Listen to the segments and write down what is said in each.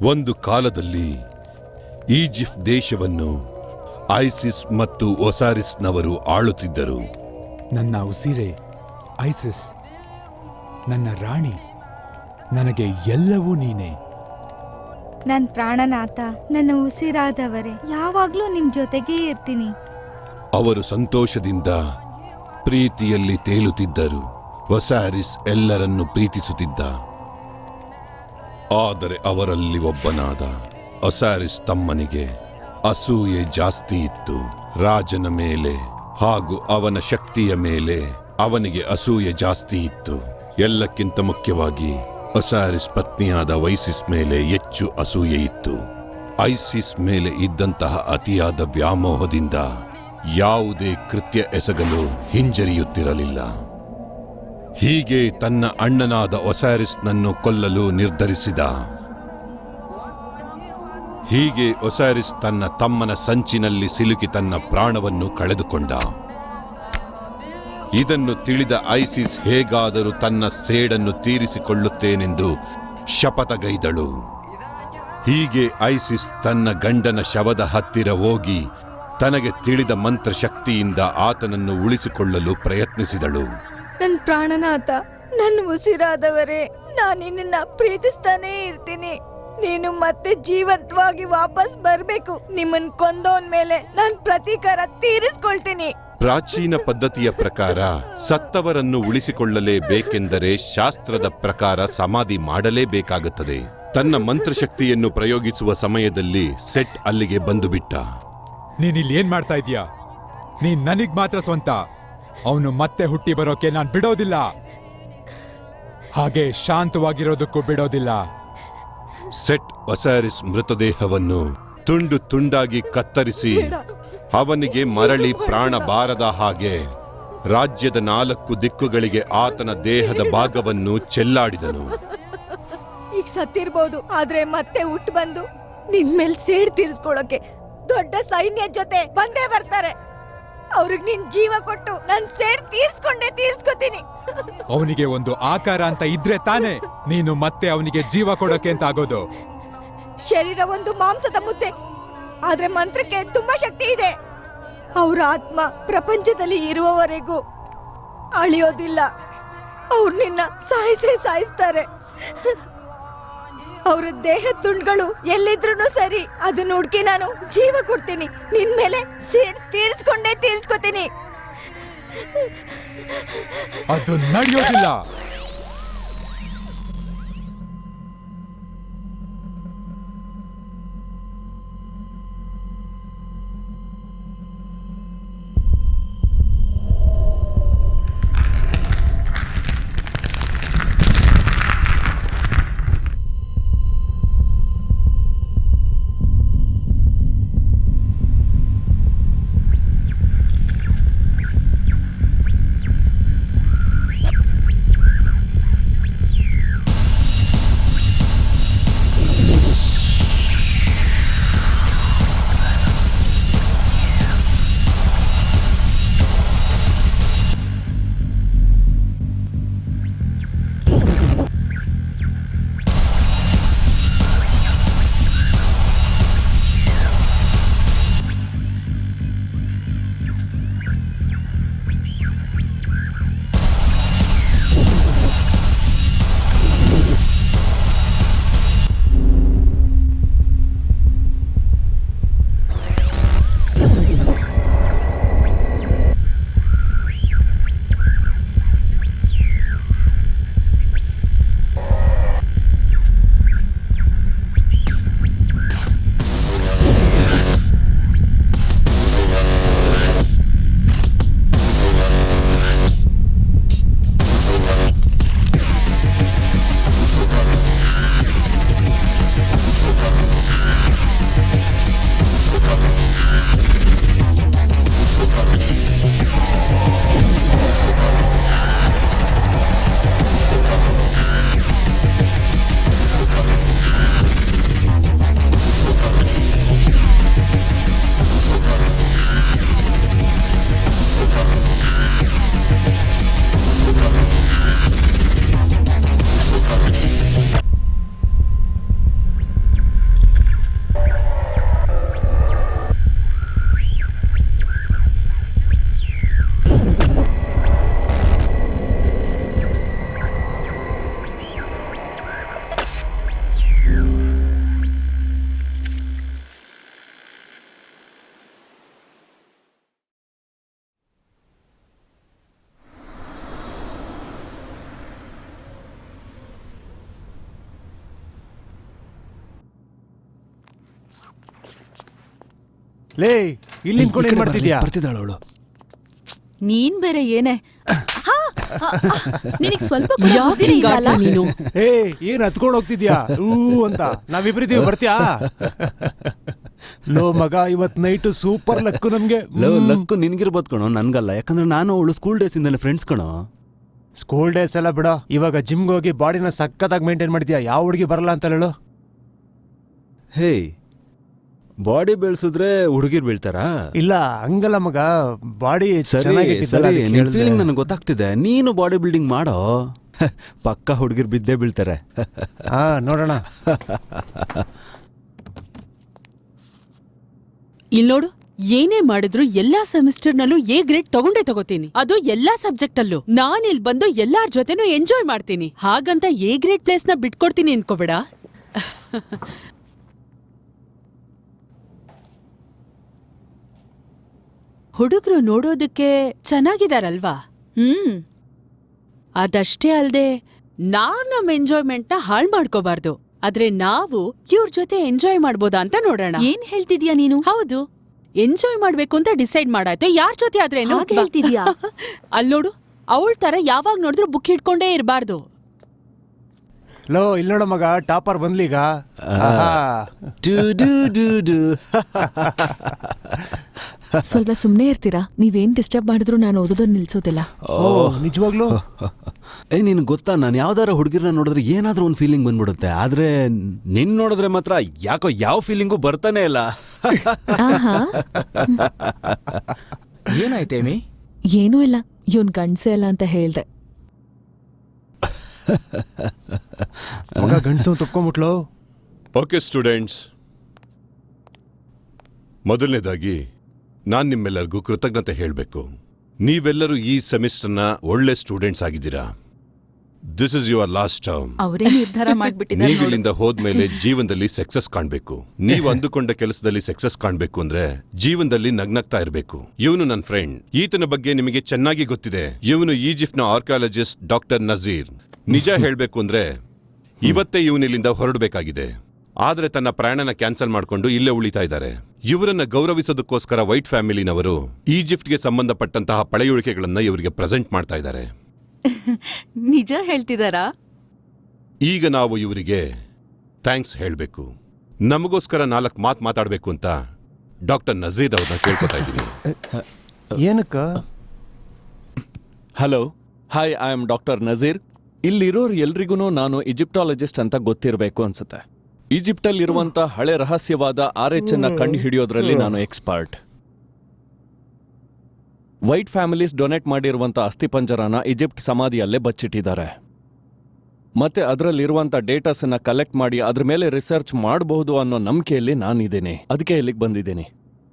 ಒಂದು ಕಾಲದಲ್ಲಿ ಈಜಿಪ್ಟ್ ದೇಶವನ್ನು ಐಸಿಸ್ ಮತ್ತು ಒಸಾರಿಸ್ನವರು ಆಳುತ್ತಿದ್ದರು. ನನ್ನ ಉಸಿರೇ ಐಸಿಸ್, ನನ್ನ ರಾಣಿ, ನನಗೆ ಎಲ್ಲವೂ ನೀನೇ. ನನ್ನ ಪ್ರಾಣನಾಥ, ನನ್ನ ಉಸಿರಾದವರೇ, ಯಾವಾಗ್ಲೂ ನಿಮ್ ಜೊತೆಗೇ ಇರ್ತೀನಿ. ಅವರು ಸಂತೋಷದಿಂದ ಪ್ರೀತಿಯಲ್ಲಿ ತೇಲುತ್ತಿದ್ದರು. ಒಸಾರಿಸ್ ಎಲ್ಲರನ್ನು ಪ್ರೀತಿಸುತ್ತಿದ್ದ. ಆದರೆ ಅವರಲ್ಲಿ ಒಬ್ಬನಾದ ಒಸಾರಿಸ್ ತಮ್ಮನಿಗೆ ಅಸೂಯೆ ಜಾಸ್ತಿ ಇತ್ತು. ರಾಜನ ಮೇಲೆ ಹಾಗೂ ಅವನ ಶಕ್ತಿಯ ಮೇಲೆ ಅವನಿಗೆ ಅಸೂಯೆ ಜಾಸ್ತಿ ಇತ್ತು. ಎಲ್ಲಕ್ಕಿಂತ ಮುಖ್ಯವಾಗಿ ಒಸಾರಿಸ್ ಪತ್ನಿಯಾದ ಐಸಿಸ್ ಮೇಲೆ ಹೆಚ್ಚು ಅಸೂಯೆ ಇತ್ತು. ಐಸಿಸ್ ಮೇಲೆ ಇದ್ದಂತಹ ಅತಿಯಾದ ವ್ಯಾಮೋಹದಿಂದ ಯಾವುದೇ ಕೃತ್ಯ ಎಸಗಲು ಹಿಂಜರಿಯುತ್ತಿರಲಿಲ್ಲ. ಹೀಗೆ ತನ್ನ ಅಣ್ಣನಾದ ಒಸಾರಿಸ್ನನ್ನು ಕೊಲ್ಲಲು ನಿರ್ಧರಿಸಿದ. ಹೀಗೆ ಒಸಾರಿಸ್ ತನ್ನ ತಮ್ಮನ ಸಂಚಿನಲ್ಲಿ ಸಿಲುಕಿ ತನ್ನ ಪ್ರಾಣವನ್ನು ಕಳೆದುಕೊಂಡ. ಇದನ್ನು ತಿಳಿದ ಐಸಿಸ್ ಹೇಗಾದರೂ ತನ್ನ ಸೇಡನ್ನು ತೀರಿಸಿಕೊಳ್ಳುತ್ತೇನೆಂದು ಶಪಥಗೈದಳು. ಹೀಗೆ ಐಸಿಸ್ ತನ್ನ ಗಂಡನ ಶವದ ಹತ್ತಿರ ಹೋಗಿ ತನಗೆ ತಿಳಿದ ಮಂತ್ರಶಕ್ತಿಯಿಂದ ಆತನನ್ನು ಉಳಿಸಿಕೊಳ್ಳಲು ಪ್ರಯತ್ನಿಸಿದಳು. ನನ್ನ ಪ್ರಾಣನಾಥ, ನನ್ನ ಉಸಿರಾದವರೇ, ನಾನು ನಿನ್ನ ಪ್ರೀತಿಸ್ತಾನೇ ಇರ್ತೀನಿ. ನೀನು ಮತ್ತೆ ಜೀವಂತವಾಗಿ ವಾಪಸ್ ಬರ್ಬೇಕು. ನಿಮ್ಮನ್ ಕೊಂದೋನ್ ಮೇಲೆ ನಾನು ಪ್ರತೀಕಾರ ತೀರಿಸ್ಕೊಳ್ತೀನಿ. ಪ್ರಾಚೀನ ಪದ್ಧತಿಯ ಪ್ರಕಾರ ಸತ್ತವರನ್ನು ಉಳಿಸಿಕೊಳ್ಳಲೇಬೇಕೆಂದರೆ ಶಾಸ್ತ್ರದ ಪ್ರಕಾರ ಸಮಾಧಿ ಮಾಡಲೇಬೇಕಾಗುತ್ತದೆ. ತನ್ನ ಮಂತ್ರಶಕ್ತಿಯನ್ನು ಪ್ರಯೋಗಿಸುವ ಸಮಯದಲ್ಲಿ ಸೆಟ್ ಅಲ್ಲಿಗೆ ಬಂದು ಬಿಟ್ಟ. ನೀನಿಲ್ಲಿ ಏನ್ ಮಾಡ್ತಾ ಇದೀಯಾ? ನೀನ್ ನನಗ್ ಮಾತ್ರ ಸ್ವಂತ. ಅವನು ಮತ್ತೆ ಹುಟ್ಟಿ ಬರೋಕೆ ನಾನ್ ಬಿಡೋದಿಲ್ಲ, ಹಾಗೆ ಶಾಂತವಾಗಿರೋದಕ್ಕೂ ಬಿಡೋದಿಲ್ಲ. ಸೆಟ್ ಒಸಾರಿಸ್ ಮೃತದೇಹವನ್ನು ತುಂಡು ತುಂಡಾಗಿ ಕತ್ತರಿಸಿ ಅವನಿಗೆ ಮರಳಿ ಪ್ರಾಣ ಬಾರದ ಹಾಗೆ ರಾಜ್ಯದ 4 ದಿಕ್ಕುಗಳಿಗೆ ಆತನ ದೇಹದ ಭಾಗವನ್ನು ಚೆಲ್ಲಾಡಿದನು. ಈಗ ಸತ್ತಿರ್ಬೋದು, ಆದ್ರೆ ಮತ್ತೆ ಹುಟ್ಟು ಬಂದು ನಿನ್ ಮೇಲೆ ಸೇಡ್ ತೀರಿಸ್ಕೊಳಕ್ಕೆ ದೊಡ್ಡ ಸೈನ್ಯ ಜೊತೆ ಬಂದೇ ಬರ್ತಾರೆ. ಅವ್ರಿಗೆ ನಿನ್ ಜೀವ ಕೊಟ್ಟು ನನ್ ಸೇಡ್ ತೀರ್ಸ್ಕೊತೀನಿ. ಅವನಿಗೆ ಒಂದು ಆಕಾರ ಅಂತ ಇದ್ರೆ ತಾನೇ ನೀನು ಮತ್ತೆ ಅವನಿಗೆ ಜೀವ ಕೊಡೋಕೆ ಅಂತ ಆಗೋದು. ಶರೀರ ಒಂದು ಮಾಂಸದ ಮುದ್ದೆ, ಆದ್ರೆ ಮಂತ್ರಕ್ಕೆ ತುಂಬಾ ಶಕ್ತಿ ಇದೆ. ಅವ್ರ ಆತ್ಮ ಪ್ರಪಂಚದಲ್ಲಿ ಇರುವವರೆಗೂ ಅಳಿಯೋದಿಲ್ಲ. ಅವ್ರು ನಿನ್ನ ಸಾಯಿಸ್ತಾರೆ. ಅವ್ರ ದೇಹ ತುಂಡುಗಳು ಎಲ್ಲಿದ್ರು ಸರಿ, ಅದನ್ನ ಹುಡುಕಿ ನಾನು ಜೀವ ಕೊಡ್ತೀನಿ. ನಿನ್ ಮೇಲೆ ಸೇಡ್ ತೀರಿಸ್ಕೊತೀನಿ. ಅದು ನಡೆಯೋದಿಲ್ಲ. ಲೇ ಇಲ್ಲಿ ನಿಂತ್ಕೊಂಡು ಏನ್ ಮಾಡ್ತಿದ್ಯಾ? ಬರ್ತಿದ್ದಾಳ ಅವಳು. ನೀನ್ ಬೇರೆ ಏನೇ ನಿನಗ್ ಸ್ವಲ್ಪ ಕೂಡ ಬುದ್ಧಿನೇ ಇಲ್ಲ ಅಲ್ಲ? ನೀನು ಏ ಏನ್ ಹತ್ಕೊಂಡು ಹೋಗ್ತಿದ್ಯಾ ಅಂತ ನಾವಿಬ್ರಿದೀವಿ, ಬರ್ತೀಯಾ? ಲೋ ಮಗ, ಇವತ್ ನೈಟ್ ಸೂಪರ್ ಲಕ್ಕು ನಮ್ಗೆ. ಲಕ್ಕು ನಿನ್ಗಿರ್ಬೋದು ಕಣೋ, ನನ್ಗಲ್ಲ. ಯಾಕಂದ್ರೆ ನಾನು ಅವಳು ಸ್ಕೂಲ್ ಡೇಸ್ ಇಂದಲೇ ಫ್ರೆಂಡ್ಸ್ ಕಣೋ. ಸ್ಕೂಲ್ ಡೇಸ್ ಎಲ್ಲ ಬಿಡೋ, ಇವಾಗ ಜಿಮ್ಗೆ ಹೋಗಿ ಬಾಡಿನ ಸಕ್ಕತ್ತಾಗಿ ಮೇಂಟೈನ್ ಮಾಡಿದ್ಯಾ. ಯಾವ ಹುಡುಗಿ ಬರಲ್ಲ ಅಂತ ಹೇಳು. ಹೇ, ಬಾಡಿ ಬೆಳೆಸಿದ್ರೆ ಹುಡುಗಿರ್ ಬೀಳ್ತಾರಾ? ಇಲ್ಲ ಹಂಗಲ್ಲ ಮಗ, ಬಾಡಿ ಸರಿ ನಿನ್ ಫೀಲಿಂಗ್ ನನಗೆ ಗೊತ್ತಾಗ್ತಿದೆ. ನೀನು ಬಾಡಿ ಬಿಲ್ಡಿಂಗ್ ಮಾಡೋ, ಪಕ್ಕ ಹುಡುಗಿರ್ ಬಿದ್ದೇ ಬೀಳ್ತಾರೆ. ಹಾ ನೋಡೋಣ. ಇಲ್ ನೋಡು, ಏನೇ ಮಾಡಿದ್ರು ಎಲ್ಲಾ ಸೆಮಿಸ್ಟರ್ನಲ್ಲೂ ಎ ಗ್ರೇಡ್ ತಗೊಂಡೇ ತಗೋತೀನಿ. ಅದು ಎಲ್ಲಾ ಸಬ್ಜೆಕ್ಟ್ ಅಲ್ಲೂ. ನಾನ್ ಇಲ್ಲಿ ಬಂದು ಎಲ್ಲಾರ್ ಜೊತೆನೂ ಎಂಜಾಯ್ ಮಾಡ್ತೀನಿ. ಹಾಗಂತ ಎ ಗ್ರೇಡ್ ಪ್ಲೇಸ್ ನ ಬಿಟ್ಕೊಡ್ತೀನಿ ಅನ್ಕೋಬೇಡ. ಹುಡುಗರು ನೋಡೋದಕ್ಕೆ ಚೆನ್ನಾಗಿದಾರಲ್ವಾ? ಅದಷ್ಟೇ ಅಲ್ದೆ ನಾವ್ ನಮ್ ಎಂಜಾಯ್ಮೆಂಟ್ ನ ಹಾಳ್ ಮಾಡ್ಕೋಬಾರ್ದು. ಆದ್ರೆ ನಾವು ಇವ್ರ ಜೊತೆ ಎಂಜಾಯ್ ಮಾಡ್ಬೋದಾ ಅಂತ ನೋಡೋಣ. ಏನ್ ಹೇಳ್ತಿದ್ಯಾ ನೀನು? ಹೌದು, ಎಂಜಾಯ್ ಮಾಡ್ಬೇಕು ಅಂತ ಡಿಸೈಡ್ ಮಾಡಾಯ್ತು. ಯಾರ್ ಜೊತೆ ಆದ್ರೆ ಹೇಳ್ತಿದ್ಯಾ? ಅಲ್ ನೋಡು, ಅವಳ ತರ ಯಾವಾಗ ನೋಡಿದ್ರು ಬುಕ್ ಹಿಡ್ಕೊಂಡೇ ಇರಬಾರ್ದು. ಲೋ ಇಲ್ಲಿ ನೋಡ ಮಗ, ಟಾಪರ್ ಬಂದ್ಲೀಗ. ಸ್ವಲ್ಪ ಸುಮ್ನೆ ಇರ್ತೀರಾ? ನೀವೇನ್ ಡಿಸ್ಟರ್ಬ್ ಮಾಡಿದ್ರು ನಾನು ಓದೋದನ್ನ ನಿಲ್ಸೋದಿಲ್ಲ. ನಿಜವಾಗ್ಲೂ? ನಿನ್ ಗೊತ್ತಾ, ನಾನು ಯಾವ್ದಾರ ಹುಡುಗಿರ್ನ ನೋಡಿದ್ರೆ ಏನಾದ್ರೂ ಒಂದು ಫೀಲಿಂಗ್ ಬಂದ್ಬಿಡುತ್ತೆ. ಆದ್ರೆ ನಿನ್ ನೋಡಿದ್ರೆ ಮಾತ್ರ ಯಾಕೋ ಯಾವ ಫೀಲಿಂಗು ಬರ್ತಾನೆ ಇಲ್ಲ. ಏನಾಯ್ತೇಮಿ? ಏನೂ ಇಲ್ಲ, ಇವನ್ ಗಂಡ್ಸೆ ಅಲ್ಲ ಅಂತ ಹೇಳ್ದೆ. ಮಗ ಗಂಡ್ಸು ತಪ್ಕೊಂಬಿಟ್ಲು. ಓಕೆ ಸ್ಟೂಡೆಂಟ್ಸ್, ಮೊದಲನೇದಾಗಿ ನಾನು ನಿಮ್ಮೆಲ್ಲರಿಗೂ ಕೃತಜ್ಞತೆ ಹೇಳಬೇಕು. ನೀವೆಲ್ಲರೂ ಈ ಸೆಮಿಸ್ಟರ್ನ ಒಳ್ಳೆ ಸ್ಟೂಡೆಂಟ್ಸ್ ಆಗಿದ್ದೀರಾ. This is your last term. ಅವರೇ ನಿರ್ಧಾರ ಮಾಡ್ಬಿಟ್ಟಿದ್ದಾರೆ. ನೀವಿಲ್ಲಿಂದ ಹೋದ್ಮೇಲೆ ಜೀವನದಲ್ಲಿ ಸಕ್ಸಸ್ ಕಾಣ್ಬೇಕು. ನೀವು ಅಂದುಕೊಂಡ ಕೆಲಸದಲ್ಲಿ ಸಕ್ಸಸ್ ಕಾಣ್ಬೇಕು ಅಂದ್ರೆ ಜೀವನದಲ್ಲಿ ನಗ್ನಗ್ತಾ ಇರಬೇಕು. ಇವನು ನನ್ನ ಫ್ರೆಂಡ್, ಈತನ ಬಗ್ಗೆ ನಿಮಗೆ ಚೆನ್ನಾಗಿ ಗೊತ್ತಿದೆ. ಇವನು ಈಜಿಪ್ಟ್ನ ಆರ್ಕಿಯಾಲಜಿಸ್ಟ್ ಡಾಕ್ಟರ್ ನಜೀರ್. ನಿಜ ಹೇಳ್ಬೇಕು ಅಂದ್ರೆ ಇವತ್ತೇ ಇವನಿಲ್ಲಿಂದ ಹೊರಡಬೇಕಾಗಿದೆ. ಆದ್ರೆ ತನ್ನ ಪ್ರಯಾಣನ ಕ್ಯಾನ್ಸಲ್ ಮಾಡ್ಕೊಂಡು ಇಲ್ಲೇ ಉಳಿತಾ ಇದ್ದಾರೆ. ಇವರನ್ನ ಗೌರವಿಸೋದಕ್ಕೋಸ್ಕರ ವೈಟ್ ಫ್ಯಾಮಿಲಿನವರು ಈಜಿಪ್ಟ್ಗೆ ಸಂಬಂಧಪಟ್ಟಂತಹ ಪಳೆಯುಳಿಕೆಗಳನ್ನ ಇವರಿಗೆ ಪ್ರೆಸೆಂಟ್ ಮಾಡ್ತಾ ಇದ್ದಾರೆ. ನಿಜ ಹೇಳ್ತಿದಾರಾ? ಈಗ ನಾವು ಇವರಿಗೆ ಥ್ಯಾಂಕ್ಸ್ ಹೇಳಬೇಕು. ನಮಗೋಸ್ಕರ 4 ಮಾತು ಮಾತಾಡಬೇಕು ಅಂತ ಡಾಕ್ಟರ್ ನಜೀರ್ ಅವ್ರನ್ನ ಕೇಳ್ಕೊತಾ ಇದ್ದೀನಿ. ಏನಕ್ಕ? Hello, hi, I am doctor Nazeer. ಇಲ್ಲಿರೋರು ಎಲ್ರಿಗೂ ನಾನು ಈಜಿಪ್ಟಾಲಜಿಸ್ಟ್ ಅಂತ ಗೊತ್ತಿರಬೇಕು ಅನ್ಸುತ್ತೆ. ಈಜಿಪ್ಟಲ್ಲಿರುವಂತ ಹಳೆ ರಹಸ್ಯವಾದ RH ಅನ್ನ ಕಂಡು ಹಿಡಿಯೋದ್ರಲ್ಲಿ ನಾನು ಎಕ್ಸ್ಪರ್ಟ್. ವೈಟ್ ಫ್ಯಾಮಿಲೀಸ್ ಡೊನೇಟ್ ಮಾಡಿರುವಂತ ಅಸ್ಥಿಪಂಜರನ ಈಜಿಪ್ಟ್ ಸಮಾಧಿಯಲ್ಲೇ ಬಚ್ಚಿಟ್ಟಿದ್ದಾರೆ. ಮತ್ತೆ ಅದರಲ್ಲಿರುವಂತ ಡೇಟಾಸ್ ಅನ್ನ ಕಲೆಕ್ಟ್ ಮಾಡಿ ಅದ್ರ ಮೇಲೆ ರಿಸರ್ಚ್ ಮಾಡಬಹುದು ಅನ್ನೋ ನಂಬಿಕೆಯಲ್ಲಿ ನಾನಿದ್ದೀನಿ. ಅದಕ್ಕೆ ಇಲ್ಲಿಗೆ ಬಂದಿದ್ದೀನಿ.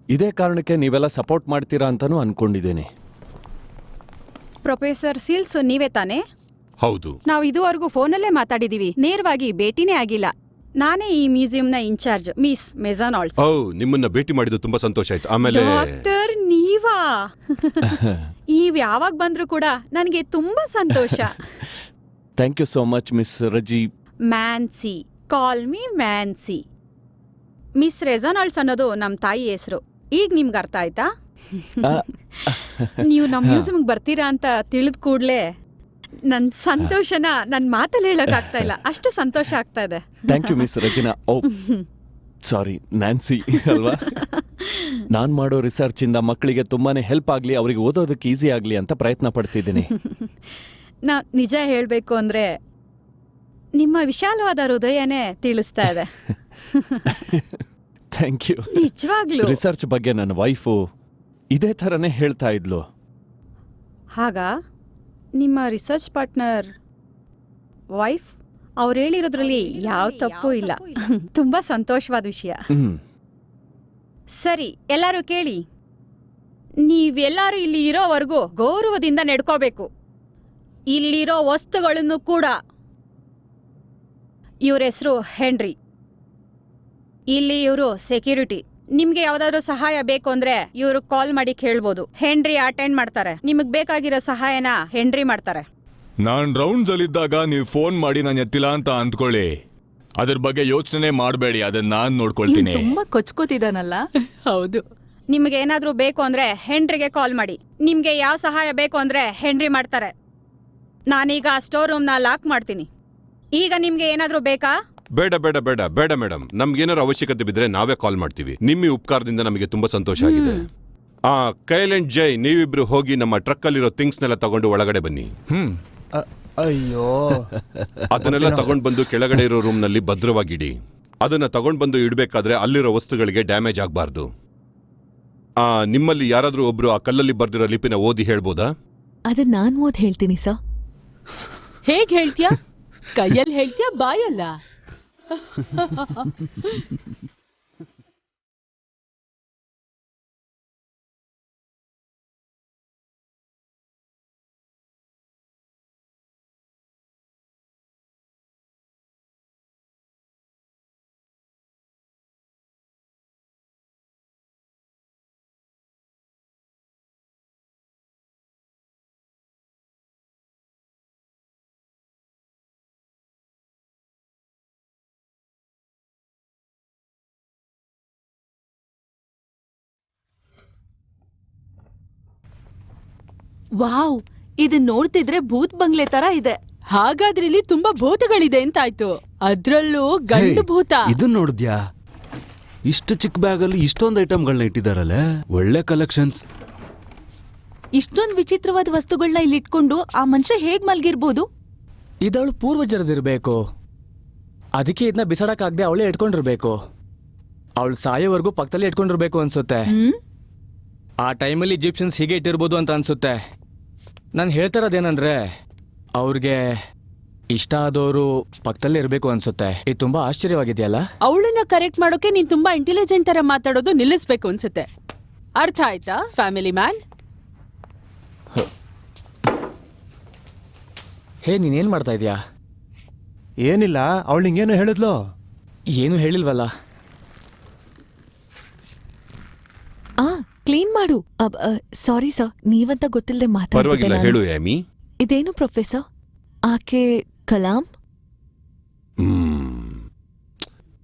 ಇದೇ ಕಾರಣಕ್ಕೆ ನೀವೆಲ್ಲ ಸಪೋರ್ಟ್ ಮಾಡ್ತೀರಾ ಅಂತಾನೂ ಅನ್ಕೊಂಡಿದ್ದೀನಿ. ಪ್ರೊಫೆಸರ್ ಸೀಲ್ಸ್ ನೀವೇ ತಾನೇ? ಹೌದು. ನಾವು ಇದುವರೆಗೂ ಫೋನಲ್ಲೇ ಮಾತಾಡಿದೀವಿ, ನೇರವಾಗಿ ಭೇಟಿನೇ ಆಗಿಲ್ಲ. ನಾನೇ ಈ ಮ್ಯೂಸಿಯಂನ ಇನ್ಚಾರ್ಜ್, ಮಿಸ್ ಮೆಜಾನಾಲ್ಡ್ಸ್. ನಿಮ್ಮನ್ನ ಭೇಟಿ ಮಾಡಿದ್ದು ತುಂಬಾ ಸಂತೋಷ ಆಯ್ತು. ಆಮೇಲೆ ಡಾಕ್ಟರ್ ನೀವಾ? ನೀವ್ ಯಾವಾಗ ಬಂದ್ರು ಕೂಡ ನನಗೆ ತುಂಬಾ ಸಂತೋಷ. Thank you so much miss Raji. Nancy, call me Nancy. Miss Reynolds ಅನ್ನೋದು ನಮ್ ತಾಯಿ ಹೆಸರು. ಈಗ ನಿಮ್ಗೆ ಅರ್ಥ ಆಯ್ತಾ? ನೀವು ನಮ್ಮ ಮ್ಯೂಸಿಯಂಗೆ ಬರ್ತೀರಾ ಅಂತ ತಿಳಿದ ಕೂಡ್ಲೆ ನನ್ ಸಂತೋಷನ ನನ್ ಮಾತಲ್ಲಿ ಹೇಳಕ್ ಆಗ್ತಾ ಇಲ್ಲ, ಅಷ್ಟು ಸಂತೋಷ ಆಗ್ತಾ ಇದೆ. Thank you miss Rajana. Oh sorry, Nancy ಅಲ್ವಾ? ನಾನ್ ಮಾಡೋ ರಿಸರ್ಚ್ ಇಂದ ಮಕ್ಕಳಿಗೆ ತುಂಬಾನೇ ಹೆಲ್ಪ್ ಆಗ್ಲಿ, ಅವ್ರಿಗೆ ಓದೋದಕ್ಕೆ ಈಸಿ ಆಗ್ಲಿ ಅಂತ ಪ್ರಯತ್ನ ಪಡ್ತಿದ್ದೀನಿ. ನಾ ನಿಜ ಹೇಳ್ಬೇಕು ಅಂದ್ರೆ ನಿಮ್ಮ ವಿಶಾಲವಾದ ಹೃದಯನೇ ತಿಳಿಸ್ತಾ ಇದೆ. Thank you. ನಿಜವಾಗ್ಲೂ ರಿಸರ್ಚ್ ಬಗ್ಗೆ ನನ್ನ ವೈಫು ಇದೇ ಥರನೇ ಹೇಳ್ತಾ ಇದ್ಲು. ಹಾಗ ನಿಮ್ಮ ರಿಸರ್ಚ್ ಪಾರ್ಟ್ನರ್ ವೈಫ್ ಅವ್ರು ಹೇಳಿರೋದ್ರಲ್ಲಿ ಯಾವ ತಪ್ಪು ಇಲ್ಲ. ತುಂಬಾ ಸಂತೋಷವಾದ ವಿಷಯ. ಸರಿ, ಎಲ್ಲರೂ ಕೇಳಿ. ನೀವೆಲ್ಲರೂ ಇಲ್ಲಿ ಇರೋವರೆಗೂ ಗೌರವದಿಂದ ನಡ್ಕೋಬೇಕು. ಇಲ್ಲಿರೋ ವಸ್ತುಗಳನ್ನು ಕೂಡ. ಇವ್ರ ಹೆಸರು ಹೆನ್ರಿ. ಇಲ್ಲಿ ಇವರು ಸೆಕ್ಯೂರಿಟಿ. ನಿಮ್ಗೆ ಯಾವ್ದಾದ್ರು ಸಹಾಯ ಬೇಕು ಅಂದ್ರೆ ಇವ್ರು ಕಾಲ್ ಮಾಡಿ ಕೇಳ್ಬೋದು. ಹೆನ್ರಿ ಅಟೆಂಡ್ ಮಾಡ್ತಾರೆ. ನಿಮಗ್ ಬೇಕಾಗಿರೋ ಸಹಾಯನ ಹೆನ್ರಿ ಮಾಡ್ತಾರೆ. ನಾನ್ ರೌಂಡ್ಸ್ ಅಲ್ಲಿದ್ದಾಗ ನೀವು ಫೋನ್ ಮಾಡಿ ನಾನು ಎತ್ತಿಲ್ಲ ಅಂತ ಅಂದ್ಕೊಳ್ಳಿ. ಅದ್ರ ಬಗ್ಗೆ ಯೋಚನೆ ಮಾಡಬೇಡಿ, ಅದನ್ನ ನಾನ್ ನೋಡ್ಕೊಳ್ತೀನಿ. ತುಂಬಾ ಕೊಚ್ಕೋತಿದಾನಲ್ಲ? ಹೌದು. ನಿಮ್ಗೆ ಏನಾದ್ರೂ ಬೇಕು ಅಂದ್ರೆ ಹೆನ್ರಿಗೆ ಕಾಲ್ ಮಾಡಿ. ನಿಮ್ಗೆ ಯಾವ ಸಹಾಯ ಬೇಕು ಅಂದ್ರೆ ಹೆನ್ರಿ ಮಾಡ್ತಾರೆ. ನಾನೀಗ ಸ್ಟೋರ್ ರೂಮ್ನ ಲಾಕ್ ಮಾಡ್ತೀನಿ. ಈಗ ನಿಮ್ಗೆ ಏನಾದ್ರೂ ಬೇಕಾ? ಬೇಡ ಬೇಡ ಬೇಡ ಬೇಡ ಮೇಡಮ್, ನಮ್ಗೇನಾರು ಅವಶ್ಯಕತೆ ಬಿದ್ರೆ ನಾವೇ ಕಾಲ್ ಮಾಡ್ತೀವಿ. ನಿಮ್ಮ ಈ ಉಪಕಾರದಿಂದ ನಮಗೆ ತುಂಬಾ ಸಂತೋಷ ಆಗಿದೆ. ಕೈಲ್ ಅಂಡ್ ಜೈ, ನೀವಿಬ್ರು ಹೋಗಿ ನಮ್ಮ ಟ್ರಕ್ ಅಲ್ಲಿರೋ ಥಿಂಗ್ಸ್ನೆಲ್ಲ ತಗೊಂಡು ಒಳಗಡೆ ಬನ್ನಿ. ಅಯ್ಯೋ ಅದನ್ನೆಲ್ಲ ತಗೊಂಡ್ ಬಂದು ಕೆಳಗಡೆ ಇರೋ ರೂಮ್ ನಲ್ಲಿ ಭದ್ರವಾಗಿಡಿ. ಅದನ್ನ ತಗೊಂಡ್ ಬಂದು ಇಡ್ಬೇಕಾದ್ರೆ ಅಲ್ಲಿರೋ ವಸ್ತುಗಳಿಗೆ ಡ್ಯಾಮೇಜ್ ಆಗ್ಬಾರ್ದು. ನಿಮ್ಮಲ್ಲಿ ಯಾರಾದ್ರೂ ಒಬ್ರು ಆ ಕಲ್ಲಲ್ಲಿ ಬರ್ದಿರೋ ಲಿಪಿನ ಓದಿ ಹೇಳ್ಬೋದಾ? ಅದನ್ನ ನಾನ್ ಓದ್ ಹೇಳ್ತೀನಿ ಸರ್. ಹೇಗ್ ಹೇಳ್ತೀಯಾ? ಕೈಯಲ್ಲಿ ಹೇಳ್ತೀಯಾ ಬಾಯಲ್ಲ? ವಾವ್, ಇದನ್ ನೋಡ್ತಿದ್ರೆ ಭೂತ್ ಬಂಗ್ಲೆ ತರ ಇದೆ. ಹಾಗಾದ್ರೆ ಇಲ್ಲಿ ತುಂಬಾ ಭೂತಗಳಿದೆ ಅಂತಾಯ್ತು. ಅದ್ರಲ್ಲೂ ಗಂಡು ಭೂತ. ಇದನ್ ನೋಡಿದ್ಯಾ? ಇಷ್ಟು ಚಿಕ್ಕ ಬ್ಯಾಗಲ್ಲಿ ಇಷ್ಟೊಂದು ಐಟಮ್ಗಳನ್ನ ಇಟ್ಟಿದಾರಲ್ಲ, ಒಳ್ಳೆ ಕಲೆಕ್ಷನ್ಸ್. ಇಷ್ಟೊಂದ್ ವಿಚಿತ್ರವಾದ ವಸ್ತುಗಳನ್ನ ಇಲ್ಲಿ ಇಟ್ಕೊಂಡು ಆ ಮನುಷ್ಯ ಹೇಗ್ ಮಲ್ಗಿರ್ಬೋದು? ಇದವಳು ಪೂರ್ವಜರದಿರ್ಬೇಕು. ಅದಕ್ಕೆ ಇದನ್ನ ಬಿಸಾಡಕ್ಕಾಗದೆ ಅವಳೇ ಇಟ್ಕೊಂಡಿರ್ಬೇಕು. ಅವಳು ಸಾಯೋವರೆಗೂ ಪಕ್ಕದಲ್ಲಿ ಇಟ್ಕೊಂಡಿರ್ಬೇಕು ಅನ್ಸುತ್ತೆ. ಆ ಟೈಮಲ್ಲಿ ಈಜಿಪ್ಷಿಯನ್ಸ್ ಹೀಗೆ ಇಟ್ಟಿರ್ಬೋದು ಅಂತ ಅನ್ಸುತ್ತೆ. ನಾನು ಹೇಳ್ತಾ ಇರೋದೇನಂದ್ರೆ, ಅವ್ರಿಗೆ ಇಷ್ಟ ಆದವರು ಪಕ್ಕದಲ್ಲೇ ಇರಬೇಕು ಅನ್ಸುತ್ತೆ. ಇದು ತುಂಬಾ ಆಶ್ಚರ್ಯವಾಗಿದೆಯಲ್ಲ? ಅವಳನ್ನ ಕರೆಕ್ಟ್ ಮಾಡೋಕೆ ನೀನ್ ತುಂಬಾ ಇಂಟೆಲಿಜೆಂಟ್ ತರ ಮಾತಾಡೋದು ನಿಲ್ಲಿಸ್ಬೇಕು ಅನ್ಸುತ್ತೆ. ಅರ್ಥ ಆಯ್ತಾ ಫ್ಯಾಮಿಲಿ ಮ್ಯಾನ್? ಹೇ, ನೀನೇನ್ ಮಾಡ್ತಾ ಇದೀಯಾ? ಏನಿಲ್ಲ, ಅವಳು ನಿಂಗೇನು ಹೇಳಿದ್ಲು? ಏನು ಹೇಳಿಲ್ವಲ್ಲ. ಕ್ಲೀನ್ ಮಾಡು. ಸಾರಿ ಸರ್, ನೀವಂತ ಗೊತ್ತಿಲ್ಲದೆ ಪರವಾಗಿಲ್ಲ, ಹೇಳು ಆಮಿ. ಇದೇನು ಪ್ರೊಫೆಸರ್? ಆಕೆ ಕಲಾಂ?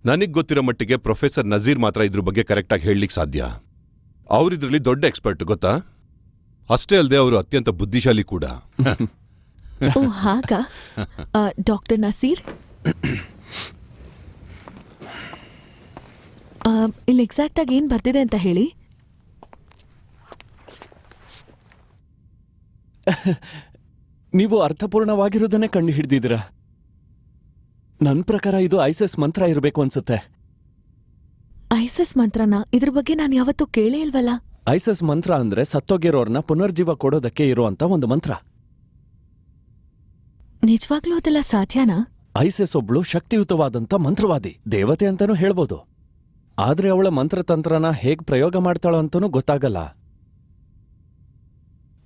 ನನಗ್ ಗೊತ್ತಿರೋ ಮಟ್ಟಿಗೆ ಪ್ರೊಫೆಸರ್ ನಜೀರ್ ಮಾತ್ರ ಇದ್ರ ಬಗ್ಗೆ ಕರೆಕ್ಟ್ ಆಗಿ ಹೇಳಲಿಕ್ಕೆ ಸಾಧ್ಯ. ಅವರಿದ್ರಲ್ಲಿ ದೊಡ್ಡ ಎಕ್ಸ್ಪರ್ಟ್, ಗೊತ್ತಾ? ಅಷ್ಟೇ ಅಲ್ಲದೆ ಅವರು ಅತ್ಯಂತ ಬುದ್ಧಿಶಾಲಿ ಕೂಡ. ಓ ಹಾಗ? ಡಾಕ್ಟರ್ ನಸೀರ್, ಇಲ್ಲಿ ಎಕ್ಸಾಕ್ಟ್ ಆಗಿ ಏನ್ ಬರ್ತಿದೆ ಅಂತ ಹೇಳಿ. ನೀವು ಅರ್ಥಪೂರ್ಣವಾಗಿರೋದನ್ನೇ ಕಂಡು ಹಿಡ್ದಿದ್ದೀರಾ. ನನ್ನ ಪ್ರಕಾರ ಇದು ಐಸಸ್ ಮಂತ್ರ ಇರಬೇಕು ಅನ್ಸುತ್ತೆ. ಐಸಸ್ ಮಂತ್ರನ? ಇದ್ರ ಬಗ್ಗೆ ನಾನು ಯಾವತ್ತೂ ಕೇಳೇ ಇಲ್ವಲ್ಲ. ಐಸಸ್ ಮಂತ್ರ ಅಂದ್ರೆ ಸತ್ತೋಗಿರೋರ್ನ ಪುನರ್ಜೀವ ಕೊಡೋದಕ್ಕೆ ಇರುವಂತ ಒಂದು ಮಂತ್ರ. ನಿಜವಾಗ್ಲೂ ಅದೆಲ್ಲ ಸಾಧ್ಯನಾ? ಐಸಸ್ ಒಬ್ಳು ಶಕ್ತಿಯುತವಾದಂತ ಮಂತ್ರವಾದಿ, ದೇವತೆ ಅಂತಾನೂ ಹೇಳ್ಬೋದು. ಆದ್ರೆ ಅವಳ ಮಂತ್ರತಂತ್ರನ ಹೇಗ್ ಪ್ರಯೋಗ ಮಾಡ್ತಾಳೋ ಅಂತಾನೂ ಗೊತ್ತಾಗಲ್ಲ.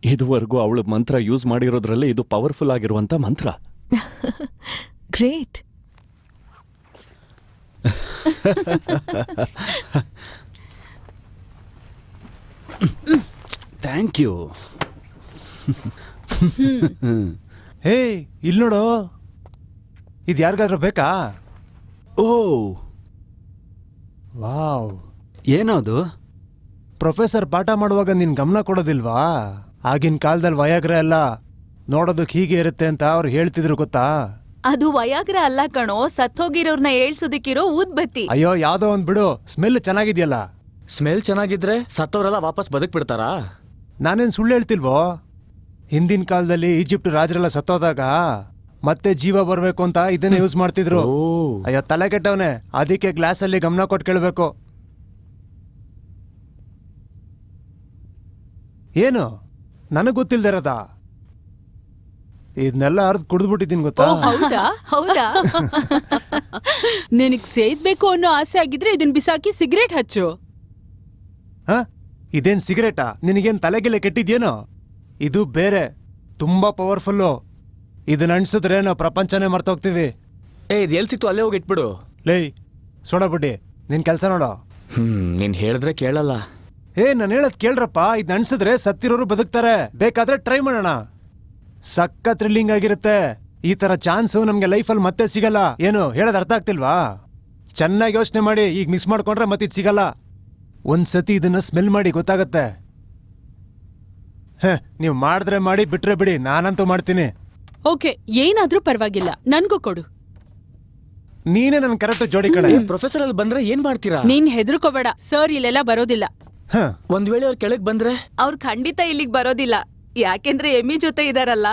ಇದುವರೆಗೂ ಅವಳು ಮಂತ್ರ ಯೂಸ್ ಮಾಡಿರೋದ್ರಲ್ಲಿ ಇದು ಪವರ್ಫುಲ್ ಆಗಿರುವಂತ ಮಂತ್ರ. ಗ್ರೇಟ್. Thank you. ಹೇ, ಇಲ್ಲಿ ನೋಡು, ಇದು ಯಾರಿಗಾದ್ರೂ ಬೇಕಾ? ಓ ವಾವ್, ಏನದು? ಪ್ರೊಫೆಸರ್ ಪಾಠ ಮಾಡುವಾಗ ನೀನ್ ಗಮನ ಕೊಡೋದಿಲ್ವಾ? ಆಗಿನ ಕಾಲದಲ್ಲಿ ವಯಾಗ್ರ ಎಲ್ಲ ನೋಡೋದಕ್ಕೆ ಹೀಗೆ ಇರುತ್ತೆ ಅಂತ ಅವ್ರು ಹೇಳ್ತಿದ್ರು, ಗೊತ್ತಾ? ಅದು ವಯಾಗ್ರ ಅಲ್ಲ ಕಣೋ, ಸತ್ತೋಗಿರೋರ್ನ ಏಳ್ಸೋದಿಕ್ಕಿರೋ ಊದ್ಬತ್ತಿ. ಅಯ್ಯೋ, ಯಾವ್ದೋ ಒಂದ್ ಬಿಡು, ಸ್ಮೆಲ್ ಚೆನ್ನಾಗಿದ್ಯಲ್ಲ. ಸ್ಮೆಲ್ ಚೆನ್ನಾಗಿದ್ರೆ ಸತ್ತವರೆಲ್ಲ ವಾಪಸ್ ಬದುಕ್ಬಿಡ್ತಾರಾ? ನಾನೇನ್ ಸುಳ್ಳು ಹೇಳ್ತಿಲ್ವೋ? ಹಿಂದಿನ ಕಾಲದಲ್ಲಿ ಈಜಿಪ್ಟ್ ರಾಜರೆಲ್ಲ ಸತ್ತೋದಾಗ ಮತ್ತೆ ಜೀವ ಬರ್ಬೇಕು ಅಂತ ಇದನ್ನ ಯೂಸ್ ಮಾಡ್ತಿದ್ರು. ಅಯ್ಯೋ, ತಲೆ ಕೆಟ್ಟವನೆ, ಅದಕ್ಕೆ ಗ್ಲಾಸ್ ಅಲ್ಲಿ ಗಮನ ಕೊಟ್ಟು ಕೇಳ್ಬೇಕು. ಏನು ನನಗ್ ಗೊತ್ತಿಲ್ದಿರೋದ? ಇದನ್ನೆಲ್ಲ ಅರ್ಧ ಕುಡಿದ್ಬಿಟ್ಟಿದ್ದೀನಿ, ಗೊತ್ತಾ? ಹೌದಾ? ಹೌದಾ? ನಿನಗ್ ಸೇದ್ಬೇಕು ಅನ್ನೋ ಆಸೆ ಆಗಿದ್ರೆ ಇದನ್ ಬಿಸಾಕಿ ಸಿಗರೇಟ್ ಹಚ್ಚು. ಹ? ಇದೇನ್ ಸಿಗರೇಟಾ? ನಿನಗೇನ್ ತಲೆಗೆಲೆ ಕೆಟ್ಟಿದ್ಯೇನೋ? ಇದು ಬೇರೆ, ತುಂಬಾ ಪವರ್ಫುಲ್ಲು. ಇದನ್ನ ಅನ್ಸಿದ್ರೆ ನಾವು ಪ್ರಪಂಚನೇ ಮರ್ತೋಗ್ತೀವಿ. ಇದು ಎಲ್ಲಿ ಸಿಕ್ತು ಅಲ್ಲೇ ಹೋಗಿ ಇಟ್ಬಿಡು. ಲೇ ಸೋಡಬುಡ್ಡಿ, ನಿನ್ ಕೆಲ್ಸ ನೋಡೋ. ನೀನ್ ಹೇಳಿದ್ರೆ ಕೇಳಲ್ಲ. ನಾನು ಹೇಳದ್ ಕೇಳ್ರಪ್ಪ. ಇದನ್ನ ಅನ್ಸಿದ್ರೆ ಸತ್ತಿರೋರು ಬದುಕ್ತಾರೆ. ಬೇಕಾದ್ರೆ ಟ್ರೈ ಮಾಡೋಣ. ಸಕ್ಕ ಥ್ರಿಲ್ಲಿಂಗ್ ಆಗಿರುತ್ತೆ. ಈ ತರ ಚಾನ್ಸು ನಮ್ಗೆ ಲೈಫಲ್ಲಿ ಮತ್ತೆ ಸಿಗಲ್ಲ. ಏನು ಹೇಳೋದು ಅರ್ಥ ಆಗ್ತಿಲ್ವಾ? ಚೆನ್ನಾಗಿ ಯೋಚನೆ ಮಾಡಿ, ಈಗ ಮಿಸ್ ಮಾಡ್ಕೊಂಡ್ರೆ ಮತ್ತಿದ್ ಸಿಗಲ್ಲ. ಒಂದ್ಸತಿ ಇದನ್ನ ಸ್ಮೆಲ್ ಮಾಡಿ ಗೊತ್ತಾಗತ್ತೆ. ನೀವು ಮಾಡಿದ್ರೆ ಮಾಡಿ, ಬಿಟ್ರೆ ಬಿಡಿ, ನಾನಂತೂ ಮಾಡ್ತೀನಿ. ಓಕೆ, ಏನಾದ್ರೂ ಪರವಾಗಿಲ್ಲ, ನನ್ಗೂ ಕೊಡು. ನೀನೇ ನನ್ ಕರೆಕ್ಟ್ ಜೋಡಿ ಕಡೆ. ಪ್ರೊಫೆಸರ್ ಅಲ್ಲಿ ಬಂದ್ರೆ ಏನ್ ಮಾಡ್ತೀರಾ? ನೀನ್ ಹೆದರ್ಕೋಬೇಡ, ಸರ್ ಇಲ್ಲೆಲ್ಲ ಬರೋದಿಲ್ಲ. ಒಂದ್ ವೇಳೆ ಅವ್ರ ಕೆಳಗ್ ಬಂದ್ರೆ? ಅವ್ರು ಖಂಡಿತ ಇಲ್ಲಿಗ್ ಬರೋದಿಲ್ಲ, ಯಾಕೆಂದ್ರೆ ಎಮ್ಮಿ ಜೊತೆ ಇದಾರಲ್ಲ.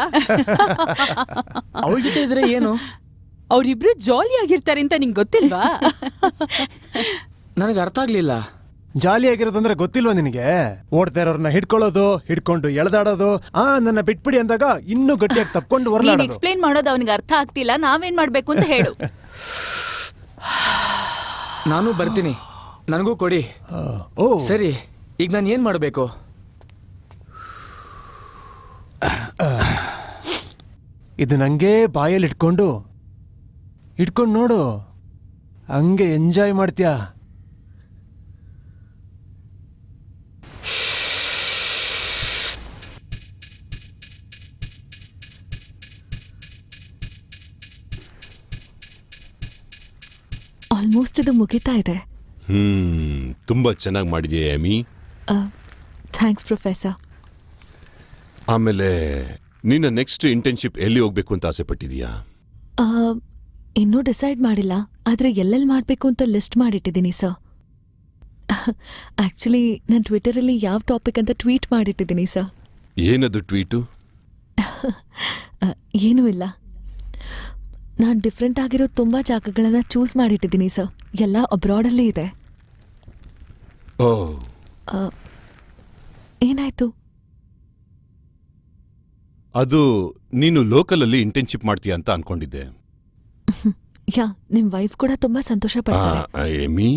ಅವಳ ಜೊತೆ ಇದ್ರೆ ಏನು? ಅವ್ರಿಬ್ರು ಜಾಲಿ ಆಗಿರ್ತಾರೆ ಅಂತ ನಿಂಗ್ ಗೊತ್ತಿಲ್ವಾ? ನನಗೆ ಅರ್ಥ ಆಗ್ಲಿಲ್ಲ. ಜಾಲಿ ಆಗಿರೋದಂದ್ರೆ ಗೊತ್ತಿಲ್ವಾ ನಿನಗೆ? ಓಡ್ತಾ ಇರೋರ್ನ ಹಿಡ್ಕೊಳ್ಳೋದು, ಹಿಡ್ಕೊಂಡು ಎಳ್ದಾಡೋದು, ನನ್ನ ಬಿಟ್ಬಿಡಿ ಅಂದಾಗ ಇನ್ನೂ ಗಟ್ಟಿಯಾಗಿ ತಪ್ಕೊಂಡು ನೀನ್ ಹೊರಲಾಡೋದು. ಎಕ್ಸ್ಪ್ಲೇನ್ ಮಾಡೋದು ಅವನಿಗೆ ಅರ್ಥ ಆಗ್ತಿಲ್ಲ, ನಾವೇನ್ ಮಾಡ್ಬೇಕು ಅಂತ ಹೇಳು. ನಾನು ಬರ್ತೀನಿ, ನನಗೂ ಕೊಡಿ. ಓ ಸರಿ, ಈಗ ನಾನು ಏನ್ ಮಾಡ್ಬೇಕು? ಇದು ನಂಗೆ ಬಾಯಲ್ಲಿ ಇಟ್ಕೊಂಡು ನೋಡು, ಹಂಗೆ ಎಂಜಾಯ್ ಮಾಡ್ತೀಯಾ. ಆಲ್ಮೋಸ್ಟ್ ಇದು ಮುಗಿತಾ ಇದೆ. ತುಂಬಾ ಚೆನ್ನಾಗಿ ಮಾಡಿದೆಯಾ ಎಮಿ. Thanks professor. ಆಮೇಲೆ ನಿನ್ನ ನೆಕ್ಸ್ಟ್ ಇಂಟರ್ನ್ಶಿಪ್ ಎಲ್ಲಿ ಹೋಗ್ಬೇಕು ಅಂತ ಆಸೆ ಪಟ್ಟಿದೀಯಾ? ಇನ್ನೂ ಡಿಸೈಡ್ ಮಾಡಿಲ್ಲ, ಆದರೆ ಎಲ್ಲೆಲ್ಲಿ ಮಾಡಬೇಕು ಅಂತ ಲಿಸ್ಟ್ ಮಾಡಿಟ್ಟಿದ್ದೀನಿ ಸರ್. ಆಕ್ಚುಲಿ ನಾನು ಟ್ವಿಟರಲ್ಲಿ ಯಾವ ಟಾಪಿಕ್ ಅಂತ ಟ್ವೀಟ್ ಮಾಡಿಟ್ಟಿದ್ದೀನಿ ಸರ್. ಏನದು ಟ್ವೀಟು? ಏನೂ ಇಲ್ಲ, ನಾನು ಡಿಫ್ರೆಂಟ್ ಆಗಿರೋ ತುಂಬ ಜಾಗಗಳನ್ನ ಚೂಸ್ ಮಾಡಿಟ್ಟಿದ್ದೀನಿ ಸರ್. ಎಲ್ಲ ಅಬ್ರಾಡಲ್ಲೇ ಇದೆ. ಓ, ಏನಾಯ್ತು? ಅದು ನೀನು ಲೋಕಲಲ್ಲಿ ಇಂಟರ್ನ್ಶಿಪ್ ಮಾಡ್ತೀಯ ಅಂತ ಅನ್ಕೊಂಡಿದ್ದೆ. ಯಾ, ನಿಮ್ ವೈಫ್ ಕೂಡ ತುಂಬಾ ಸಂತೋಷ ಪಡ್ತಾರೆ. ಎಮಿ,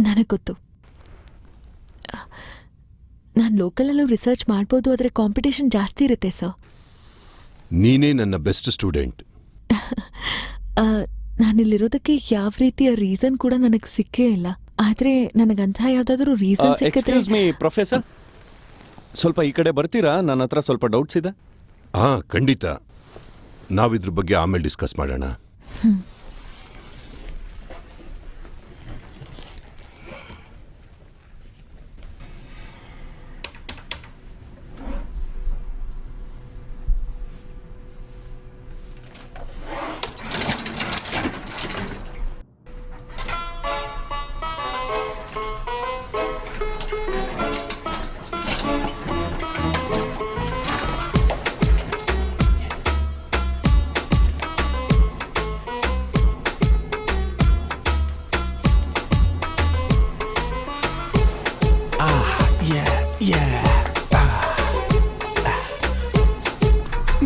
ನನಗೆ ಗೊತ್ತು. ನಾನು ಲೋಕಲಲ್ಲೂ ರಿಸರ್ಚ್ ಮಾಡ್ಬೋದು, ಆದರೆ ಕಾಂಪಿಟೇಷನ್ ಜಾಸ್ತಿ ಇರುತ್ತೆ ಸರ್. ನೀನೇ ನನ್ನ ಬೆಸ್ಟ್ ಸ್ಟೂಡೆಂಟ್. ನಾನಿಲ್ಲಿರೋದಕ್ಕೆ ಯಾವ ರೀತಿಯ ರೀಸನ್ ಕೂಡ ನನಗೆ ಸಿಕ್ಕೇ ಇಲ್ಲ. ಆದ್ರೆ ನನಗಂಥ ಯಾವ್ದಾದ್ರು ರೀಸನ್ ಸಿಕ್ಕಿದ್ರೆ. ಎಕ್ಸ್ಕ್ಯೂಸ್ ಮೀ ಪ್ರೊಫೆಸರ್, ಸ್ವಲ್ಪ ಈ ಕಡೆ ಬರ್ತೀರಾ? ನನ್ನ ಹತ್ರ ಸ್ವಲ್ಪ ಡೌಟ್ಸ್ ಇದೆ. ಖಂಡಿತ. ನಾವಿದ್ರ ಬಗ್ಗೆ ಆಮೇಲೆ ಡಿಸ್ಕಸ್ ಮಾಡೋಣ.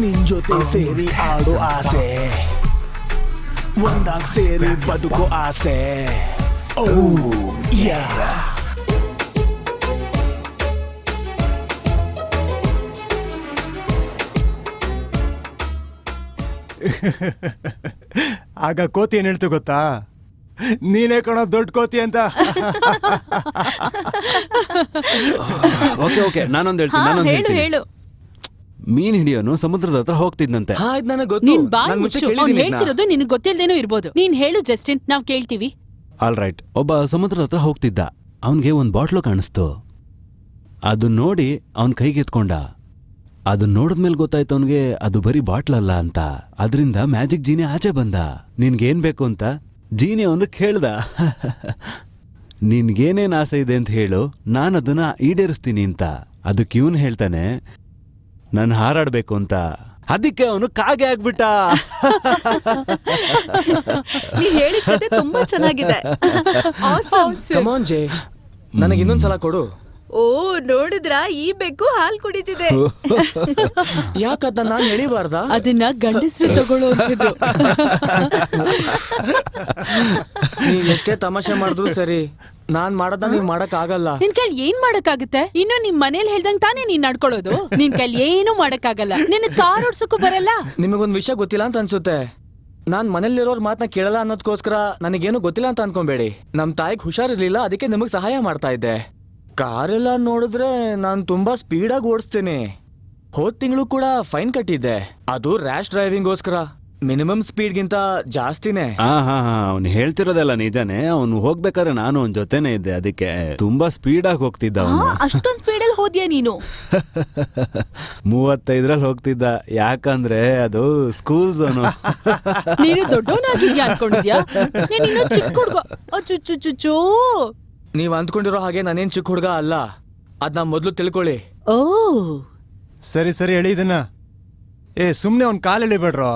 ನಿನ್ ಜೊತೆ ಸೇರಿ ಆಡೋ ಆಸೆ, ಒಂದಾಗ್ ಸೇರಿ ಬದುಕೋ ಆಸೆ. ಓ ಯಾ, ಆಗ ಕೋತಿ ಏನ್ ಹೇಳ್ತು ಗೊತ್ತಾ? ನೀನೇ ಕಣೋ ದೊಡ್ಡ ಕೋತಿ ಅಂತ. ಓಕೆ ಓಕೆ, ನಾನೊಂದು ಹೇಳ್ತೀನಿ. ಹೇಳು. ಮೀನ್ ಹಿಡಿಯೋನು ಸಮುದ್ರದ ಹತ್ರ ಹೋಗ್ತಿದ್ನಂತೆ. ನನಗೆ ಗೊತ್ತು. ನೀನ್ ಬಾಯ್ ಮುಚ್ಚು, ಅವ್ನು ಹೇಳ್ತಿರೋದು ನಿನಗೆ ಗೊತ್ತಿಲ್ದೇನೋ ಇರ್ಬೋದು. ನೀನ್ ಹೇಳು ಜಸ್ಟಿನ್, ನಾವ್ ಕೇಳ್ತೀವಿ. All right. ಒಬ್ಬ ಸಮುದ್ರದ ಹತ್ರ ಹೋಗ್ತಿದ್ದ. ಅವನ್ಗೆ ಒಂದ್ ಬಾಟ್ಲು ಕಾಣಿಸ್ತು. ಅದು ನೋಡಿ ಅವನ್ ಕೈಗೆ ಎತ್ಕೊಂಡ. ಅದನ್ನ ನೋಡಿದ್ಮೇಲೆ ಗೊತ್ತಾಯ್ತು ಅವನ್ಗೆ ಅದು ಬರೀ ಬಾಟ್ಲಲ್ಲ ಅಂತ. ಅದರಿಂದ ಮ್ಯಾಜಿಕ್ ಜೀನಿ ಆಚೆ ಬಂದ. ನಿನ್ಗೇನ್ ಬೇಕು ಅಂತ ಜೀನಿ ಅವನು ಕೇಳ್ದ. ನಿನ್ಗೇನೇನ್ ಆಸೆ ಇದೆ ಅಂತ ಹೇಳು, ನಾನದನ್ನ ಈಡೇರಿಸ್ತೀನಿ ಅಂತ. ಅದಕ್ಕೆ ಇವನ್ ಹೇಳ್ತಾನೆ, ನಾನು ಹಾರಾಡ್ಬೇಕು ಅಂತ. ಅದಕ್ಕೆ ಅವನು ಕಾಗೆ ಆಗ್ಬಿಟ್ಟ. ನೀ ಹೇಳಿದ ಕತೆ ತುಂಬಾ ಚೆನ್ನಾಗಿದೆ. ಕಮ್ ಆನ್ ಜೇ, ನನಗೆ ಇನ್ನೊಂದ್ಸಲ ಕೊಡು. ಓ, ನೋಡಿದ್ರ, ಈ ಬೆಕ್ಕು ಹಾಲ್ ಕುಡಿತಿದೆ. ಯಾಕದ ನಾನು ಎಳಿಬಾರ್ದ? ಅದನ್ನ ಗಂಡಸ್ರು ತಗೊಳ್ಳೋ ಅಂತಿದ್ದು. ನೀ ಎಷ್ಟೇ ತಮಾಷೆ ಮಾಡಿದ್ರು ಸರಿ, ನಾನ್ ಮಾಡದ ನೀವ್ ಮಾಡಕ್ ಆಗಲ್ಲ. ನಿನ್ ಕೈಲಿ ಏನ್ ಮಾಡಕ್ಕಾಗುತ್ತೆ? ಇನ್ನು ನಿಮ್ ಮನೇಲಿ ಹೇಳ್ದಂಗ್ ತಾನೇ ನೀನ್ ನಡ್ಕೊಳ್ಳೋದು. ನಿನ್ ಕೈಲಿ ಏನು ಮಾಡಕ್ಕಾಗಲ್ಲ. ನಿನ್ ಕಾರ್ ಓಡ್ಸಕ್ಕೂ ಬರಲ್ಲ. ನಿಮಗೊಂದ್ ವಿಷಯ ಗೊತ್ತಿಲ್ಲ ಅಂತ ಅನ್ಸುತ್ತೆ. ನಾನ್ ಮನೇಲಿರೋರ್ ಮಾತನ್ನ ಕೇಳಲ್ಲ ಅನ್ನೋದಕ್ಕೋಸ್ಕರ ನನಗೇನು ಗೊತ್ತಿಲ್ಲ ಅಂತ ಅನ್ಕೊಂಬೇಡಿ. ನಮ್ ತಾಯಿಗ್ ಹುಷಾರಿರ್ಲಿಲ್ಲ, ಅದಕ್ಕೆ ನಿಮಗ್ ಸಹಾಯ ಮಾಡ್ತಾ ಇದ್ದೆ. ಕಾರೆಲ್ಲ ನೋಡಿದ್ರೆ ನಾನ್ ತುಂಬಾ ಸ್ಪೀಡಾಗಿ ಓಡಿಸ್ತೇನೆ. ಹೋದ್ ತಿಂಗಳು ಕೂಡ ಫೈನ್ ಕಟ್ಟಿದ್ದೆ, ಅದು ರ್ಯಾಶ್ ಡ್ರೈವಿಂಗ್ಗೋಸ್ಕರ. ಮಿನಿಮಮ್ ಸ್ಪೀಡ್ಗಿಂತ ಜಾಸ್ತಿನೇ. ಹಾ ಹಾ ಹಾ ಅವ್ನು ಹೇಳ್ತಿರೋದೆಲ್ಲ ನಿಜಾನೇ. ಅವನು ಹೋಗ್ಬೇಕಾದ್ರೆ ನಾನು ಅವನ ಜೊತೆನೇ ಇದ್ದೆ, ಅದಕ್ಕೆ ತುಂಬಾ ಸ್ಪೀಡಾಗಿ ಹೋಗ್ತಿದ್ದ ಅವನು. ಅಷ್ಟೊಂದ್ ಸ್ಪೀಡಲ್ಲಿ ಹೋದ್ಯಾ ನೀನು? 35ರಲ್ಲಿ ಹೋಗ್ತಿದ್ದ, ಯಾಕಂದ್ರೆ ಅದು ಸ್ಕೂಲ್ ಝೋನು. ನೀನು ದೊಡ್ಡವನಾಗಿದ್ಯಾ ಅನ್ಕೊಂಡಿದ್ಯಾ? ನೀನ್ ಇನ್ನೂ ಚಿಕ್ಕ ಹುಡ್ಗ. ಚುಚ್ಚು. ನೀವ್ ಅಂದ್ಕೊಂಡಿರೋ ಹಾಗೆ ನಾನೇನ್ ಚಿಕ್ಕ ಹುಡುಗ ಅಲ್ಲ, ಅದ್ನ ಮೊದ್ಲು ತಿಳ್ಕೊಳ್ಳಿ. ಓ ಸರಿ ಸರಿ ಹೇಳಿ ಇದನ್ನ. ಸುಮ್ನೆ ಅವ್ನ್ ಕಾಲ್ ಎಳಿಬೇಡ್ರೋ.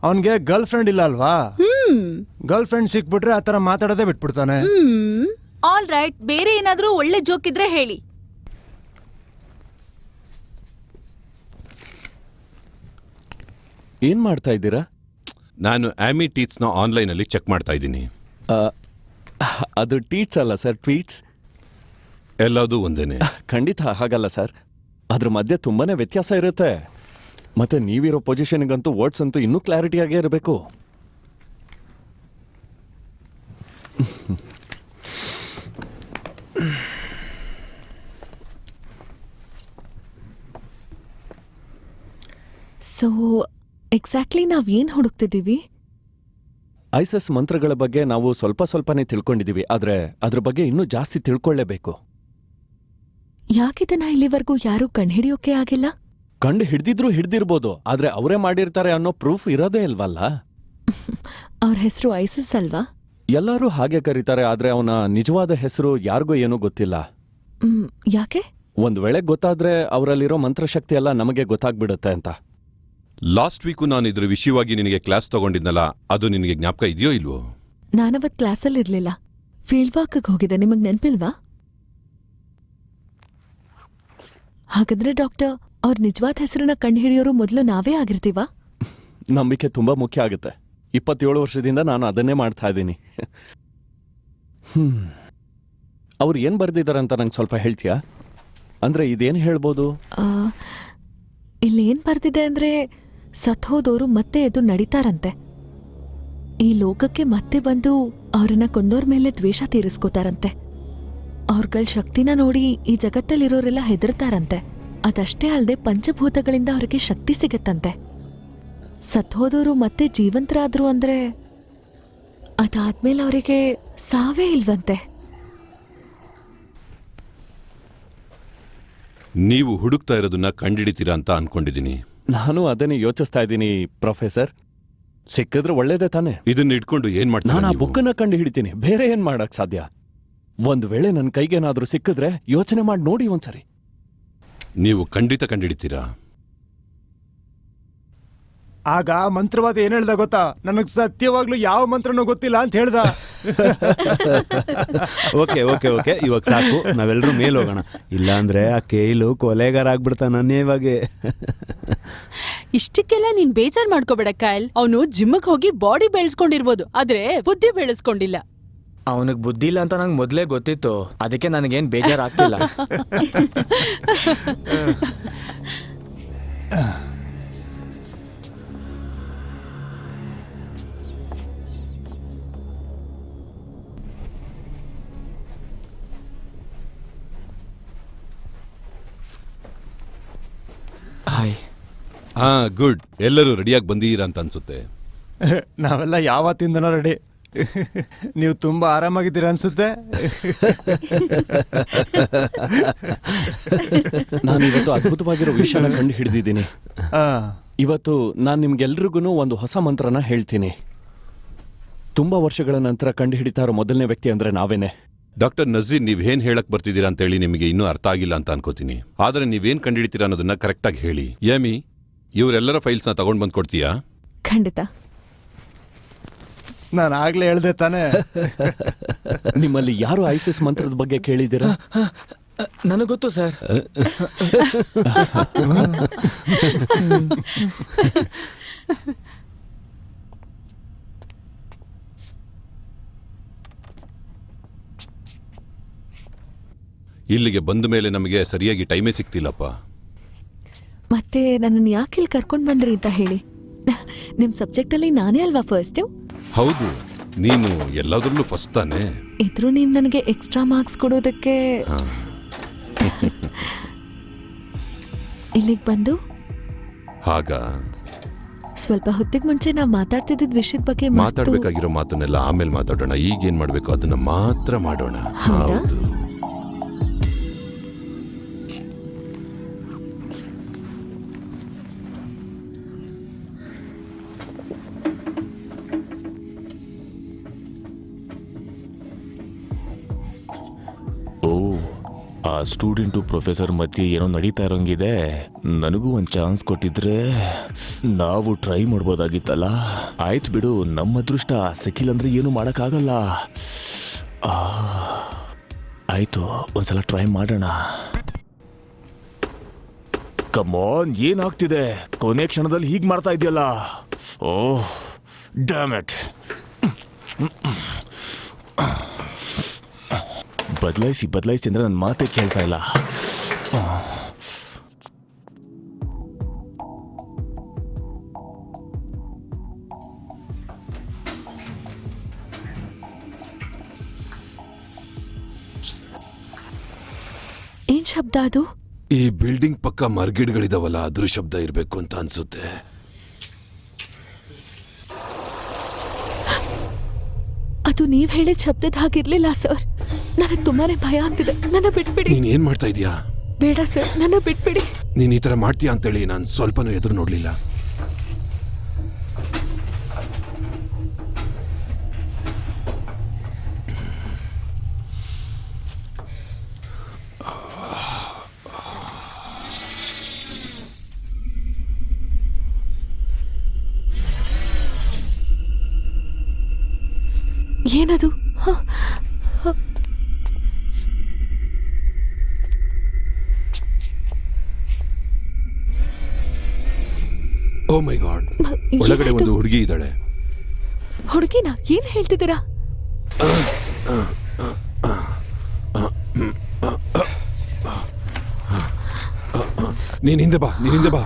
ಅವನ್ಗೆ ಗರ್ಲ್ ಫ್ರೆಂಡ್ ಇಲ್ಲ ಅಲ್ವಾ? ಗರ್ಲ್ ಫ್ರೆಂಡ್ ಸಿಕ್ಬಿಟ್ರೆ ಆತರ ಮಾತಾಡೋದೇ ಬಿಟ್ಬಿಡ್ತಾನೆ. ಆಲ್ ರೈಟ್, ಬೇರೆ ಏನಾದ್ರೂ ಒಳ್ಳೆ ಜೋಕ್ ಇದ್ರೆ ಹೇಳಿ. ಏನ್ ಮಾಡ್ತಾ ಇದ್ದೀರಾ? ನಾನು ಆಮಿ ಟೀಟ್ಸ್ನ ಆನ್ಲೈನಲ್ಲಿ ಚೆಕ್ ಮಾಡ್ತಾ ಇದ್ದೀನಿ. ಅದು ಟೀಟ್ಸ್ ಅಲ್ಲ ಸರ್, ಟ್ವೀಟ್ಸ್. ಎಲ್ಲದೂ ಒಂದೇನೆ. ಖಂಡಿತ ಹಾಗಲ್ಲ ಸರ್, ಅದ್ರ ಮಧ್ಯೆ ತುಂಬಾನೇ ವ್ಯತ್ಯಾಸ ಇರುತ್ತೆ. ಮತ್ತೆ ನೀವಿರೋ ಪೊಸಿಷನ್ಗಂತೂ ವರ್ಡ್ಸ್ ಅಂತೂ ಇನ್ನೂ ಕ್ಲಾರಿಟಿಯಾಗೇ ಇರಬೇಕು. ಸೊ ಎಕ್ಸಾಕ್ಟ್ಲಿ ನಾವ್ ಏನ್ ಹುಡುಕ್ತಿದೀವಿ? ಐಸಸ್ ಮಂತ್ರಗಳ ಬಗ್ಗೆ ನಾವು ಸ್ವಲ್ಪನೇ ತಿಳ್ಕೊಂಡಿದೀವಿ, ಆದ್ರೆ ಅದ್ರ ಬಗ್ಗೆ ಇನ್ನೂ ಜಾಸ್ತಿ ತಿಳ್ಕೊಳ್ಳೇಬೇಕು. ಯಾಕಿದನ್ನ ಇಲ್ಲಿವರೆಗೂ ಯಾರೂ ಕಂಡ್ಹಿಡಿಯೋಕೆ ಆಗಿಲ್ಲ? ಕಂಡು ಹಿಡ್ದಿರ್ಬೋದು, ಆದ್ರೆ ಅವರೇ ಮಾಡಿರ್ತಾರೆ ಅನ್ನೋ ಪ್ರೂಫ್ ಇರೋದೇ ಇಲ್ವಲ್ಲ. ಅವ್ರ ಹೆಸರು ಐಸಿಸ್ ಅಲ್ವಾ? ಎಲ್ಲರೂ ಹಾಗೆ ಕರೀತಾರೆ, ಆದ್ರೆ ಅವನ ನಿಜವಾದ ಹೆಸರು ಯಾರಿಗೂ ಏನೂ ಗೊತ್ತಿಲ್ಲ. ಯಾಕೆ? ಒಂದ್ ವೇಳೆ ಗೊತ್ತಾದ್ರೆ ಅವರಲ್ಲಿರೋ ಮಂತ್ರಶಕ್ತಿ ಎಲ್ಲ ನಮಗೆ ಗೊತ್ತಾಗ್ಬಿಡುತ್ತೆ ಅಂತ. ಲಾಸ್ಟ್ ವೀಕು ನಾನು ಇದ್ರ ವಿಷಯವಾಗಿ ನಿನಗೆ ಕ್ಲಾಸ್ ತಗೊಂಡಿದ್ನಲ್ಲ, ಅದು ನಿನಗೆ ಜ್ಞಾಪಕ ಇದೆಯೋ ಇಲ್ವೋ? ನಾನವತ್ ಕ್ಲಾಸಲ್ಲಿ ಇರ್ಲಿಲ್ಲ, ಫೀಲ್ಡ್ ವರ್ಕ್ಗೆ ಹೋಗಿದ್ದೆ. ನಿಮಗ್ ನೆನ್ಪಿಲ್ವಾ? ಹಾಗಾದ್ರೆ ಡಾಕ್ಟರ್, ಅವ್ರ ನಿಜವಾದ ಹೆಸರನ್ನ ಕಂಡುಹಿಡಿಯೋರು ಮೊದಲು ನಾವೇ ಆಗಿರ್ತೀವಾ? ನಂಬಿಕೆ ತುಂಬಾ ಮುಖ್ಯ ಆಗುತ್ತೆ. 27 ವರ್ಷದಿಂದ ನಾನು ಅದನ್ನೇ ಮಾಡ್ತಾ ಇದ್ದೀನಿ. ಅವ್ರು ಏನ್ ಬರ್ದಿದಾರಂತ ನಂಗೆ ಸ್ವಲ್ಪ ಹೇಳ್ತೀಯಾ? ಅಂದ್ರೆ ಇದೇನ್ ಹೇಳ್ಬೋದು? ಇಲ್ಲೇನ್ ಬರ್ದಿದೆ ಅಂದ್ರೆ, ಸತ್ಹೋದೋರು ಮತ್ತೆ ಎದ್ದು ನಡೀತಾರಂತೆ. ಈ ಲೋಕಕ್ಕೆ ಮತ್ತೆ ಬಂದು ಅವ್ರನ್ನ ಕೊಂದೋರ್ ಮೇಲೆ ದ್ವೇಷ ತೀರಿಸ್ಕೋತಾರಂತೆ. ಅವ್ರಗಳ ಶಕ್ತಿನ ನೋಡಿ ಈ ಜಗತ್ತಲ್ಲಿರೋರೆಲ್ಲ ಹೆದರ್ತಾರಂತೆ. ಅದಷ್ಟೇ ಅಲ್ಲದೆ ಪಂಚಭೂತಗಳಿಂದ ಅವ್ರಿಗೆ ಶಕ್ತಿ ಸಿಗತ್ತಂತೆ. ಸತ್ಹೋದೋರು ಮತ್ತೆ ಜೀವಂತರಾದ್ರು ಅಂದ್ರೆ ಅದಾದ್ಮೇಲೆ ಅವರಿಗೆ ಸಾವೇ ಇಲ್ವಂತೆ. ನೀವು ಹುಡುಕ್ತಾ ಇರೋದನ್ನ ಕಂಡಿಡಿತೀರಾ ಅಂತ ಅನ್ಕೊಂಡಿದ್ದೀನಿ. ನಾನು ಅದನ್ನೇ ಯೋಚಿಸ್ತಾ ಇದ್ದೀನಿ ಪ್ರೊಫೆಸರ್. ಸಿಕ್ಕಿದ್ರೆ ಒಳ್ಳೇದೇ ತಾನೆ. ಇದನ್ನ ಇಟ್ಕೊಂಡು ಏನ್ ಮಾಡ್ತೀನಿ? ನಾನು ಆ ಬುಕ್ಕನ್ನ ಕಂಡು ಹಿಡಿತೀನಿ, ಬೇರೆ ಏನ್ ಮಾಡಕ್ ಸಾಧ್ಯ? ಒಂದ್ ವೇಳೆ ನನ್ನ ಕೈಗೇನಾದ್ರೂ ಸಿಕ್ಕಿದ್ರೆ ಯೋಚನೆ ಮಾಡಿ ನೋಡಿ ಒಂದ್ಸರಿ. ನೀವು ಖಂಡಿತ ಕಂಡಿಡಿತೀರಾ? ಆಗ ಮಂತ್ರವಾದ ಏನ್ ಹೇಳ್ದ ಗೊತ್ತಾ? ನನಗ್ ಸತ್ಯವಾಗ್ಲೂ ಯಾವ ಮಂತ್ರನೂ ಗೊತ್ತಿಲ್ಲ ಅಂತ ಹೇಳ್ದ. ಓಕೆ ಓಕೆ ಓಕೆ, ಇವಾಗ ಸಾಕು, ನಾವೆಲ್ಲರೂ ಮೇಲ್ ಹೋಗೋಣ. ಇಲ್ಲಾಂದ್ರೆ ಆ ಕೇಲು ಕೊಲೆಗಾರ ಆಗ್ಬಿಡ್ತಾನೆ ಇವಾಗೆ. ಇಷ್ಟಕ್ಕೆಲ್ಲ ನೀನ್ ಬೇಜಾರ್ ಮಾಡ್ಕೋಬೇಡ ಕಾಯಲ್. ಅವನು ಜಿಮ್ಗೆ ಹೋಗಿ ಬಾಡಿ ಬೆಳೆಸ್ಕೊಂಡಿರ್ಬೋದು, ಆದ್ರೆ ಬುದ್ಧಿ ಬೆಳೆಸ್ಕೊಂಡಿಲ್ಲ. ಅವನಿಗೆ ಬುದ್ಧಿ ಇಲ್ಲ ಅಂತ ನಂಗೆ ಮೊದಲೇ ಗೊತ್ತಿತ್ತು, ಅದಕ್ಕೆ ನನಗೇನು ಬೇಜಾರಾಗ್ತಿಲ್ಲ. ಹಾಯ್. ಹಾ, ಗುಡ್. ಎಲ್ಲರೂ ರೆಡಿಯಾಗಿ ಬಂದಿದ್ದೀರಾ ಅಂತ ಅನ್ಸುತ್ತೆ. ನಾವೆಲ್ಲ ಯಾವತ್ತಿಂದನೋ ರೆಡಿ. ನೀವು ತುಂಬಾ ಆರಾಮಾಗಿದ್ದೀರಾ ಅನ್ಸುತ್ತೆ. ನಾನಿವತ್ತು ಅದ್ಭುತವಾಗಿರೋ ವಿಷಯನ ಕಂಡು ಹಿಡಿದಿದ್ದೀನಿ. ಇವತ್ತು ನಾನು ನಿಮ್ಗೆಲ್ರಿಗೂ ಒಂದು ಹೊಸ ಮಂತ್ರನ ಹೇಳ್ತೀನಿ. ತುಂಬಾ ವರ್ಷಗಳ ನಂತರ ಕಂಡು ಹಿಡಿತಾ ಇರೋ ಮೊದಲನೇ ವ್ಯಕ್ತಿ ಅಂದ್ರೆ ನಾವೇನೆ. ಡಾಕ್ಟರ್ ನಜೀರ್, ನೀವೇನ್ ಹೇಳಕ್ ಬರ್ತಿದ್ದೀರಾ ಅಂತ ಹೇಳಿ ನಿಮಗೆ ಇನ್ನೂ ಅರ್ಥ ಆಗಿಲ್ಲ ಅಂತ ಅನ್ಕೋತೀನಿ. ಆದ್ರೆ ನೀವೇನ್ ಕಂಡಿಡಿತೀರಾ ಅನ್ನೋದನ್ನ ಕರೆಕ್ಟಾಗಿ ಹೇಳಿ. ಯಾಮಿ, ಇವರೆಲ್ಲರ ಫೈಲ್ಸ್ನ ತಗೊಂಡ್ ಬಂದ್ ಕೊಡ್ತೀಯಾ? ಖಂಡಿತ. ನಾನು ಆಗ್ಲೇ ಹೇಳ್ದೆ ತಾನೆ. ನಿಮ್ಮಲ್ಲಿ ಯಾರು ಐಸಿಸ್ ಮಂತ್ರದ ಬಗ್ಗೆ ಕೇಳಿದ್ದೀರಾ? ನನಗೆ ಗೊತ್ತು ಸರ್. ಇಲ್ಲಿಗೆ ಬಂದ ಮೇಲೆ ನಮಗೆ ಸರಿಯಾಗಿ ಟೈಮೇ ಸಿಗ್ತಿಲ್ಲಪ್ಪ. ಮತ್ತೆ ನನ್ನನ್ನು ಯಾಕೆ ಇಲ್ಲಿ ಕರ್ಕೊಂಡು ಬಂದ್ರಿ ಅಂತ ಹೇಳಿ. ನಿಮ್ ಸಬ್ಜೆಕ್ಟಲ್ಲಿ ನಾನೇ ಅಲ್ವಾ ಫಸ್ಟ್? ಹೌದು, ನೀನು ಎಲ್ಲದರಲ್ಲೂ ಫಸ್ಟ್ ತಾನೆ. ಇದ್ರೂ ನೀವು ನನಗೆ ಎಕ್ಸ್ಟ್ರಾ ಮಾರ್ಕ್ಸ್ ಕೊಡೋದಕ್ಕೆ ಇಲ್ಲಿಗೆ ಬಂದು. ಹಾಗ ಸ್ವಲ್ಪ ಹೊತ್ತಿಗೆ ಮುಂಚೆ ನಾವು ಮಾತಾಡ್ತಿದ್ದ ವಿಷಯದ ಬಗ್ಗೆ ಮರ್ತು- ಮಾತಾಡ್ಬೇಕಾಗಿರೋ ಮಾತನ್ನೆಲ್ಲ ಆಮೇಲೆ ಮಾತಾಡೋಣ. ಈಗ ಏನ್ ಮಾಡ್ಬೇಕು ಅದನ್ನ ಮಾತ್ರ ಮಾಡೋಣ. ಹೌದಾ? ಹೌದು. ಓ, ಆ ಸ್ಟೂಡೆಂಟು ಪ್ರೊಫೆಸರ್ ಮಧ್ಯೆ ಏನೋ ನಡೀತಾ ಇರೋಂಗಿದೆ. ನನಗೂ ಒಂದು ಚಾನ್ಸ್ ಕೊಟ್ಟಿದ್ರೆ ನಾವು ಟ್ರೈ ಮಾಡ್ಬೋದಾಗಿತ್ತಲ್ಲ. ಆಯ್ತು ಬಿಡು, ನಮ್ಮ ಅದೃಷ್ಟ ಸಿಕ್ಕಿಲ್ಲಂದ್ರೆ ಏನು ಮಾಡೋಕ್ಕಾಗಲ್ಲ. ಆಯ್ತು, ಒಂದ್ಸಲ ಟ್ರೈ ಮಾಡೋಣ. ಕಮಾನ್, ಏನಾಗ್ತಿದೆ? ಕೊನೆ ಕ್ಷಣದಲ್ಲಿ ಹೀಗೆ ಮಾಡ್ತಾ ಇದೆಯಲ್ಲ. ಓಹ್ ಡ್ಯಾಮ್ ಇಟ್. ಬದಲಾಯಿಸಿ ಅಂದ್ರೆ ನನ್ನ ಮಾತೇ ಕೇಳ್ತಾ ಇಲ್ಲ. ಏನ್ ಶಬ್ದ ಅದು? ಈ ಬಿಲ್ಡಿಂಗ್ ಪಕ್ಕ ಮರ್ಗಿಡ್ಗಳಿದಾವಲ್ಲ, ಅದ್ರ ಶಬ್ದ ಇರ್ಬೇಕು ಅಂತ ಅನ್ಸುತ್ತೆ. ಅದು ನೀವ್ ಹೇಳಿದ ಶಬ್ದದ ಹಾಗಿರ್ಲಿಲ್ಲ ಸರ್. ನನಗೆ ತುಂಬಾನೇ ಭಯ ಆಗ್ತಿದೆ. ನನ್ನ ಬಿಟ್ಬಿಡಿ. ನೀನ್ ಏನ್ ಮಾಡ್ತಾ ಇದೀಯಾ? ಬೇಡ ಸರ್, ನನ್ನ ಬಿಟ್ಬಿಡಿ. ನೀನ್ ಈ ತರ ಮಾಡ್ತೀಯಾ ಅಂತೇಳಿ ನಾನು ಸ್ವಲ್ಪನೂ ಎದುರು ನೋಡ್ಲಿಲ್ಲ. ಏನದು? ಓ ಮೈ ಗಾಡ್, ಒಳಗಡೆ ಒಂದು ಹುಡುಗಿ ಇದ್ದಾಳೆ. ಹುಡುಗಿನ? ಏನ್ ಹೇಳ್ತಿದ್ದೀರಾ? ನೀನ್ ಹಿಂದೆ ಬಾ.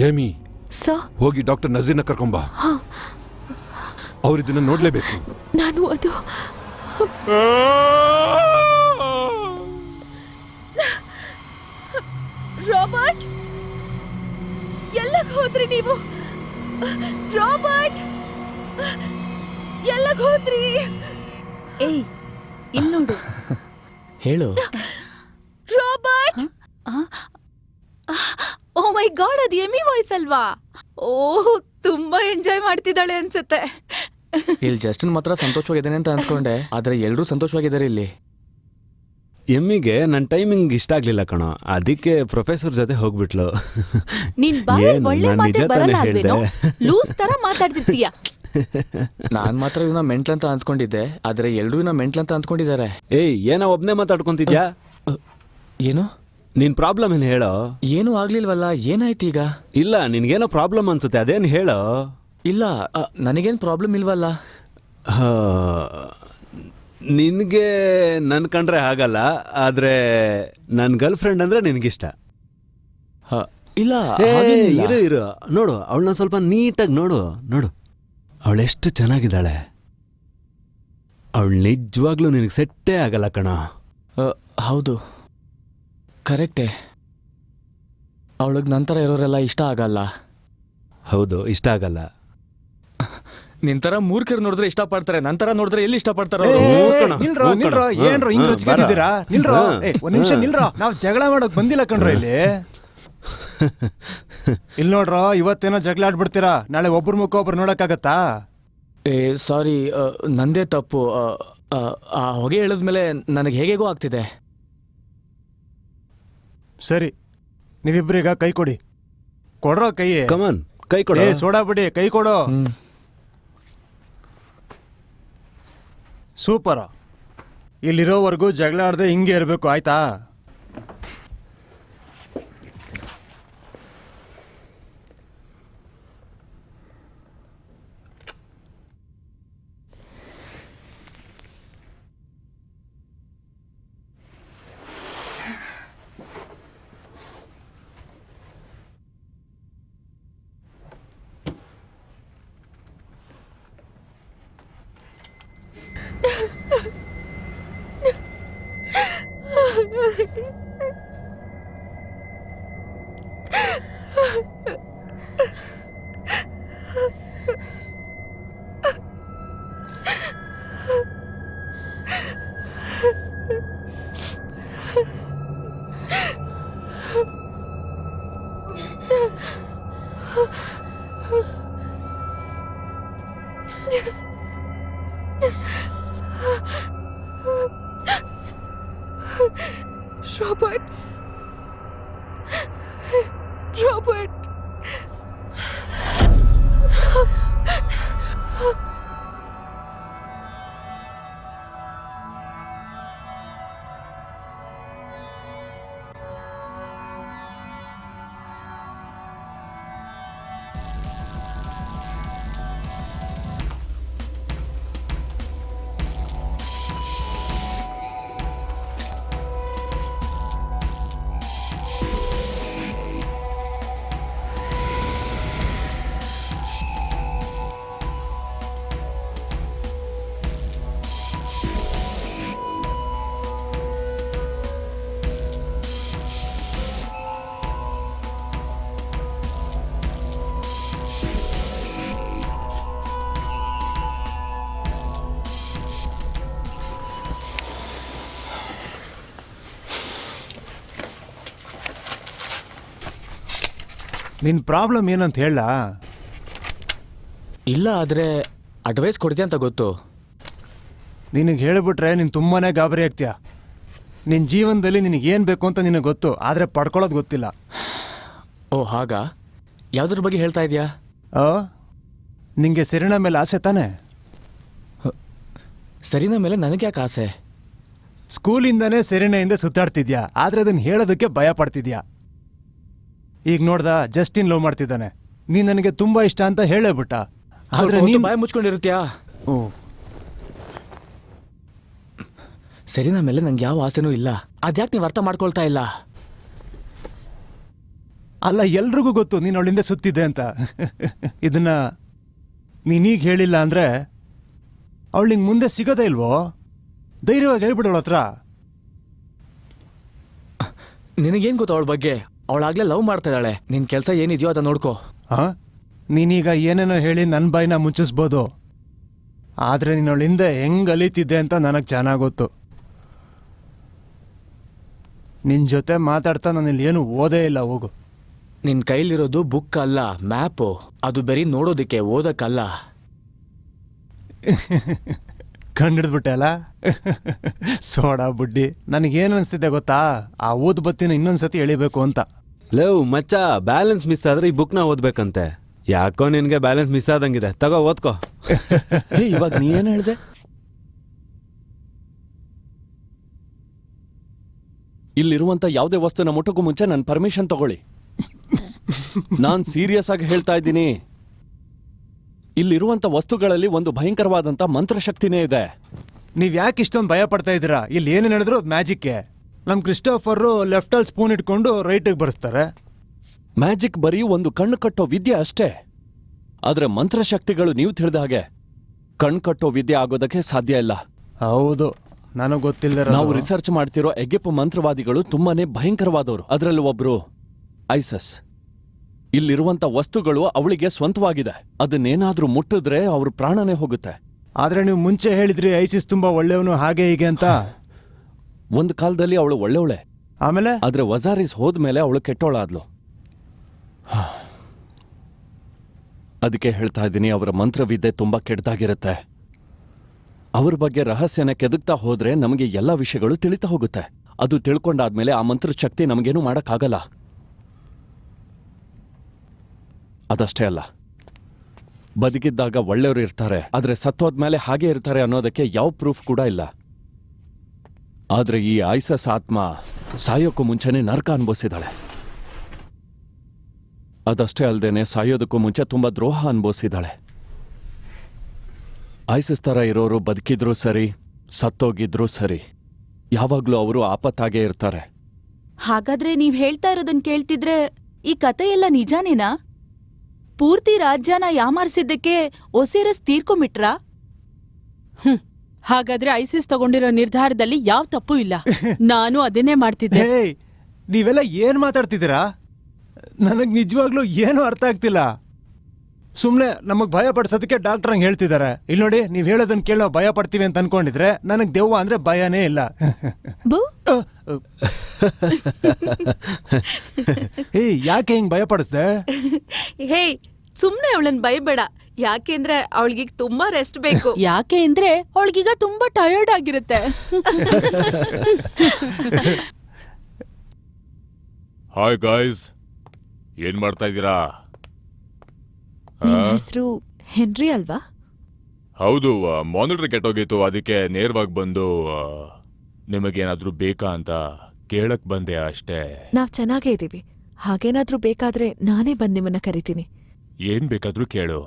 ಏಮಿ, ಹೋಗಿ ಡಾಕ್ಟರ್ ನಜೀರ್ನ ಕರ್ಕೊಂಬಾ. ಅವ್ರಿದನ್ನ ನೋಡ್ಲೇಬೇಕು. ನಾನು ಅದು ರಾಬರ್ಟ್, ಎಲ್ಲಕ್ ಹೋದ್ರಿ ನೀವು? ರಾಬರ್ಟ್, ಎಲ್ಲಕ್ ಹೋದ್ರಿ? ಏಯ್, ಇನ್ನೋಡು. ಹೇಳು. ರಾಬರ್ಟ್! ಓ ಮೈ ಗಾಡ್, ಅದು ಎಮಿ ವಾಯ್ಸ್ ಅಲ್ವಾ? ಓಹ್, ತುಂಬಾ ಎಂಜಾಯ್ ಮಾಡ್ತಿದ್ದಾಳೆ ಅನ್ಸುತ್ತೆ. ಇಲ್ಲಿ ಜಸ್ಟಿನ್ ಮಾತ್ರ ಸಂತೋಷವಾಗಿದ್ದಾನೆ ಅಂತ ಅಂದ್ಕೊಂಡೆ, ಆದ್ರೆ ಎಲ್ಲರೂ ಸಂತೋಷವಾಗಿದ್ದಾರೆ ಇಲ್ಲಿ. ಎಮ್ಮಿಗೆ ನನ್ನ ಟೈಮಿಂಗ್ ಇಷ್ಟ ಆಗ್ಲಿಲ್ಲ ಕಣೋ, ಅದಕ್ಕೆ ಪ್ರೊಫೆಸರ್ ಜೊತೆ ಹೋಗ್ಬಿಟ್ಲು. ನೀನ್ ಬಾಯಿ ಏನು, ಒಳ್ಳೆ ನಾನ್ ಮಾತೇ ನಿಜ ತಾನೇ ಬರಲ್ಲ ಹೇಳ್ದೆ? ಅಲ್ವೇನೋ? ಲೂಸ್ ತರ ಮಾತಾಡ್ತಿರ್ತೀಯ. ನಾನ್ ಮಾತ್ರ ಇವನ ಮೆಂಟ್ಲ್ ಅಂತ ಅಂದ್ಕೊಂಡಿದ್ದೆ, ಆದ್ರೆ ಎಲ್ಲರೂ ಇವನ ಮೆಂಟ್ಲ್ ಅಂತ ಅಂದ್ಕೊಂಡಿದ್ದಾರೆ. ಏಯ್, ಏನೋ ಒಬ್ನೇ ಮಾತಾಡ್ಕೊಂತಿದ್ಯಾ? ಏನು? ನಿನ್ ಪ್ರಾಬ್ಲಮ್ ಏನು ಹೇಳೋ? ಏನೂ ಆಗ್ಲಿಲ್ವಲ್ಲ, ಏನಾಯ್ತು ಈಗ? ಇಲ್ಲ, ನಿನ್ಗೇನೋ ಪ್ರಾಬ್ಲಮ್ ಅನ್ಸುತ್ತೆ, ಅದೇನು ಹೇಳೋ? ಇಲ್ಲ, ನನಗೇನು ಪ್ರಾಬ್ಲಮ್ ಇಲ್ವಲ್ಲ. ನಿನಗೆ ನನ್ ಕಂಡ್ರೆ ಆಗಲ್ಲ, ಆದ್ರೆ ನನ್ನ ಗರ್ಲ್ ಫ್ರೆಂಡ್ ಅಂದ್ರೆ ನಿನಗಿಷ್ಟ. ಇಲ್ಲ, ಇರು ನೋಡು, ಅವಳನ್ನ ಸ್ವಲ್ಪ ನೀಟಾಗಿ ನೋಡು. ಅವಳೆಷ್ಟು ಚೆನ್ನಾಗಿದ್ದಾಳೆ. ಅವಳು ನಿಜವಾಗ್ಲೂ ನಿನಗೆ ಸೆಟ್ಟೇ ಆಗಲ್ಲ ಕಣ. ಹೌದು, ಕರೆಕ್ಟೇ. ಅವಳಿಗೆ ನಂತರ ಇರೋರೆಲ್ಲ ಇಷ್ಟ ಆಗಲ್ಲ. ಹೌದು, ಇಷ್ಟ ಆಗಲ್ಲ. ನಿಂತರ ಮೂರ್ಖರು ನೋಡಿದ್ರೆ ಇಷ್ಟಪಡ್ತಾರೆ, ನಂತರ ನೋಡಿದ್ರೆ ಎಲ್ಲಿ ಇಷ್ಟಪಡ್ತಾರೋ. ನಿಲ್ರೋ, ಏನ್ರೋ ಹಿಂಗ್ ರೊಚ್ಚಿಗೆದ್ದಿದ್ದೀರಾ? ನಿಲ್ರೋ, ಒಂದ್ ನಿಮಿಷ ನಿಲ್ರೋ. ನಾವ್ ಜಗಳ ಮಾಡೋಕ್ ಬಂದಿಲ್ಲ ಕಣ್ರೋ ಇಲ್ಲಿ. ಇಲ್ಲಿ ನೋಡ್ರೋ, ಇವತ್ತೇನೋ ಜಗಳ ಆಡ್ಬಿಡ್ತೀರಾ, ನಾಳೆ ಒಬ್ರ ಮುಖ ಒಬ್ರು ನೋಡಕ್ಕಾಗತ್ತಾ? ಸಾರಿ, ನಂದೇ ತಪ್ಪು. ಆ ಹೊಗೆ ಹೇಳಿದ್ಮೇಲೆ ನನಗೆ ಹೇಗೇಗೋ ಆಗ್ತಿದೆ. ಸರಿ, ನೀವಿಬ್ರೀಗ ಕೈ ಕೊಡಿ. ಕೊಡ್ರೋ ಕೈ. ಕಮನ್, ಕೈ ಕೊಡು. ಸೋಡಾ ಬಿಡಿ, ಕೈ ಕೊಡು. ಸೂಪರ್. ಇಲ್ಲಿರೋವರೆಗೂ ಜಗಳ ಆಡದೆ ಹಿಂಗೆ ಇರಬೇಕು, ಆಯ್ತಾ? ರಾಬರ್ಟ್ ರಾಬರ್ಟ್ ನಿನ್ ಪ್ರಾಬ್ಲಮ್ ಏನಂತ ಹೇಳ? ಇಲ್ಲ, ಆದ್ರೆ ಅಡ್ವೈಸ್ ಕೊಡ್ತೀಯ ಅಂತ ಗೊತ್ತು. ನಿನಗೆ ಹೇಳಿಬಿಟ್ರೆ ನೀನು ತುಂಬಾನೇ ಗಾಬರಿ ಆಗ್ತೀಯ. ನಿನ್ನ ಜೀವನದಲ್ಲಿ ನಿನಗೆ ಏನು ಬೇಕು ಅಂತ ನಿನಗೆ ಗೊತ್ತು, ಆದರೆ ಪಡ್ಕೊಳ್ಳೋದು ಗೊತ್ತಿಲ್ಲ. ಓ ಹಾಗಾ? ಯಾವ್ದ್ರ ಬಗ್ಗೆ ಹೇಳ್ತಾ ಇದೀಯಾ? ನಿಂಗೆ ಸೆರೆನಾ ಮೇಲೆ ಆಸೆ ತಾನೆ? ಸರಿನಾ ಮೇಲೆ ನನಗೆ ಯಾಕೆ ಆಸೆ? ಸ್ಕೂಲಿಂದನೇ ಸೆರೆನೆಯಿಂದ ಸುತ್ತಾಡ್ತಿದ್ಯಾ, ಆದರೆ ಅದನ್ನು ಹೇಳೋದಕ್ಕೆ ಭಯ ಪಡ್ತಿದ್ಯಾ. ಈಗ ನೋಡ್ದ, ಜಸ್ಟಿನ್ ಲವ್ ಮಾಡ್ತಿದ್ದಾನೆ. ನೀನು ನನಗೆ ತುಂಬ ಇಷ್ಟ ಅಂತ ಹೇಳೇಬಿಟ್ಟ. ಆದರೆ ನೀನು ಬಾಯ ಮುಚ್ಕೊಂಡಿರ್ತೀಯಾ? ಓ, ಸರಿನಾ ಮೇಲೆ ನಂಗೆ ಯಾವ ಆಸೆನೂ ಇಲ್ಲ. ಅದ್ಯಾಕೆ ನೀವು ಅರ್ಥ ಮಾಡ್ಕೊಳ್ತಾ ಇಲ್ಲ? ಅಲ್ಲ, ಎಲ್ರಿಗೂ ಗೊತ್ತು ನೀನು ಅವಳಿಂದ ಸುತ್ತಿದ್ದೆ ಅಂತ. ಇದನ್ನ ನೀನೀಗ ಹೇಳಿಲ್ಲ ಅಂದರೆ ಅವಳು ನಿಂಗೆ ಮುಂದೆ ಸಿಗೋದೇ ಇಲ್ವೋ? ಧೈರ್ಯವಾಗಿ ಹೇಳ್ಬಿಡೋಳ ಹತ್ರ. ನಿನಗೇನು ಗೊತ್ತು ಅವಳ ಬಗ್ಗೆ? ಅವಳಾಗ್ಲೇ ಲವ್ ಮಾಡ್ತಾ ಇದ್ದಾಳೆ. ನಿನ್ನ ಕೆಲಸ ಏನಿದೆಯೋ ಅದನ್ನ ನೋಡ್ಕೋ. ಹಾಂ, ನೀನೀಗ ಏನೇನೋ ಹೇಳಿ ನನ್ನ ಬಾಯಿನ ಮುಚ್ಚಿಸ್ಬೋದು, ಆದರೆ ನೀನು ಅವಳಿಂದ ಹೆಂಗೆ ಅಲೀತಿದ್ದೆ ಅಂತ ನನಗೆ ಚೆನ್ನಾಗಿ ಗೊತ್ತು. ನಿನ್ನ ಜೊತೆ ಮಾತಾಡ್ತಾ ನಾನು ಇಲ್ಲಿ ಏನು ಓದೇ ಇಲ್ಲ. ಹೋಗು. ನಿನ್ನ ಕೈಲಿರೋದು ಬುಕ್ ಅಲ್ಲ, ಮ್ಯಾಪು. ಅದು ಬರೀ ನೋಡೋದಕ್ಕೆ, ಓದಕ್ಕಲ್ಲ. ಕಂಡಿಡ್ದ್ಬಿಟ್ಟೆ ಅಲ್ಲ? ಸೋಡಾ ಬುಡ್ಡಿ. ನನಗೇನು ಅನಿಸ್ತಿದ್ದೆ ಗೊತ್ತಾ? ಆ ಓದ್ ಬತ್ತಿನ ಇನ್ನೊಂದ್ಸತಿ ಎಳಿಬೇಕು ಅಂತ. ಲವ್ ಮಚ್ಚ, ಬ್ಯಾಲೆನ್ಸ್ ಮಿಸ್ ಆದ್ರೆ ಈ ಬುಕ್ನ ಓದ್ಬೇಕಂತೆ. ಯಾಕೋ ನಿನ್ಗೆ ಬ್ಯಾಲೆನ್ಸ್ ಮಿಸ್ ಆದಂಗಿದೆ. ತಗೋ ಓದ್ಕೋ. ಇವಾಗ ನೀ ಏನ್ ಹೇಳ್ದೆ? ಇಲ್ಲಿರುವಂತ ಯಾವುದೇ ವಸ್ತುನ ಮುಟ್ಟಕ್ಕೂ ಮುಂಚೆ ನನ್ನ ಪರ್ಮಿಷನ್ ತಗೊಳ್ಳಿ. ನಾನ್ ಸೀರಿಯಸ್ ಆಗಿ ಹೇಳ್ತಾ ಇದ್ದೀನಿ. ಇಲ್ಲಿರುವಂತ ವಸ್ತುಗಳಲ್ಲಿ ಒಂದು ಭಯಂಕರವಾದಂತ ಮಂತ್ರಶಕ್ತಿನೇ ಇದೆ. ನೀವು ಯಾಕೆ ಇಷ್ಟೊಂದು ಭಯ ಪಡ್ತಾ ಇದ್ದೀರಾ? ಇಲ್ಲಿ ಏನು ಹೇಳಿದ್ರು ಅದು ಮ್ಯಾಜಿಕ್ಕೆ. ನಮ್ಮ ಕ್ರಿಸ್ಟೋಫರು ಲೆಫ್ಟಲ್ಲಿ ಸ್ಪೂನ್ ಇಟ್ಕೊಂಡು ರೈಟಿಗೆ ಬರ್ಸ್ತಾರೆ. ಮ್ಯಾಜಿಕ್ ಬರೀ ಒಂದು ಕಣ್ಣು ಕಟ್ಟೋ ವಿದ್ಯೆ ಅಷ್ಟೇ. ಆದ್ರೆ ಮಂತ್ರಶಕ್ತಿಗಳು ನೀವು ತಿಳಿದ ಹಾಗೆ ಕಣ್ಣು ಕಟ್ಟೋ ವಿದ್ಯೆ ಆಗೋದಕ್ಕೆ ಸಾಧ್ಯ ಇಲ್ಲ. ಹೌದು, ನನಗೆ ಗೊತ್ತಿಲ್ಲ. ನಾವು ರಿಸರ್ಚ್ ಮಾಡ್ತಿರೋ ಎಗೆಪ್ ಮಂತ್ರವಾದಿಗಳು ತುಂಬಾನೇ ಭಯಂಕರವಾದವರು. ಅದರಲ್ಲಿ ಒಬ್ರು ಐಸಸ್. ಇಲ್ಲಿರುವಂತ ವಸ್ತುಗಳು ಅವಳಿಗೆ ಸ್ವಂತವಾಗಿದೆ. ಅದನ್ನೇನಾದ್ರೂ ಮುಟ್ಟಿದ್ರೆ ಅವ್ರ ಪ್ರಾಣನೇ ಹೋಗುತ್ತೆ. ಆದ್ರೆ ನೀವು ಮುಂಚೆ ಹೇಳಿದ್ರಿ ಐಸಿಸ್ ತುಂಬಾ ಒಳ್ಳೆಯವನು ಹಾಗೆ ಹೀಗೆ ಅಂತ. ಒಂದು ಕಾಲದಲ್ಲಿ ಅವಳು ಒಳ್ಳೆವಳೆ, ಆಮೇಲೆ ಆದ್ರೆ ವಜಾರಿಸ್ ಹೋದ್ಮೇಲೆ ಅವಳು ಕೆಟ್ಟೋಳಾದ್ಲು. ಅದಕ್ಕೆ ಹೇಳ್ತಾ ಇದ್ದೀನಿ, ಅವರ ಮಂತ್ರವಿದ್ಯೆ ತುಂಬಾ ಕೆಟ್ಟದಾಗಿರುತ್ತೆ. ಅವ್ರ ಬಗ್ಗೆ ರಹಸ್ಯನ ಕೆದಕ್ತಾ ಹೋದ್ರೆ ನಮಗೆ ಎಲ್ಲ ವಿಷಯಗಳು ತಿಳಿತಾ ಹೋಗುತ್ತೆ. ಅದು ತಿಳ್ಕೊಂಡಾದ್ಮೇಲೆ ಆ ಮಂತ್ರ ಶಕ್ತಿ ನಮಗೇನು ಮಾಡಕ್ಕಾಗಲ್ಲ. ಅದಷ್ಟೇ ಅಲ್ಲ, ಬದುಕಿದ್ದಾಗ ಒಳ್ಳೆಯವರು ಇರ್ತಾರೆ, ಆದ್ರೆ ಸತ್ತೋದ್ಮೇಲೆ ಹಾಗೆ ಇರ್ತಾರೆ ಅನ್ನೋದಕ್ಕೆ ಯಾವ ಪ್ರೂಫ್ ಕೂಡ ಇಲ್ಲ. ಆದ್ರೆ ಈ ಐಸಸ್ ಆತ್ಮ ಸಾಯೋಕ್ಕೂ ಮುಂಚೆನೆ ನರಕ ಅನುಭವಿಸಿದಾಳೆ. ಅದಷ್ಟೇ ಅಲ್ಲದೇನೆ ಸಾಯೋದಕ್ಕೂ ಮುಂಚೆ ತುಂಬಾ ದ್ರೋಹ ಅನುಭವಿಸಿದಾಳೆ. ಐಸಸ್ ತರ ಇರೋರು ಬದುಕಿದ್ರು ಸರಿ, ಸತ್ತೋಗಿದ್ರು ಸರಿ, ಯಾವಾಗ್ಲೂ ಅವರು ಆಪತ್ತಾಗೇ ಇರ್ತಾರೆ. ಹಾಗಾದ್ರೆ ನೀವ್ ಹೇಳ್ತಾ ಇರೋದನ್ ಕೇಳ್ತಿದ್ರೆ ಈ ಕತೆ ಎಲ್ಲ ನಿಜಾನೇನಾ? ಪೂರ್ತಿ ರಾಜ್ಯನ ಯಾಮಾರಿಸಿದ್ದಕ್ಕೆ ಒಸಿರಸ್ ತೀರ್ಕೊಂಬಿಟ್ರಾ? ಹಾಗಾದ್ರೆ ಐಸಿಸ್ ತಗೊಂಡಿರೋ ನಿರ್ಧಾರದಲ್ಲಿ ಯಾವ ತಪ್ಪು ಇಲ್ಲ. ನಾನು ಅದನ್ನೇ ಮಾಡ್ತಿದ್ದೆ. ನೀವೆಲ್ಲ ಏನ್ ಮಾತಾಡ್ತಿದ್ದೀರಾ? ನನಗ್ ನಿಜವಾಗ್ಲೂ ಏನೂ ಅರ್ಥ ಆಗ್ತಿಲ್ಲ. ಸುಮ್ನೆ ನಮಗ್ ಭಯ ಪಡ್ಸೋದಕ್ಕೆ ಡಾಕ್ಟರ್ ಹಂಗೆ ಹೇಳ್ತಿದ್ದಾರೆ. ಇಲ್ಲಿ ನೋಡಿ, ನೀವ್ ಹೇಳೋದನ್ನ ಕೇಳಿ ನಾವು ಭಯ ಪಡ್ತೀವಿ ಅಂತ ಅನ್ಕೊಂಡಿದ್ರೆ ನನಗ್ ದೆವ್ವ ಅಂದ್ರೆ ಭಯನೇ ಇಲ್ಲ. ಯಾಕೆ ಹಿಂಗ್ ಭಯ ಪಡಿಸ್ದೆ? ಹೇ, ಸುಮ್ನೆ ಅವಳನ್ ಭಯಬೇಡ. ಯಾಕೆಂದ್ರೆ ಅವಳಿಗೀಗ ತುಂಬಾ ರೆಸ್ಟ್ ಬೇಕು. ಯಾಕೆ ಅಂದ್ರೆ ಅವಳಿಗೀಗ ತುಂಬಾ ಟಯರ್ಡ್ ಆಗಿರುತ್ತೆ. ಹಾಯ್ ಗಾಯ್ಸ್, ಏನ್ ಮಾಡ್ತಾ ಇದ್ದೀರಾ? ನಿಮ್ ಹೆಸರು ಹೆನ್ರಿ ಅಲ್ವಾ? ಹೌದು, ಮಾನಿಟರ್ ಕೆಟ್ಟೋಗಿತ್ತು, ಅದಕ್ಕೆ ನೇರವಾಗಿ ಬಂದು ನಿಮಗೇನಾದ್ರೂ ಬೇಕಾ ಅಂತ ಕೇಳಕ್ ಬಂದೆ ಅಷ್ಟೇ. ನಾವ್ ಚೆನ್ನಾಗೇ ಇದೀವಿ. ಹಾಗೇನಾದ್ರೂ ಬೇಕಾದ್ರೆ ನಾನೇ ಬಂದ್ ನಿಮ್ಮನ್ನ ಕರಿತೀನಿ. ಏನ್ ಬೇಕಾದ್ರೂ ಕೇಳು.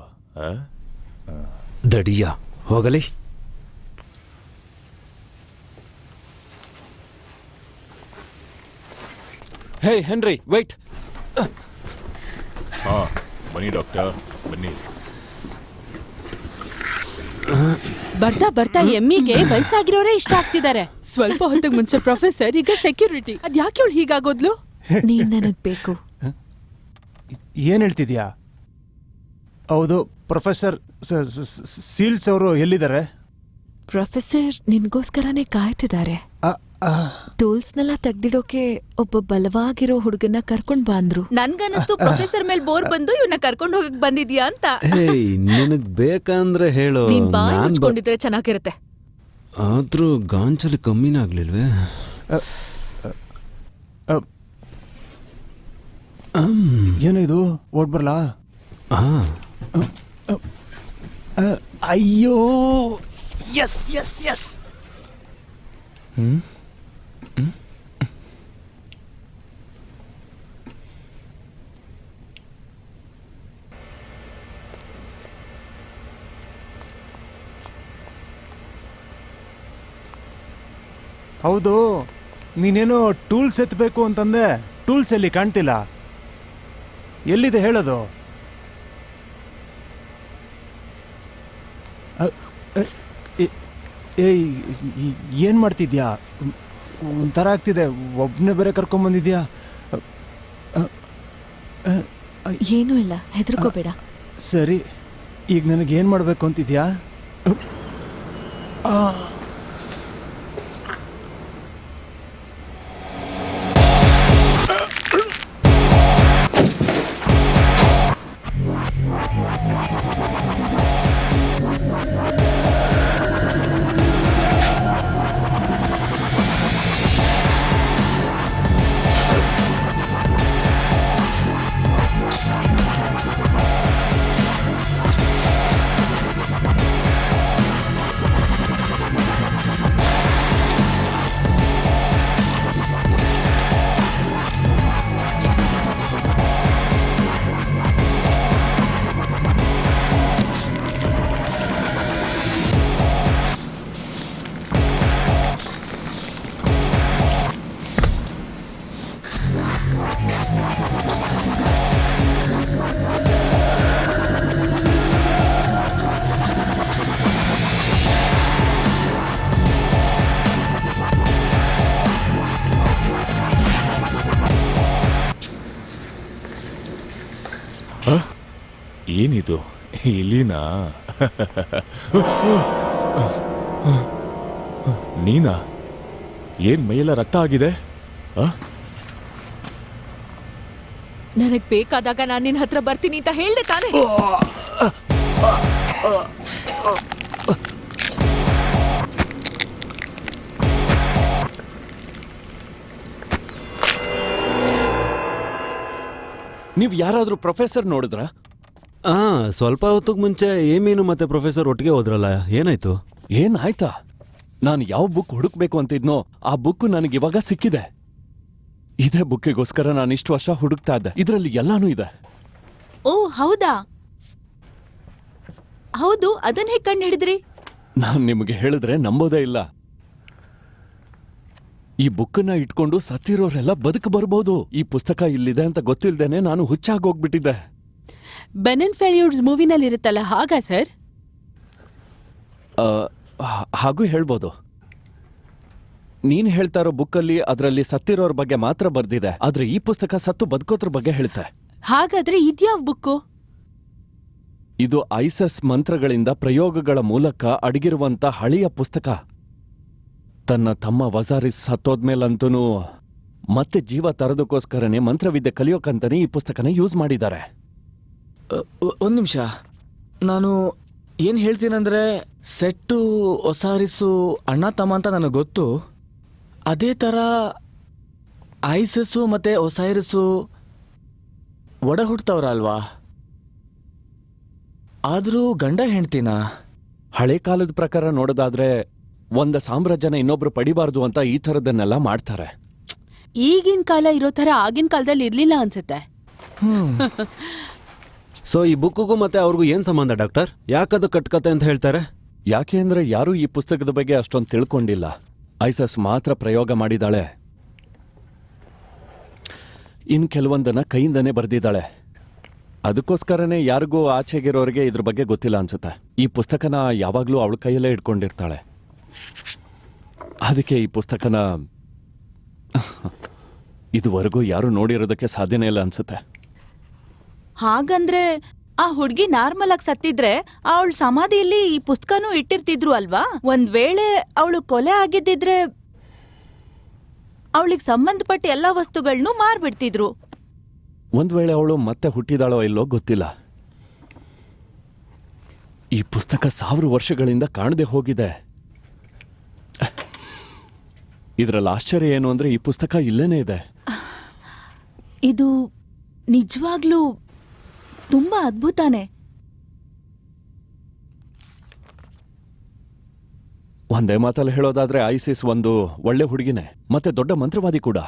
ದಡಿಯ ಹೋಗಲಿ. ಹೇ ಹೆನ್ರಿ, ವೇಟ್. ಹಾ, ಬನ್ನಿ ಡಾಕ್ಟರ್, ಬನ್ನಿ. ಬರ್ತಾ ಬರ್ತಾ ಎಮ್ಮಿಗೆ ವಯಸ್ಸಾಗಿರೋರೇ ಇಷ್ಟ ಆಗ್ತಿದ್ದಾರೆ. ಸ್ವಲ್ಪ ಹೊತ್ತಿಗೆ ಮುಂಚೆ ಪ್ರೊಫೆಸರ್, ಈಗ ಸೆಕ್ಯೂರಿಟಿ. ಅದ್ಯಾಕೆ ಇವಳು ಹೀಗಾಗೋದ್ಲು? ನೀನ್ ನನಗ್ ಬೇಕು. ಏನ್ ಹೇಳ್ತಿದ್ಯಾ? ಹೌದು, ಪ್ರೊಫೆಸರ್ ಸೀಲ್ಸ್ ಅವರು ಎಲ್ಲಿದ್ದಾರೆ? ಪ್ರೊಫೆಸರ್ ನಿನ್ಗೋಸ್ಕರನೇ ಕಾಯ್ತಿದ್ದಾರೆ. ಟೂಲ್ಸ್ನೆಲ್ಲ ತೆಗ್ದಿಡೋಕೆ ಒಬ್ಬ ಬಲವಾಗಿರೋ ಹುಡುಗನ್ನ ಕರ್ಕೊಂಡ್ ಬಂದ್ರು. ನನ್ಗನ್ನಿಸ್ತು ಪ್ರೊಫೆಸರ್ ಮೇಲ್ ಬೋರ್ ಬಂದು ಇವನ್ನ ಕರ್ಕೊಂಡ್ ಹೋಗಕ್ ಬಂದಿದ್ಯಾ ಅಂತ. ಹೇಯ್, ನಿನಗ್ ಬೇಕಂದ್ರೆ ಹೇಳು. ನೀನ್ ಬಾಯ್ ಮುಚ್ಕೊಂಡಿದ್ರೆ ಚೆನ್ನಾಗಿರುತ್ತೆ. ಆದ್ರೂ ಗಾಂಚಲಿ ಕಮ್ಮಿನೇ ಆಗ್ಲಿಲ್ವೇ? ಏನೋ ಇದು, ಓಡ್ ಬರ್ಲಾ? ಹಾ, ಅಯ್ಯೋ, ಎಸ್ ಎಸ್ ಎಸ್. ಹೌದು, ನೀನೇನೋ ಟೂಲ್ಸ್ ಎತ್ತಬೇಕು ಅಂತಂದೆ. ಟೂಲ್ಸ್ ಎಲ್ಲಿ ಕಾಣ್ತಿಲ್ಲ, ಎಲ್ಲಿದೆ ಹೇಳೋದು? ಏಯ್, ಏನು ಮಾಡ್ತಿದ್ಯಾ? ಒಂಥರ ಆಗ್ತಿದೆ. ಒಬ್ಬನೇ ಬೇರೆ ಕರ್ಕೊಂಬಂದಿದ್ಯಾ? ಏನೂ ಇಲ್ಲ, ಹೆದರ್ಕೋಬೇಡ. ಸರಿ, ಈಗ ನನಗೇನು ಮಾಡಬೇಕು ಅಂತಿದ್ಯಾ? ಏನಿದು, ಇಲ್ಲಿನಾ? ನೀನಾ? ಏನ್ ಮೈಯೆಲ್ಲ ರಕ್ತ ಆಗಿದೆ? ನನಗ್ ಬೇಕಾದಾಗ ನಾನ್ ನಿನ್ ಹತ್ರ ಬರ್ತೀನಿ ಅಂತ ಹೇಳ್ದೆ ತಾನೆ? ನೀವ್ ಯಾರಾದ್ರೂ ಪ್ರೊಫೆಸರ್ ನೋಡಿದ್ರ? ಸ್ವಲ್ಪ ಹೊತ್ತಿಗೆ ಮುಂಚೆ ಏಮೀನು ಮತ್ತೆ ಪ್ರೊಫೆಸರ್ ಒಟ್ಟಿಗೆ ಹೋದ್ರಲ್ಲ, ಏನಾಯ್ತು? ಏನಾಯ್ತಾ? ನಾನು ಯಾವ ಬುಕ್ ಹುಡುಕ್ಬೇಕು ಅಂತಿದ್ನೋ ಆ ಬುಕ್ ನನಗೆ ಇವಾಗ ಸಿಕ್ಕಿದೆ. ಇದೇ ಬುಕ್ಕಿಗೋಸ್ಕರ ನಾನು ಇಷ್ಟು ವರ್ಷ ಹುಡುಕ್ತಾ ಇದ್ದೆ. ಇದರಲ್ಲಿ ಎಲ್ಲಾನು ಇದೆ. ಓ ಹೌದಾ? ಹೌದು, ಅದನ್ನ ಹೇಗೆ ಕಂಡು ಹಿಡಿದ್ರಿ? ನಾನ್ ನಿಮಗೆ ಹೇಳಿದ್ರೆ ನಂಬೋದೇ ಇಲ್ಲ. ಈ ಬುಕ್ಕನ್ನ ಇಟ್ಕೊಂಡು ಸತ್ತಿರೋರೆಲ್ಲ ಬದುಕು ಬರ್ಬೋದು. ಈ ಪುಸ್ತಕ ಇಲ್ಲಿದೆ ಅಂತ ಗೊತ್ತಿಲ್ದೇನೆ ನಾನು ಹುಚ್ಚಾಗೋಗ್ಬಿಟ್ಟಿದ್ದೆ. ಬೆನ್ ಅಂಡ್ ಫೆಲ್ಯೂರ್ಸ್ ಮೂವಿನಲ್ಲಿ ಇರುತ್ತಲ್ಲ, ಹಾಗಾ ಸರ್? ಹಾಗೂ ಹೇಳ್ಬೋದು. ನೀನ್ ಹೇಳ್ತಾ ಇರೋ ಬುಕ್ಕಲ್ಲಿ ಅದರಲ್ಲಿ ಸತ್ತಿರೋರ್ ಬಗ್ಗೆ ಮಾತ್ರ ಬರ್ದಿದೆ, ಆದ್ರೆ ಈ ಪುಸ್ತಕ ಸತ್ತು ಬದುಕೋದ್ರ ಬಗ್ಗೆ ಹೇಳುತ್ತೆ. ಹಾಗಾದ್ರೆ ಇದ್ಯಾವ ಬುಕ್ಕು? ಇದು ಐಸಸ್ ಮಂತ್ರಗಳಿಂದ ಪ್ರಯೋಗಗಳ ಮೂಲಕ ಅಡಗಿರುವಂತ ಹಳೆಯ ಪುಸ್ತಕ. ತನ್ನ ತಮ್ಮ ವಜಾರಿಸ್ ಸತ್ತೋದ್ಮೇಲಂತೂ ಮತ್ತೆ ಜೀವ ತರೋದಕ್ಕೋಸ್ಕರನೇ ಮಂತ್ರವಿದ್ಯೆ ಕಲಿಯೋಕಂತಾನೆ ಈ ಪುಸ್ತಕನ ಯೂಸ್ ಮಾಡಿದ್ದಾರೆ. ಒಂದ್ ನಿಮಿಷ, ನಾನು ಏನ್ ಹೇಳ್ತೀನಂದ್ರೆ, ಸೆಟ್ಟು ಒಸಾರಿಸು ಅಣ್ಣ ತಮ್ಮ ಅಂತ ನನಗೆ ಗೊತ್ತು. ಅದೇ ಥರ ಐಸಸ್ಸು ಮತ್ತೆ ಒಸೈರಸ್ಸು ಒಡ ಹುಟ್ಟವ್ರ ಅಲ್ವಾ? ಆದ್ರೂ ಗಂಡ ಹೆಂಡ್ತಿನ? ಹಳೆ ಕಾಲದ ಪ್ರಕಾರ ನೋಡೋದಾದ್ರೆ ಒಂದ ಸಾಮ್ರಾಜ್ಯನ ಇನ್ನೊಬ್ರು ಪಡಿಬಾರ್ದು ಅಂತ ಈ ಥರದನ್ನೆಲ್ಲ ಮಾಡ್ತಾರೆ. ಈಗಿನ ಕಾಲ ಇರೋ ಥರ ಆಗಿನ ಕಾಲದಲ್ಲಿ ಇರ್ಲಿಲ್ಲ ಅನ್ಸುತ್ತೆ. ಸೊ ಈ ಬುಕ್ಕಿಗೂ ಮತ್ತೆ ಅವ್ರಿಗೂ ಏನ್ ಸಂಬಂಧ ಡಾಕ್ಟರ್? ಯಾಕದು ಕಟ್ಕತೆ ಅಂತ ಹೇಳ್ತಾರೆ? ಯಾಕೆ ಅಂದ್ರೆ ಯಾರೂ ಈ ಪುಸ್ತಕದ ಬಗ್ಗೆ ಅಷ್ಟೊಂದು ತಿಳ್ಕೊಂಡಿಲ್ಲ. ಐಸಸ್ ಮಾತ್ರ ಪ್ರಯೋಗ ಮಾಡಿದಾಳೆ, ಇನ್ ಕೆಲವೊಂದನ್ನ ಕೈಯಿಂದನೇ ಬರೆದಿದ್ದಾಳೆ. ಅದಕ್ಕೋಸ್ಕರನೇ ಯಾರಿಗೂ ಆಚೆಗಿರೋರಿಗೆ ಇದ್ರ ಬಗ್ಗೆ ಗೊತ್ತಿಲ್ಲ ಅನ್ಸುತ್ತೆ. ಈ ಪುಸ್ತಕನ ಯಾವಾಗ್ಲೂ ಅವಳ ಕೈಯಲ್ಲೇ ಇಟ್ಕೊಂಡಿರ್ತಾಳೆ. ಅದಕ್ಕೆ ಈ ಪುಸ್ತಕನ ಇದುವರೆಗೂ ಯಾರು ನೋಡಿರೋದಕ್ಕೆ ಸಾಧ್ಯನೇ ಇಲ್ಲ ಅನ್ಸುತ್ತೆ. ಹಾಗಂದ್ರೆ ಆ ಹುಡ್ಗಿ ನಾರ್ಮಲ್ ಆಗಿ ಸತ್ತಿದ್ರೆ ಅವಳ ಸಮಾಧಿಯಲ್ಲಿ ಈ ಪುಸ್ತಕನೂ ಇಟ್ಟಿರ್ತಿದ್ರು ಅಲ್ವಾ? ಒಂದ್ ವೇಳೆ ಅವಳು ಕೊಲೆ ಆಗಿದ್ದಿದ್ರೆ ಅವಳಿಗೆ ಸಂಬಂಧಪಟ್ಟ ಎಲ್ಲಾ ವಸ್ತುಗಳನ್ನೂ ಮಾರ್ಬಿಡ್ತಿದ್ರು. ಒಂದ್ ವೇಳೆ ಅವಳು ಮತ್ತೆ ಹುಟ್ಟಿದಾಳೋ ಇಲ್ಲೋ ಗೊತ್ತಿಲ್ಲ. ಈ ಪುಸ್ತಕ 1000 ವರ್ಷಗಳಿಂದ ಕಾಣದೆ ಹೋಗಿದೆ. ಇದ್ರಲ್ಲಿ ಆಶ್ಚರ್ಯ ಏನು ಅಂದ್ರೆ ಈ ಪುಸ್ತಕ ಇಲ್ಲೇನೇ ಇದೆ. ಇದು ನಿಜವಾಗ್ಲೂ ತುಂಬಾ ಅದ್ಭುತಾನೆ. ಒಂದೇ ಮಾತಲ್ಲಿ ಹೇಳೋದಾದ್ರೆ ಐಸಿಸ್ ಒಂದು ಒಳ್ಳೆ ಹುಡುಗಿನೇ ಮತ್ತೆ ದೊಡ್ಡ ಮಂತ್ರವಾದಿ ಕೂಡ.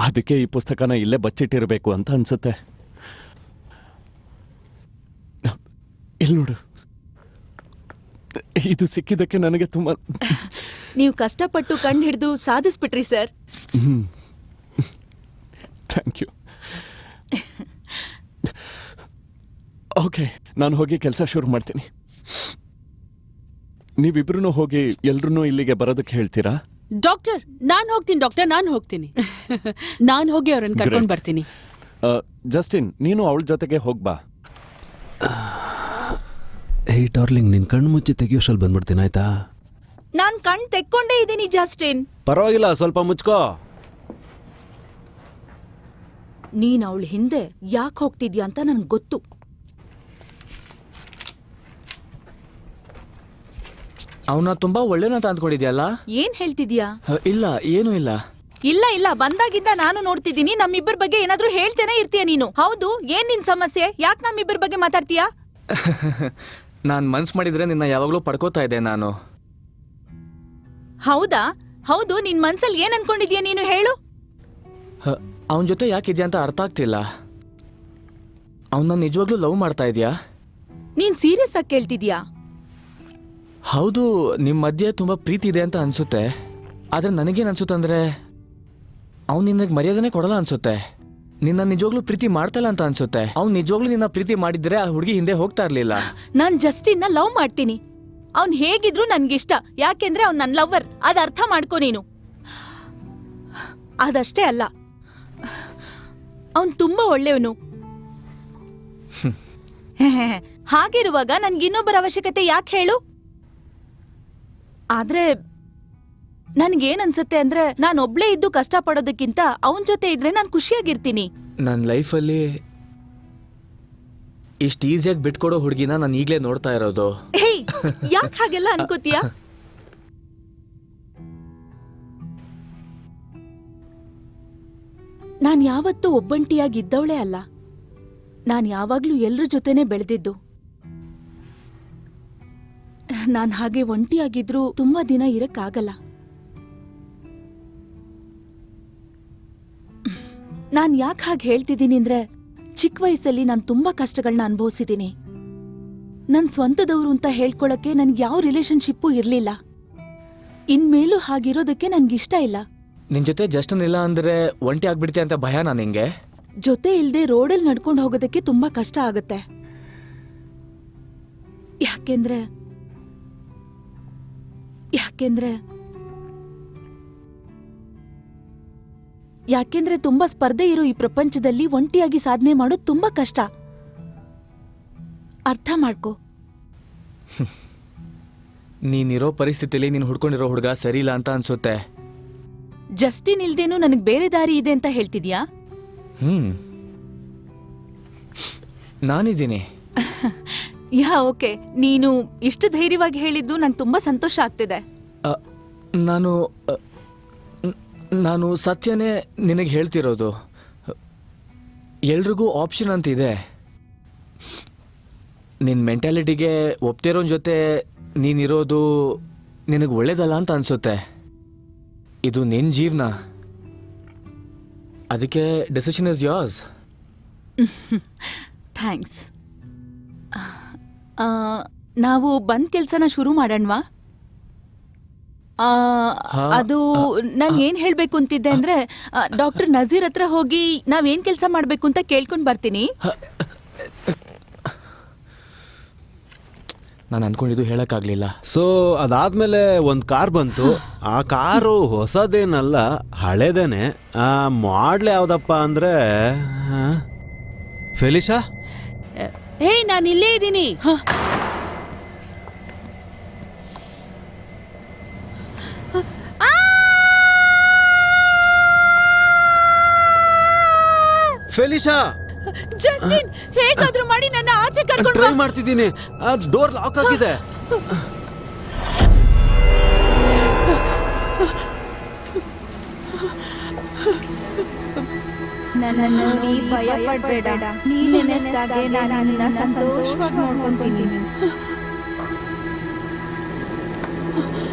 ಅದಕ್ಕೆ ಈ ಪುಸ್ತಕನ ಇಲ್ಲೇ ಬಚ್ಚಿಟ್ಟಿರಬೇಕು ಅಂತ ಅನ್ಸುತ್ತೆ. ಇಲ್ಲಿ ನೋಡು, ಇದು ಸಿಕ್ಕಿದ್ದಕ್ಕೆ ನನಗೆ ತುಂಬಾ ನೀವು ಕಷ್ಟಪಟ್ಟು ಕಂಡು ಹಿಡಿದು ಸಾಧಿಸ್ಬಿಟ್ರಿ ಸರ್. Thank you. ಓಕೆ, ನಾನು ಹೋಗಿ ಕೆಲಸ ಶುರು ಮಾಡ್ತೀನಿ. ನೀವಿಬ್ರು ಹೋಗಿ ಎಲ್ರೂ ಇಲ್ಲಿಗೆ ಬರೋದಕ್ಕೆ ಹೇಳ್ತೀರಾ? ಡಾಕ್ಟರ್ ನಾನ್ ಹೋಗ್ತೀನಿ. ಡಾಕ್ಟರ್ ನಾನ್ ಹೋಗ್ತೀನಿ. ನಾನ್ ಹೋಗಿ ಅವ್ರನ್ನ ಕರ್ಕೊಂಡ್ ಬರ್ತೀನಿ. ಜಸ್ಟಿನ್, ನೀನು ಅವಳ ಜೊತೆಗೆ ಹೋಗ್ಬಾ. ಏಯ್ ಡಾರ್ಲಿಂಗ್, ನಿನ್ ಕಣ್ಣು ಮುಚ್ಚಿ ತೆಗಿಯೋಷ್ಟ್ರಲ್ಲಿ ಬಂದ್ಬಿಡ್ತೀನಿ ಆಯ್ತಾ? ನಾನ್ ಕಣ್ ತೆಕ್ಕೊಂಡೇ ಇದ್ದೀನಿ ಜಸ್ಟಿನ್. ಪರವಾಗಿಲ್ಲ, ಸ್ವಲ್ಪ ಮುಚ್ಕೋ. ನೀನ್ ಅವಳ ಹಿಂದೆ ಯಾಕೆ ಹೋಗ್ತಿದ್ಯಾ ಅಂತ ನನ್ಗೆ ಗೊತ್ತು. ಅವನ ತುಂಬಾ ಒಳ್ಳೆನಂತ ಅಂದ್ಕೊಂಡಿದ್ಯಲ್ಲ? ಏನ್ ಹೇಳ್ತಿದ್ಯಾ? ಇಲ್ಲ, ಏನೂ ಇಲ್ಲ. ಇಲ್ಲ ಇಲ್ಲ, ಬಂದಾಗಿಂದ ನಾನು ನೋಡ್ತಿದ್ದೀನಿ. ನಮ್ಮಿಬ್ಬರ ಬಗ್ಗೆ ಏನಾದ್ರೂ ಹೇಳ್ತೇನೆ ಇರ್ತೀಯ ನೀನು. ಹೌದು, ಏನ್ ನಿನ್ ಸಮಸ್ಯೆ? ಯಾಕೆ ನಮ್ಮಿಬ್ಬರ ಬಗ್ಗೆ ಮಾತಾಡ್ತೀಯಾ? ನಾನ್ ಮನ್ಸ್ ಮಾಡಿದ್ರೆ ನಿನ್ನ ಯಾವಾಗ್ಲೂ ಪಡ್ಕೋತಾ ಇದ್ದೆ ನಾನು. ಹೌದಾ? ಹೌದು, ನಿನ್ ಮನ್ಸಲ್ಲಿ ಏನ್ ಅನ್ಕೊಂಡಿದ್ಯಾ ನೀನು ಹೇಳು. ಅವನ ಜೊತೆ ಯಾಕಿದ್ಯಾ ಅಂತ ಅರ್ಥ ಆಗ್ತಿಲ್ಲ. ಅವನ್ನ ನಿಜವಾಗ್ಲೂ ಲವ್ ಮಾಡ್ತಾ ಇದೀಯಾ? ನೀನ್ ಸೀರಿಯಸ್ ಆಗಿ ಕೇಳ್ತಿದ್ಯಾ? ಹೌದು, ನಿಮ್ ಮಧ್ಯೆ ತುಂಬಾ ಪ್ರೀತಿ ಇದೆ ಅಂತ ಅನ್ಸುತ್ತೆ. ಆದ್ರೆ ನನಗೇನ್ ಅನ್ಸುತ್ತೆ ಅಂದ್ರೆ ಅವ್ನು ನಿನಗೆ ಮರ್ಯಾದನೆ ಕೊಡಲ್ಲ ಅನ್ಸುತ್ತೆ. ನಿನ್ನ ನಿಜವಾಗ್ಲೂ ಪ್ರೀತಿ ಮಾಡ್ತಲ್ಲ ಅಂತ ಅನ್ಸುತ್ತೆ. ಅವ್ನು ನಿಜವಾಗ್ಲೂ ನಿನ್ನ ಪ್ರೀತಿ ಮಾಡಿದ್ರೆ ಆ ಹುಡುಗಿ ಹಿಂದೆ ಹೋಗ್ತಾ ಇರ್ಲಿಲ್ಲ. ನಾನ್ ಜಸ್ಟಿನ್ನ ಲವ್ ಮಾಡ್ತೀನಿ. ಅವ್ನ್ ಹೇಗಿದ್ರು ನನ್ಗಿಷ್ಟ, ಯಾಕೆಂದ್ರೆ ಅವ್ನ್ ನನ್ ಲವ್ವರ್. ಅದ್ ಅರ್ಥ ಮಾಡ್ಕೊ ನೀನು. ಅದಷ್ಟೇ ಅಲ್ಲ, ಅವ್ನ್ ತುಂಬಾ ಒಳ್ಳೆಯವನು. ಹಾಗಿರುವಾಗ ನನ್ಗಿನ್ನೊಬ್ಬರ ಅವಶ್ಯಕತೆ ಯಾಕೆ ಹೇಳು? ಆದ್ರೆ ನನ್ಗೇನ್ ಅನ್ಸುತ್ತೆ ಅಂದ್ರೆ ನಾನೊಬ್ಳೇ ಇದ್ದು ಕಷ್ಟ ಪಡೋದಕ್ಕಿಂತ ಅವನ್ ಜೊತೆ ಇದ್ರೆ ನಾನ್ ಖುಷಿಯಾಗಿರ್ತೀನಿ. ನನ್ನ ಲೈಫಲ್ಲಿ ಇಷ್ಟು ಈಸಿಯಾಗಿ ಬಿಟ್ಕೊಡೋ ಹುಡುಗಿನ ನಾನು ಈಗಲೇ ನೋಡ್ತಾ ಇರೋದು. ಹೇಯ್, ಯಾಕೆ ಹಾಗೆಲ್ಲ ಅನ್ಕೋತೀಯ? ನಾನ್ ಯಾವತ್ತೂ ಒಬ್ಬಂಟಿಯಾಗಿದ್ದವಳೇ ಅಲ್ಲ. ನಾನ್ ಯಾವಾಗ್ಲೂ ಎಲ್ರ ಜೊತೆನೆ ಬೆಳೆದಿದ್ದು. ನಾನ್ ಹಾಗೆ ಒಂಟಿಯಾಗಿದ್ರೂ ತುಂಬಾ ದಿನ ಇರಕ್ಕಾಗಲ್ಲ. ನಾನ್ ಯಾಕೆ ಹಾಗೆ ಹೇಳ್ತಿದ್ದೀನಿ ಅಂದ್ರೆ ಚಿಕ್ಕ ವಯಸ್ಸಲ್ಲಿ ನಾನು ತುಂಬಾ ಕಷ್ಟಗಳನ್ನ ಅನುಭವಿಸಿದ್ದೀನಿ. ನನ್ ಸ್ವಂತದವ್ರು ಅಂತ ಹೇಳ್ಕೊಳಕ್ಕೆ ನನ್ಗೆ ಯಾವ ರಿಲೇಶನ್ಶಿಪ್ಪು ಇರ್ಲಿಲ್ಲ. ಇನ್ಮೇಲೂ ಹಾಗಿರೋದಕ್ಕೆ ನನ್ಗಿಷ್ಟ ಇಲ್ಲ. ನಿನ್ ಜೊತೆ ಜಸ್ಟನ್ ಇಲ್ಲ ಅಂದ್ರೆ ಒಂಟಿ ಆಗ್ಬಿಡ್ತೀಯ ಅಂತ ಭಯನಾ ನಿಂಗೆ? ಜೊತೆ ಇಲ್ದೆ ರೋಡಲ್ಲಿ ನಡ್ಕೊಂಡು ಹೋಗೋದಕ್ಕೆ ತುಂಬಾ ಕಷ್ಟ ಆಗತ್ತೆ. ಯಾಕೆಂದ್ರೆ ತುಂಬಾ ಸ್ಪರ್ಧೆ ಇರೋ ಈ ಪ್ರಪಂಚದಲ್ಲಿ ಒಂಟಿಯಾಗಿ ಸಾಧನೆ ಮಾಡೋದು ತುಂಬಾ ಕಷ್ಟ. ಅರ್ಥ ಮಾಡ್ಕೋ. ನೀನಿರೋ ಪರಿಸ್ಥಿತಿಲಿ ನೀನು ಹುಡ್ಕೊಂಡಿರೋ ಹುಡುಗ ಸರಿ ಇಲ್ಲ ಅಂತ ಅನ್ಸುತ್ತೆ. ಜಸ್ಟಿನ್ ಇಲ್ದೇನು ನನಗ್ ಬೇರೆ ದಾರಿ ಇದೆ ಅಂತ ಹೇಳ್ತಿದ್ಯಾ? ನಾನಿದ್ದೀನಿ. ಓಕೆ, ನೀನು ಇಷ್ಟು ಧೈರ್ಯವಾಗಿ ಹೇಳಿದ್ದು ನಂಗೆ ತುಂಬಾ ಸಂತೋಷ ಆಗ್ತಿದೆ. ನಾನು ಸತ್ಯನೇ ನಿನಗೆ ಹೇಳ್ತಿರೋದು. ಎಲ್ರಿಗೂ ಆಪ್ಷನ್ ಅಂತ ಇದೆ. ನಿನ್ನ ಮೆಂಟ್ಯಾಲಿಟಿಗೆ ಒಪ್ತಿರೋನ್ ಜೊತೆ ನೀನಿರೋದು ನಿನಗೆ ಒಳ್ಳೇದಲ್ಲ ಅಂತ ಅನ್ಸುತ್ತೆ. ಇದು ನಿನ್ನ ಜೀವನ, ಅದಕ್ಕೆ ಡೆಸಿಷನ್ ಇಸ್ ಯೋರ್ಸ್. ಥ್ಯಾಂಕ್ಸ್. ನಾವು ಬಂದ್ ಕೆಲ್ಸನ ಶುರು ಮಾಡೋಣವಾ? ಅದು ನಾನು ಏನ್ ಹೇಳ್ಬೇಕು ಅಂತಿದ್ದೆ ಅಂದ್ರೆ, ಡಾಕ್ಟರ್ ನಜೀರ್ ಹತ್ರ ಹೋಗಿ ನಾವೇನ್ ಕೆಲಸ ಮಾಡ್ಬೇಕು ಅಂತ ಕೇಳ್ಕೊಂಡ್ ಬರ್ತೀನಿ. ನಾನು ಅನ್ಕೊಂಡಿದ್ದು ಹೇಳಕ್ಕಾಗ್ಲಿಲ್ಲ. ಸೊ ಅದಾದ್ಮೇಲೆ ಒಂದು ಕಾರ್ ಬಂತು. ಆ ಕಾರು ಹೊಸದೇನಲ್ಲ, ಹಳೇದೇನೆ. ಆ ಮಾಡ್ಲ್ ಯಾವ್ದಪ್ಪ ಅಂದ್ರೆ ಫೆಲಿಶಾ. ಹೇ, ನಾನು ಇಲ್ಲೇ ಇದ್ದೀನಿ. ಫೆಲಿಶಾ, ಜಸ್ಟಿನ್, ಹೇಗಾದ್ರೂ ಮಾಡಿ ನನ್ನ ಆಚೆ ಕರ್ಕೊಂಡು ಟ್ರೈ ಮಾಡ್ತಿದ್ದೀನಿ. ಆ ಡೋರ್ ಲಾಕ್ ಆಗಿದೆ. ನನ್ನ ನೋಡಿ ಭಯ ಪಡ್ಬೇಡ. ನೀನ್ ನೆನೆಸ್ದಾಗೆ ನಾನು ನಿನ್ನ ಸಂತೋಷವಾಗಿ ನೋಡ್ಕೊಂತೀನಿ.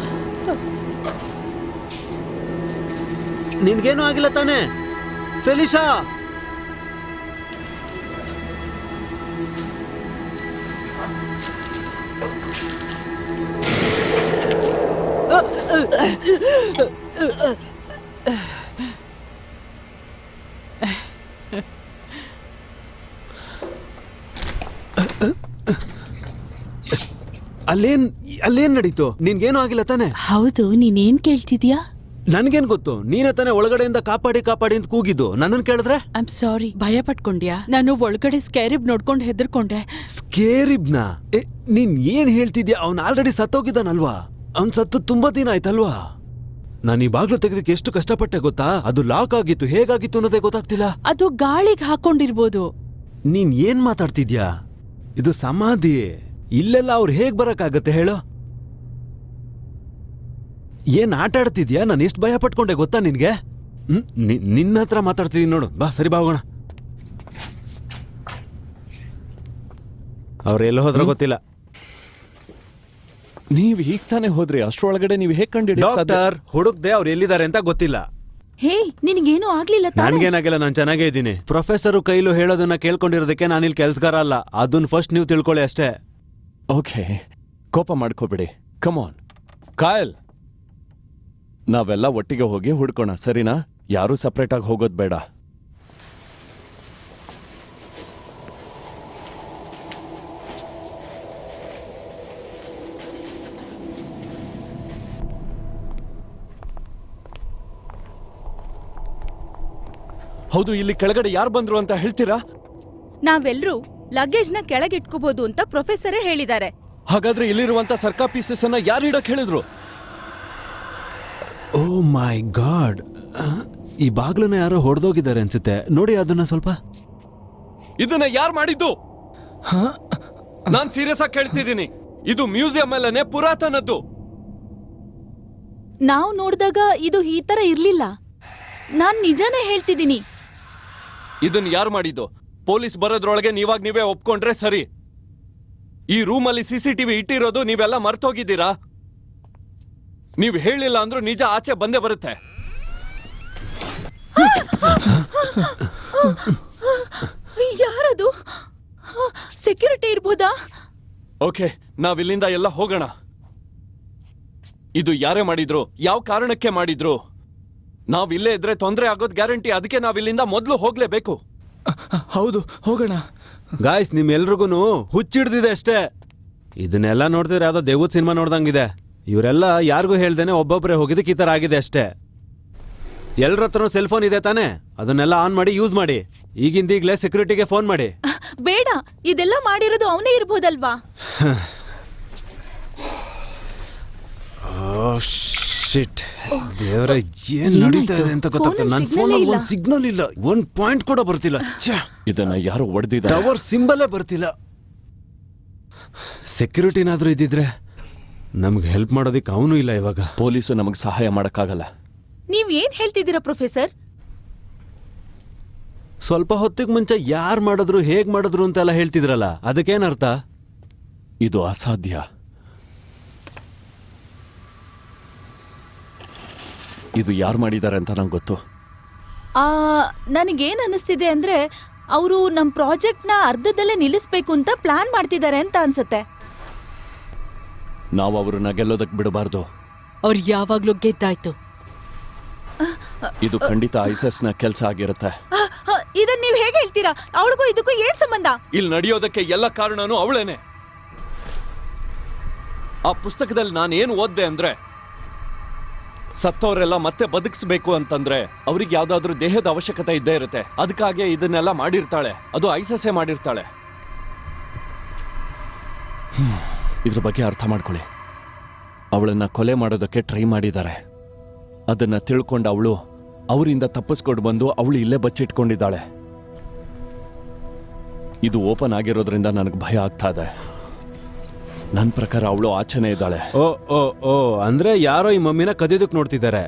ನಿನ್ಗೇನು ಆಗಿಲ್ಲ ತಾನೆ ಫೆಲಿಶಾ? ಅಲ್ಲೇನ್ ನಡೀತು? ನಿನ್ಗೇನು ಆಗಿಲ್ಲ ತಾನೆ? ಹೌದು, ನೀನೇನ್ ಕೇಳ್ತಿದ್ಯಾ? ನನ್ಗೇನ್ ಗೊತ್ತು? ನೀನೇ ತಾನೆ ಒಳಗಡೆಯಿಂದ ಕಾಪಾಡಿ ಕಾಪಾಡಿ ಅಂತ ಕೂಗಿದ್ದು. ನನ್ನನ್ ಕೇಳಿದ್ರೆ ಐ ಆಮ್ ಸಾರಿ. ಭಯ ಪಟ್ಕೊಂಡ್ಯಾ? ನಾನು ಒಳಗಡೆ ಸ್ಕೇರಿಬ್ ನೋಡ್ಕೊಂಡು ಹೆದರ್ಕೊಂಡೆ. ಸ್ಕೇರಿಬ್ನಾ? ನೀನ್ ಏನ್ ಹೇಳ್ತಿದ್ಯಾ? ಅವ್ನ್ ಆಲ್ರೆಡಿ ಸತ್ತೋಗಿದ್ದಾನಲ್ವಾ? ಅವ್ನ್ ಸತ್ತು ತುಂಬಾ ದಿನ ಆಯ್ತಲ್ವಾ? ನಾನು ಈ ಬಾಗ್ಲು ತೆಗೆದಕ್ಕೆ ಎಷ್ಟು ಕಷ್ಟಪಟ್ಟೆ ಗೊತ್ತಾ? ಅದು ಲಾಕ್ ಆಗಿತ್ತು. ಹೇಗಾಗಿತ್ತು ಅನ್ನೋದೇ ಗೊತ್ತಾಗ್ತಿಲ್ಲ. ಅದು ಗಾಳಿಗೆ ಹಾಕೊಂಡಿರ್ಬೋದು. ನೀನ್ ಏನ್ ಮಾತಾಡ್ತಿದ್ಯಾ? ಇದು ಸಮಾಧಿ. ಇಲ್ಲೆಲ್ಲ ಅವ್ರು ಹೇಗ್ ಬರಕ್ಕಾಗತ್ತೆ ಹೇಳು? ಏನ್ ಆಟ ಆಡ್ತಿದ್ಯಾ? ನಾನು ಎಷ್ಟು ಭಯ ಪಟ್ಕೊಂಡೆ ಗೊತ್ತಾ ನಿನ್ಗೆ? ನಿನ್ನ ಹತ್ರ ಮಾತಾಡ್ತಿದ್ದೀನಿ ನೋಡು. ಬಾ, ಸರಿ ಬಾ, ಹೋಗೋಣ. ಅವ್ರೆಲ್ಲ ಹೋದ್ರ ಗೊತ್ತಿಲ್ಲ. ನೀವ್ ಹೀಗ್ ತಾನೇ ಹೋದ್ರಿ? ಅಷ್ಟ್ರೊಳಗಡೆ ನೀವು ಹೇಗ್ ಕಂಡಿಡಿ? ಡಾಕ್ಟರ್ ಹುಡುಕ್ದೆ, ಅವ್ರು ಎಲ್ಲಿದ್ದಾರೆ ಅಂತ ಗೊತ್ತಿಲ್ಲ. ಹೇ, ನಿನಗೇನು ಆಗ್ಲಿಲ್ಲ ತಾನೇ? ನನ್ಗೇನಾಗಿಲ್ಲ, ನಾನು ಚೆನ್ನಾಗೇ ಇದ್ದೀನಿ. ಪ್ರೊಫೆಸರ್ ಕೈಲು ಹೇಳೋದನ್ನ ಕೇಳ್ಕೊಂಡಿರೋದಕ್ಕೆ ನಾನಿಲ್ಲಿ ಕೆಲ್ಸಗಾರ ಅಲ್ಲ. ಅದನ್ನ ಫಸ್ಟ್ ನೀವು ತಿಳ್ಕೊಳ್ಳಿ ಅಷ್ಟೇ. ಓಕೆ, ಕೋಪ ಮಾಡ್ಕೋಬಿಡಿ. ಕಮಾನ್ ಕಾಯಲ್, ನಾವೆಲ್ಲ ಒಟ್ಟಿಗೆ ಹೋಗಿ ಹುಡ್ಕೋಣ, ಸರಿನಾ? ಯಾರೂ ಸಪ್ರೇಟ್ ಆಗಿ ಹೋಗೋದ್ ಬೇಡ. ಹೌದು, ಇಲ್ಲಿ ಕೆಳಗಡೆ ಯಾರು ಬಂದ್ರು ಅಂತ ಹೇಳ್ತೀರಾ? ನಾವೆಲ್ಲರೂ ಲಗೇಜ್ ನ ಕೆಳಗಿಟ್ಕೋಬಹುದು ಅಂತ ಪ್ರೊಫೆಸರೇ ಹೇಳಿದ್ದಾರೆ. ಹಾಗಾದ್ರೆ ಇಲ್ಲಿರುವಂತ ಸರ್ಕಾ ಪೀಸಸ್ ಅನ್ನ ಯಾರು ಇಡಕ್ ಹೇಳಿದ್ರು? ಓ ಮೈ ಗಾಡ್, ಈ ಬಾಗ್ಲನ್ನ ಯಾರೋ ಹೊಡೆದೋಗಿದ್ದಾರೆ ಅನ್ಸುತ್ತೆ. ನೋಡಿ ಅದನ್ನ ಸ್ವಲ್ಪ. ಇದನ್ನ ಯಾರು ಮಾಡಿದ್ದು? ನಾನ್ ಸೀರಿಯಸ್ ಆಗಿ ಕೇಳ್ತಿದ್ದೀನಿ. ಇದು ಮ್ಯೂಸಿಯಂ ಅಲ್ಲನೆ ಪುರಾತನದ್ದು. ನಾವು ನೋಡಿದಾಗ ಇದು ಈ ತರ ಇರ್ಲಿಲ್ಲ. ನಾನ್ ನಿಜಾನೇ ಹೇಳ್ತಿದ್ದೀನಿ. ಇದನ್ನ ಯಾರು ಮಾಡಿದ್ದು? ಪೊಲೀಸ್ ಬರೋದ್ರೊಳಗೆ ನೀವಾಗ ನೀವೇ ಒಪ್ಕೊಂಡ್ರೆ ಸರಿ. ಈ ರೂಮಲ್ಲಿ ಸಿಸಿಟಿವಿ ಇಟ್ಟಿರೋದು ನೀವೆಲ್ಲ ಮರ್ತೋಗಿದ್ದೀರಾ? ನೀವು ಹೇಳಿಲ್ಲ ಅಂದ್ರೂ ನಿಜ ಆಚೆ ಬಂದೇ ಬರುತ್ತೆ. ಯಾರದು? ಸೆಕ್ಯೂರಿಟಿ ಇರ್ಬೋದಾ? ಓಕೆ, ನಾವಿಲ್ಲಿಂದ ಎಲ್ಲ ಹೋಗೋಣ. ಇದು ಯಾರೇ ಮಾಡಿದ್ರು, ಯಾವ ಕಾರಣಕ್ಕೆ ಮಾಡಿದ್ರು? ನಾವಿಲ್ಲೇ ಇದ್ರೆ ತೊಂದರೆ ಆಗೋದ್ ಗ್ಯಾರಂಟಿ. ಅದಕ್ಕೆ ನಾವಿಲ್ಲಿಂದ ಮೊದಲು ಹೋಗ್ಲೇಬೇಕು. ಹೌದು, ಹೋಗೋಣ. ಗಾಯ್ಸ್, ನಿಮ್ಮೆಲ್ರಿಗೂ ಹುಚ್ಚಿಡ್ದಿದೆ ಅಷ್ಟೇ. ಇದನ್ನೆಲ್ಲ ನೋಡ್ತಿದ್ರೆ ಯಾವ್ದೋ ದೇವದ್ ಸಿನಿಮಾ ನೋಡ್ದಂಗಿದೆ. ಇವರೆಲ್ಲ ಯಾರಿಗೂ ಹೇಳ್ದೇನೆ ಒಬ್ಬೊಬ್ಬರೇ ಹೋಗಿದ್ದಕ್ಕೆ ಈ ತರ ಆಗಿದೆ ಅಷ್ಟೇ. ಎಲ್ರ ಹತ್ರನೂ ಸೆಲ್ ಫೋನ್ ಇದೆ ತಾನೆ? ಅದನ್ನೆಲ್ಲ ಆನ್ ಮಾಡಿ ಯೂಸ್ ಮಾಡಿ. ಈಗಿಂದೀಗ್ಲೇ ಸೆಕ್ಯೂರಿಟಿಗೆ ಫೋನ್ ಮಾಡಿ. ಬೇಡ, ಇದೆಲ್ಲ ಮಾಡಿರೋದು ಅವನೇ ಇರ್ಬೋದಲ್ವಾ? ಶಿಟ್, ದೇವರೇ, ಏನ್ ನಡೀತಾ ಇದೆ ಅಂತ ಗೊತ್ತಾಗ್ತಿಲ್ಲ. ನನ್ನ ಫೋನಲ್ಲಿ ಒಂದು ಸಿಗ್ನಲ್ ಇಲ್ಲ, ಒಂದ್ ಪಾಯಿಂಟ್ ಕೂಡ ಬರ್ತಿಲ್ಲ. ಇದನ್ನ ಯಾರು ಹೊಡೆದಿದ್ದಾರೆ? ಟವರ್ ಸಿಂಬಲೇ ಬರ್ತಿಲ್ಲ. ಸೆಕ್ಯೂರಿಟಿನಾದ್ರೂ ಇದ್ದಿದ್ರೆ ನಮ್ಗೆ ಹೆಲ್ಪ್ ಮಾಡೋದಿಕ್ಕೆ ಅವನು ಇಲ್ಲ. ಇವಾಗ ಪೊಲೀಸು ನಮಗೆ ಸಹಾಯ ಮಾಡಕ್ಕಾಗಲ್ಲ. ನೀವ್ ಏನ್ ಹೇಳ್ತಿದ್ದೀರಾ ಪ್ರೊಫೆಸರ್? ಸ್ವಲ್ಪ ಹೊತ್ತಿಗೆ ಮುಂಚೆ ಯಾರು ಮಾಡಿದ್ರು ಹೇಗ್ ಮಾಡಿದ್ರು ಅಂತೆಲ್ಲ ಹೇಳ್ತಿದ್ರಲ್ಲ, ಅದಕ್ಕೇನರ್ಥ? ಇದು ಅಸಾಧ್ಯ. ಇದು ಯಾರು ಮಾಡಿದ್ದಾರೆ ಅಂತ ನಂಗೆ ಗೊತ್ತು. ನನಗೇನ್ ಅನಿಸ್ತಿದೆ ಅಂದ್ರೆ ಅವರು ನಮ್ ಪ್ರಾಜೆಕ್ಟ್ನ ಅರ್ಧದಲ್ಲೇ ನಿಲ್ಲಿಸ್ಬೇಕು ಅಂತ ಪ್ಲಾನ್ ಮಾಡ್ತಿದ್ದಾರೆ ಅಂತ ಅನ್ಸುತ್ತೆ. ನಾವು ಅವ್ರನ್ನ ಗೆಲ್ಲೋದಕ್ಕೆ ಬಿಡಬಾರ್ದು. ಅವ್ರು ಯಾವಾಗ್ಲೂ ಗೆದ್ದಾಯ್ತು. ಇದು ಖಂಡಿತ ಐಸಸ್ನ ಕೆಲಸ ಆಗಿರುತ್ತೆ. ಇದನ್ ನೀವ್ ಹೇಗೆ ಹೇಳ್ತೀರಾ? ಅವಳಿಗೂ ಇದಕ್ಕೂ ಏನ್ ಸಂಬಂಧ? ಇಲ್ಲಿ ನಡೆಯೋದಕ್ಕೆ ಎಲ್ಲ ಕಾರಣನೂ ಅವಳೇನೆ. ಆ ಪುಸ್ತಕದಲ್ಲಿ ನಾನೇನು ಓದ್ದೆ ಅಂದ್ರೆ, ಸತ್ತವರೆಲ್ಲ ಮತ್ತೆ ಬದುಕಿಸ್ಬೇಕು ಅಂತಂದ್ರೆ ಅವ್ರಿಗೆ ಯಾವ್ದಾದ್ರು ದೇಹದ ಅವಶ್ಯಕತೆ ಇದ್ದೇ ಇರುತ್ತೆ. ಅದಕ್ಕಾಗಿ ಇದನ್ನೆಲ್ಲ ಮಾಡಿರ್ತಾಳೆ. ಅದು ಐಸಸ್ಸೇ ಮಾಡಿರ್ತಾಳೆ. ಇದ್ರ ಬಗ್ಗೆ ಅರ್ಥ ಮಾಡ್ಕೊಳ್ಳಿ. ಅವಳನ್ನ ಕೊಲೆ ಮಾಡೋದಕ್ಕೆ ಟ್ರೈ ಮಾಡಿದ್ದಾರೆ. ಅದನ್ನ ತಿಳ್ಕೊಂಡ ಅವಳು ಅವರಿಂದ ತಪ್ಪಿಸ್ಕೊಂಡು ಬಂದು ಅವಳು ಇಲ್ಲೇ ಬಚ್ಚಿಟ್ಕೊಂಡಿದ್ದಾಳೆ. ಇದು ಓಪನ್ ಆಗಿರೋದ್ರಿಂದ ನನಗೆ ಭಯ ಆಗ್ತಾ ಇದೆ. ನನ್ನ ಪ್ರಕಾರ ಅವಳು ಆಚೆನೇ ಇದ್ದಾಳೆ. ಓ ಓ ಓ ಅಂದ್ರೆ ಯಾರೋ ಈ ಮಮ್ಮಿನ ಕದಿಯೋದಕ್ಕೆ ನೋಡ್ತಿದ್ದಾರೆ.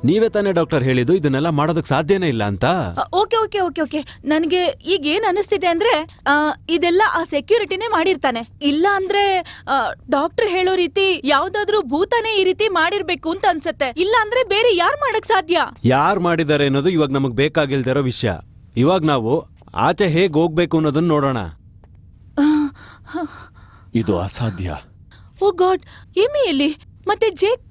ನೀವೇ ತಾನೇ ಡಾಕ್ಟರ್ ಹೇಳಿದ್ದು ಇದನ್ನೆಲ್ಲ ಮಾಡೋದಕ್ಕೆ ಸಾಧ್ಯನೇ ಇಲ್ಲ ಅಂತ? ಓಕೆ ಓಕೆ ಓಕೆ ಓಕೆ ನನಗೆ ಈಗ ಏನ್ ಅನಿಸ್ತಿದೆ ಅಂದ್ರೆ ಇದೆಲ್ಲ ಆ ಸೆಕ್ಯೂರಿಟಿನೇ ಮಾಡಿರ್ತಾನೆ. ಇಲ್ಲ ಅಂದ್ರೆ ಡಾಕ್ಟರ್ ಹೇಳೋ ರೀತಿ ಯಾವ್ದಾದ್ರೂ ಭೂತಾನೇ ಈ ರೀತಿ ಮಾಡಿರ್ಬೇಕು ಅಂತ ಅನ್ಸತ್ತೆ. ಇಲ್ಲ ಅಂದ್ರೆ ಬೇರೆ ಯಾರು ಮಾಡಕ್ ಸಾಧ್ಯ? ಯಾರು ಮಾಡಿದ್ದಾರೆ ಅನ್ನೋದು ಇವಾಗ ನಮಗ್ ಬೇಕಾಗಿಲ್ದಿರೋ ವಿಷಯ. ಇವಾಗ ನಾವು ಆಚೆ ಹೇಗ್ ಹೋಗ್ಬೇಕು ಅನ್ನೋದನ್ನ ನೋಡೋಣ. ಇದು ಅಸಾಧ್ಯ. ಓ ಗಾಡ್, ಎಮ್ಮಿ ಎಲ್ಲಿ? ಮತ್ತೆ ಜೇಕ್?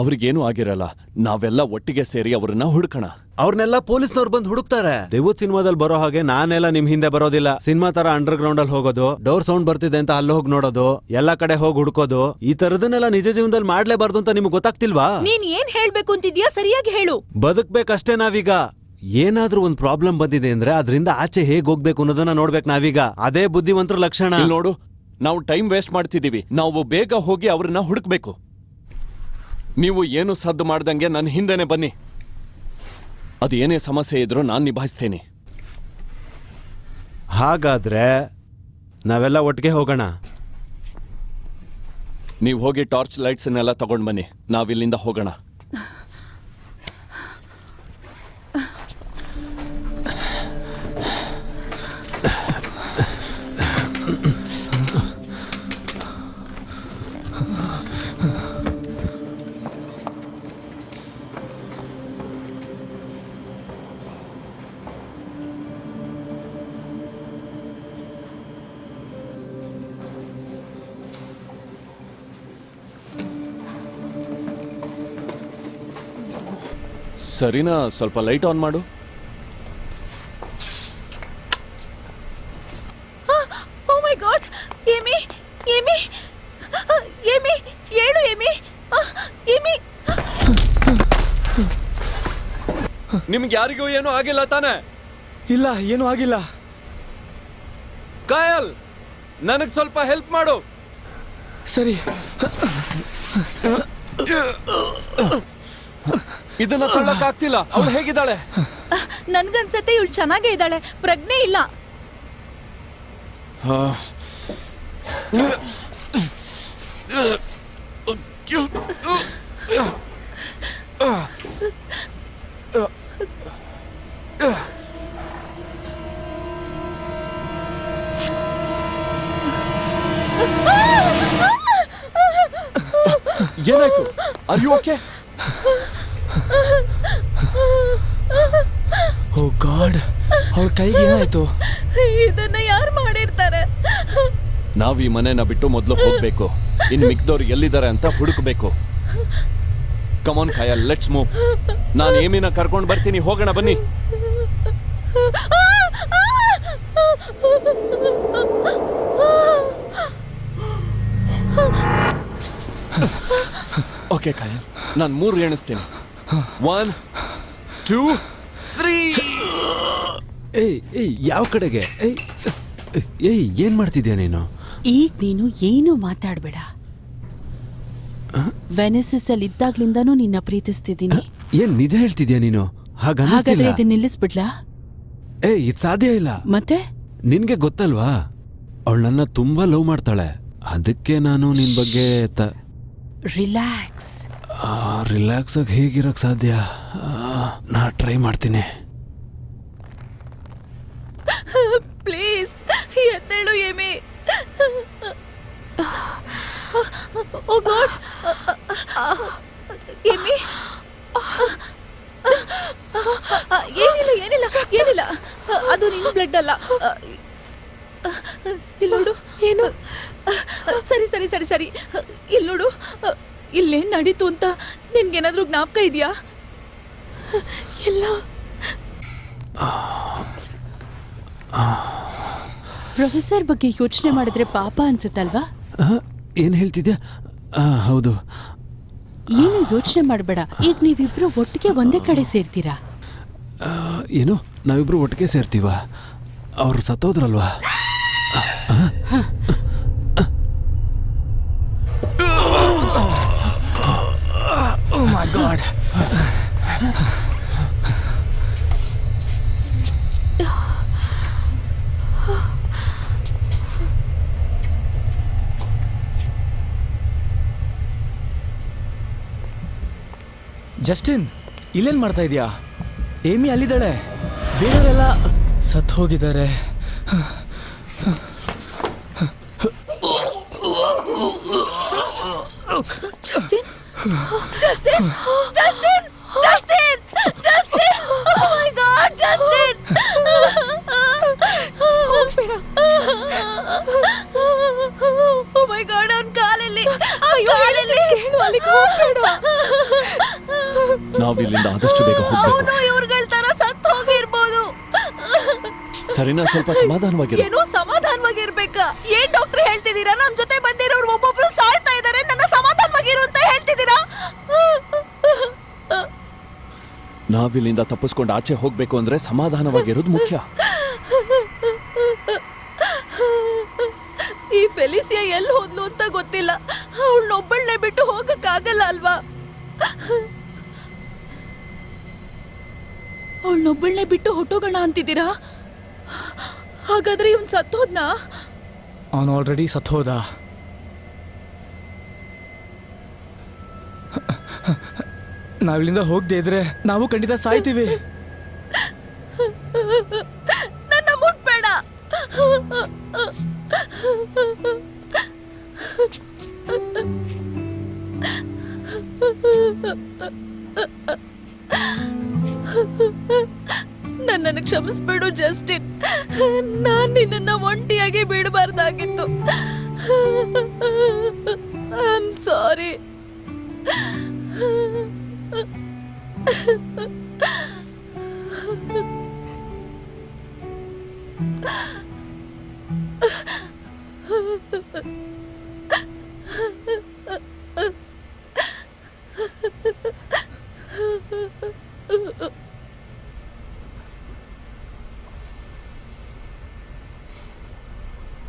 ಅವ್ರಿಗೇನು ಆಗಿರಲ್ಲ. ನಾವೆಲ್ಲ ಒಟ್ಟಿಗೆ ಸೇರಿ ಅವ್ರನ್ನ ಹುಡುಕೋಣ. ಅವ್ರನ್ನೆಲ್ಲ ಪೊಲೀಸ್ನವ್ರು ಬಂದು ಹುಡುಕ್ತಾರೆ. ದೇವು ಸಿನಿಮಾದಲ್ಲಿ ಬರೋ ಹಾಗೆ ನಾನೆಲ್ಲ ನಿಮ್ ಹಿಂದೆ ಬರೋದಿಲ್ಲ. ಸಿನಿಮಾ ತರ ಅಂಡರ್ ಗ್ರೌಂಡ್ ಅಲ್ಲಿ ಹೋಗೋದು, ಡೋರ್ ಸೌಂಡ್ ಬರ್ತಿದೆ ಅಂತ ಅಲ್ಲಿ ಹೋಗಿ ನೋಡೋದು, ಎಲ್ಲಾ ಕಡೆ ಹೋಗಿ ಹುಡುಕೋದು, ಈ ತರದನ್ನೆಲ್ಲ ನಿಜ ಜೀವನದಲ್ಲಿ ಮಾಡ್ಲೇಬಾರ್ದು ಅಂತ ನಿಮ್ಗೆ ಗೊತ್ತಾಗ್ತಿಲ್ವಾ? ನೀನ್ ಏನ್ ಹೇಳ್ಬೇಕು ಅಂತಿದ್ಯಾ ಸರಿಯಾಗಿ ಹೇಳು. ಬದುಕ್ಬೇಕಷ್ಟೇ ನಾವೀಗ. ಏನಾದ್ರೂ ಒಂದ್ ಪ್ರಾಬ್ಲಮ್ ಬಂದಿದೆ ಅಂದ್ರೆ ಅದರಿಂದ ಆಚೆ ಹೇಗ್ ಹೋಗ್ಬೇಕು ಅನ್ನೋದನ್ನ ನೋಡ್ಬೇಕು ನಾವೀಗ. ಅದೇ ಬುದ್ಧಿವಂತರ ಲಕ್ಷಣ. ನೋಡು, ನಾವು ಟೈಮ್ ವೇಸ್ಟ್ ಮಾಡ್ತಿದೀವಿ. ನಾವು ಬೇಗ ಹೋಗಿ ಅವ್ರನ್ನ ಹುಡುಕ್ಬೇಕು. ನೀವು ಏನು ಸದ್ದು ಮಾಡ್ದಂಗೆ ನನ್ನ ಹಿಂದೆನೆ ಬನ್ನಿ. ಅದು ಏನೇ ಸಮಸ್ಯೆ ಇದ್ರೂ ನಾನು ನಿಭಾಯಿಸ್ತೇನೆ. ಹಾಗಾದ್ರೆ ನಾವೆಲ್ಲ ಒಟ್ಟಿಗೆ ಹೋಗೋಣ. ನೀವು ಹೋಗಿ ಟಾರ್ಚ್ ಲೈಟ್ಸ್ನೆಲ್ಲ ತಗೊಂಡ್ ಬನ್ನಿ. ನಾವಿಲ್ಲಿಂದ ಹೋಗೋಣ. ಸರಿನಾ, ಸ್ವಲ್ಪ ಲೈಟ್ ಆನ್ ಮಾಡು. ಓ ಮೈ ಗಾಡ್, ಎಮಿ ಎಮಿ ಎಮಿ ಹೇಳು ಎಮಿ ಎಮಿ. ನಿಮ್ಗೆ ಯಾರಿಗೂ ಏನೂ ಆಗಿಲ್ಲ ತಾನೆ? ಇಲ್ಲ, ಏನೂ ಆಗಿಲ್ಲ. ಕಾಯಲ್, ನನಗ್ ಸ್ವಲ್ಪ ಹೆಲ್ಪ್ ಮಾಡು. ಸರಿ. ಇದನ್ನ ತಳ್ಳಕ್ಕಾಗ್ತಿಲ್ಲ. ಅವಳು ಹೇಗಿದ್ದಾಳೆ? ನನ್ಗನ್ಸತ್ತೆ ಇವಳು ಚೆನ್ನಾಗೇ ಇದ್ದಾಳೆ. ಪ್ರಜ್ಞೆ ಇಲ್ಲ. ಏನಾಯ್ತು? Are you okay? Oh God, ಅವಳ ಕೈಗೆ ಏನಾಯ್ತು? ಇದನ್ನ ಯಾರು ಮಾಡಿರ್ತಾರೆ? ನಾವ್ ಈ ಮನೆನ ಬಿಟ್ಟು ಮೊದಲು ಹೋಗ್ಬೇಕು. ಇನ್ ಮಿಕ್ದವ್ರು ಎಲ್ಲಿದ್ದಾರೆ ಅಂತ ಹುಡುಕ್ಬೇಕು. ಕಮಾನ್ ಕಾಯಲ್, ಲೆಟ್ಸ್ ಮೂವ್. ನಾನು ಏಮಿನ ಕರ್ಕೊಂಡು ಬರ್ತೀನಿ. ಹೋಗೋಣ ಬನ್ನಿ. ಓಕೆ ಕಾಯಲ್, ನಾನು 3 ಎಣಿಸ್ತೀನಿ. 1 2 3. ಏಯ್ ಯಾವ ಕಡೆಗೆ? ಏಯ್ ಏನ್ ಮಾಡ್ತಿದ್ಯಾ ನೀನು? ಈಗ ನೀನು ಏನು ಮಾತಾಡ್ಬೇಡ. ವೆನಿಸಿಸ್ ಅಲ್ಲಿ ಇದ್ದಾಗ್ಲಿಂದಾನು ನಿನ್ನ ಪ್ರೀತಿಸ್ತಿದ್ದೀನಿ. ಏನ್ ನಿಜ ಹೇಳ್ತಿದ್ಯಾ ನೀನು? ಹಾಗಾದ್ರೆ ಇದನ್ನ ನಿಲ್ಲಿಸ್ಬಿಡ್ಲಾ? ಇದ್ ಸಾಧ್ಯ ಇಲ್ಲ. ಮತ್ತೆ ನಿನ್ಗೆ ಗೊತ್ತಲ್ವಾ, ಅವಳು ನನ್ನ ತುಂಬಾ ಲವ್ ಮಾಡ್ತಾಳೆ. ಅದಕ್ಕೆ ನಾನು ನಿನ್ ಬಗ್ಗೆ ರಿಲ್ಯಾಕ್ಸ್. ರಿಲ್ಯಾಕ್ಸ್ ಆಗಿ ಹೇಗಿರಕ್ ಸಾಧ್ಯ? ನಾ ಟ್ರೈ ಮಾಡ್ತೀನಿ. ಪ್ಲೀಸ್ ಎದ್ದೇಳು ಏಮಿ. ಓ ಗಾಡ್ ಏಮಿ. ಏನಿಲ್ಲ ಏನಿಲ್ಲ ಏನಿಲ್ಲ, ಅದು ನಿನ್ನ ಬ್ಲಡ್ ಅಲ್ಲ. ಇಲ್ಲಿ ನೋಡು. ಏನು? ಸರಿ ಸರಿ ಸರಿ ಸರಿ, ಇಲ್ಲಿ ನೋಡು. ಇಲ್ಲೇನ್ ನಡೀತು ಅಂತ ನಿನ್ಗೇನಾದ್ರೂ ಜ್ಞಾಪಕ ಇದೆಯಾ? ಎಲ್ಲ ಪ್ರೊಫೆಸರ್ ಬಗ್ಗೆ ಯೋಚನೆ ಮಾಡಿದ್ರೆ ಪಾಪ ಅನ್ಸುತ್ತಲ್ವಾ? ಏನು ಹೇಳ್ತಿದ್ಯಾ? ಹೌದು. ಏನು ಯೋಚನೆ ಮಾಡಬೇಡ. ಈಗ ನೀವಿಬ್ರು ಒಟ್ಟಿಗೆ ಒಂದೇ ಕಡೆ ಸೇರ್ತೀರಾ? ಏನು, ನಾವಿಬ್ರು ಒಟ್ಟಿಗೆ ಸೇರ್ತೀವ? ಅವ್ರು ಸತ್ತೋದ್ರಲ್ವಾ? ಓ ಮೈ ಗಾಡ್. ಜಸ್ಟಿನ್, ಇಲ್ಲೇನ್ ಮಾಡ್ತಾ ಇದೀಯಾ? ಏಮಿ ಅಲ್ಲಿದ್ದಾಳೆ, ಬೇರೆಯವರೆಲ್ಲ ಸತ್ತು ಹೋಗಿದ್ದಾರೆ. Justin, Justin, Justin, Justin, Justin! Oh my God, Justin! ಹೋಗ್ಬೇಡ. Oh my God, ಅವ್ನ್ ಕಾಲಲ್ಲಿ, ಕೇಳು, ಅಲ್ಲಿಗೆ ಹೋಗ್ಬೇಡ. ನಾವಿಲ್ಲಿಂದ ಆದಷ್ಟು ಬೇಗ ಹೋಗ್ಬೇಕು. ಅವನು ಇವ್ರುಗಳ ತರ ಸತ್ತು ಹೋಗಿರ್ಬೋದು. ಸರಿನಾ? ಸ್ವಲ್ಪ ಸಮಾಧಾನವಾಗಿರು. ಏನೋ ಸಮಾಧಾನವಾಗಿರ್ಬೇಕಾ? ಏನ್ ಡಾಕ್ಟರ್ ಹೇಳ್ತಿದ್ದೀರಾ? ನಮ್ ಜೊತೆ ಬಂದಿರೋರು ಒಬ್ಬೊಬ್ರು ಸಾಯ್ತಾ ಇದಾರೆ, ನನ್ನ ಸಮಾಧಾನವಾಗಿರು ಅಂತ ಹೇಳ್ತಿದ್ದೀರಾ? ನಾವಿಲ್ಲಿಂದ ತಪ್ಪಿಸ್ಕೊಂಡು ಆಚೆ ಹೋಗ್ಬೇಕು ಅಂದ್ರೆ ಸಮಾಧಾನವಾಗಿರೋದು ಮುಖ್ಯ. ಈ ಫೆಲಿಸಿಯಾ ಎಲ್ಲಿ ಹೋದ್ಲು ಅಂತ ಗೊತ್ತಿಲ್ಲ. ಅವಳನ್ನೊಬ್ಬಳನ್ನೇ ಬಿಟ್ಟು ಹೋಗಕ್ಕಾಗಲ್ಲ ಅಲ್ವಾ? ಅವಳನ್ನೊಬ್ಬಳನ್ನೇ ಬಿಟ್ಟು ಹೊಟ್ಟೋಗೋಣ ಅಂತಿದ್ದೀರಾ? ಹಾಗಾದ್ರೆ ಇವನ್ ಸತ್ತೋದ್ನಾ? ಅವನು ಆಲ್ರೆಡಿ ಸತ್ತೋದ. ನಾವಿಲ್ಲಿಂದ ಹೋಗದೆ ಇದ್ರೆ ನಾವು ಖಂಡಿತ ಸಾಯ್ತೀವಿ. ನನ್ನ ಮುಟ್ಬೇಡ. ನನ್ನನ್ನು ಕ್ಷಮಿಸ್ಬೇಡು ಜಸ್ಟಿನ್. ನಾನ್ ನಿನ್ನನ್ನ ಒಂಟಿಯಾಗಿ ಬಿಡಬಾರ್ದಾಗಿತ್ತು. I am sorry.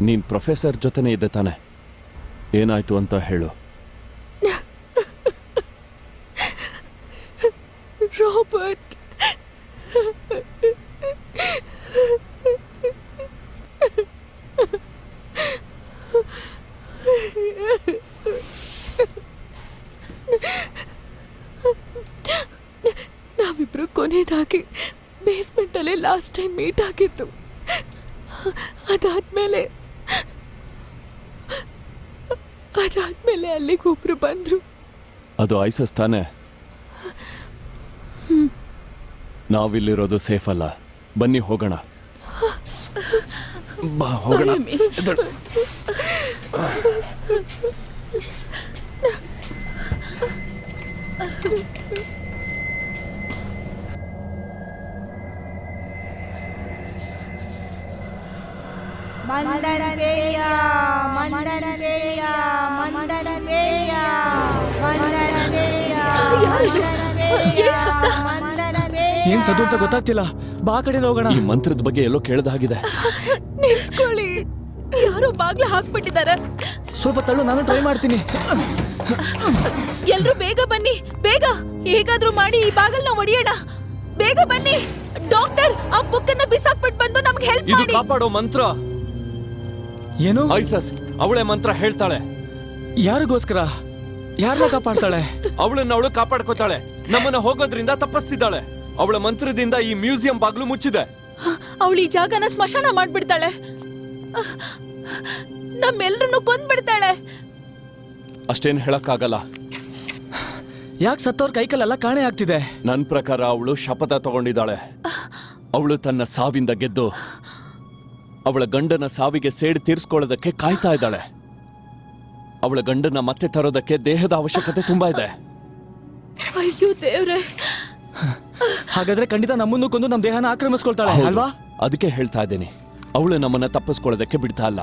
ನೀನ್ ಪ್ರೊಫೆಸರ್ ಜೊತೆನೇ ಇದ್ದೆ ತಾನೆ? ಏನಾಯ್ತು ಅಂತ ಹೇಳು. ರಾಬರ್ಟ್, ನಾವಿಬ್ರು ಕೊನೆಯದಾಗಿ ಬೇಸ್ಮೆಂಟಲ್ಲೇ ಲಾಸ್ಟ್ ಟೈಮ್ ಮೀಟ್ ಆಗಿತ್ತು. ಅದಾದ್ಮೇಲೆ ಅಲ್ಲಿಗೆ ಒಬ್ರು ಬಂದ್ರು. ಅದು ಐಸಸ್ ತಾನೆ? ನಾವಿಲ್ಲಿರೋದು ಸೇಫ್ ಅಲ್ಲ. ಬನ್ನಿ ಹೋಗೋಣ. ಬಾ ಹೋಗೋಣ. ಎದ್ದೇಳು. ಏನ್ ಸದ್ದು ಅಂತ ಗೊತ್ತಾಗ್ತಿಲ್ಲ. ಬಾ ಕಡೆಯಿಂದ ಹೋಗೋಣ. ಈ ಮಂತ್ರದ ಬಗ್ಗೆ ಎಲ್ಲೋ ಕೇಳ್ದ ಹಾಗಿದೆ. ನಿಂತ್ಕೊಳ್ಳಿ, ಯಾರೋ ಬಾಗ್ಲ ಹಾಕ್ಬಿಟ್ಟಿದ್ದಾರೆ. ಸ್ವಲ್ಪ ತಳ್ಳು, ನಾನು ಟ್ರೈ ಮಾಡ್ತೀನಿ. ಎಲ್ರು ಬೇಗ ಬನ್ನಿ, ಬೇಗ ಹೇಗಾದ್ರೂ ಮಾಡಿ ಈ ಬಾಗಲ್ನ ಒಡೆಯೋಣ. ಬೇಗ ಬನ್ನಿ ಡಾಕ್ಟರ್, ಆ ಬುಕ್ ಅನ್ನ ಬಿಸಾಕ್ಬಿಟ್ಟು ಬಂದು ನಮ್ಗೆ ಹೆಲ್ಪ್ ಇದು ಮಾಡಿ. ಕಾಪಾಡೋ ಮಂತ್ರ. ಏನು? ಐಸಸ್ ಅವಳೆ ಮಂತ್ರ ಹೇಳ್ತಾಳೆ. ಯಾರಿಗೋಸ್ಕರ? ಯಾರನ್ನ ಕಾಪಾಡ್ತಾಳೆ? ಅವಳನ್ನ ಅವಳು ಕಾಪಾಡ್ಕೋತಾಳೆ. ನಮ್ಮನ್ನ ಹೋಗೋದ್ರಿಂದ ತಪ್ಪಿಸ್ತಿದ್ದಾಳೆ. ಅವಳ ಮಂತ್ರದಿಂದ ಈ ಮ್ಯೂಸಿಯಂ ಬಾಗ್ಲು ಮುಚ್ಚಿದೆ. ಅವಳು ಈ ಜಾಗನ ಸ್ಮಶಾನ ಮಾಡ್ಬಿಡ್ತಾಳೆ. ನಮ್ಮೆಲ್ರನ್ನು ಕೊಂದ್ಬಿಡ್ತಾಳೆ. ಅಷ್ಟೇನ್ ಹೇಳಕ್ಕಾಗಲ್ಲ. ಯಾಕೆ ಸತ್ತವ್ರ ಕೈಕಲ್ಲೆಲ್ಲ ಕಾಣೆ ಆಗ್ತಿದೆ? ನನ್ ಪ್ರಕಾರ ಅವಳು ಶಪಥ ತಗೊಂಡಿದ್ದಾಳೆ. ಅವಳು ತನ್ನ ಸಾವಿಂದ ಗೆದ್ದು ಅವಳ ಗಂಡನ ಸಾವಿಗೆ ಸೇಡು ತೀರ್ಸ್ಕೊಳ್ಳೋದಕ್ಕೆ ಕಾಯ್ತಾ ಇದ್ದಾಳೆ. ಅವಳ ಗಂಡನ ಮತ್ತೆ ತರೋದಕ್ಕೆ ದೇಹದ ಅವಶ್ಯಕತೆ ತುಂಬಾ ಇದೆ. ಅಯ್ಯೋ ದೇವ್ರೆ. ಹಾಗಾದ್ರೆ ಖಂಡಿತ ನಮ್ಮನ್ನು ಕೊಂದು ನಮ್ಮ ದೇಹನ ಆಕ್ರಮಿಸ್ಕೊಳ್ತಾಳೆ ಹೌದು. ಅಲ್ವಾ? ಅದಕ್ಕೆ ಹೇಳ್ತಾ ಇದ್ದೀನಿ, ಅವಳು ನಮ್ಮನ್ನ ತಪ್ಪಿಸ್ಕೊಳ್ಳೋದಕ್ಕೆ ಬಿಡ್ತಾ ಇಲ್ಲ.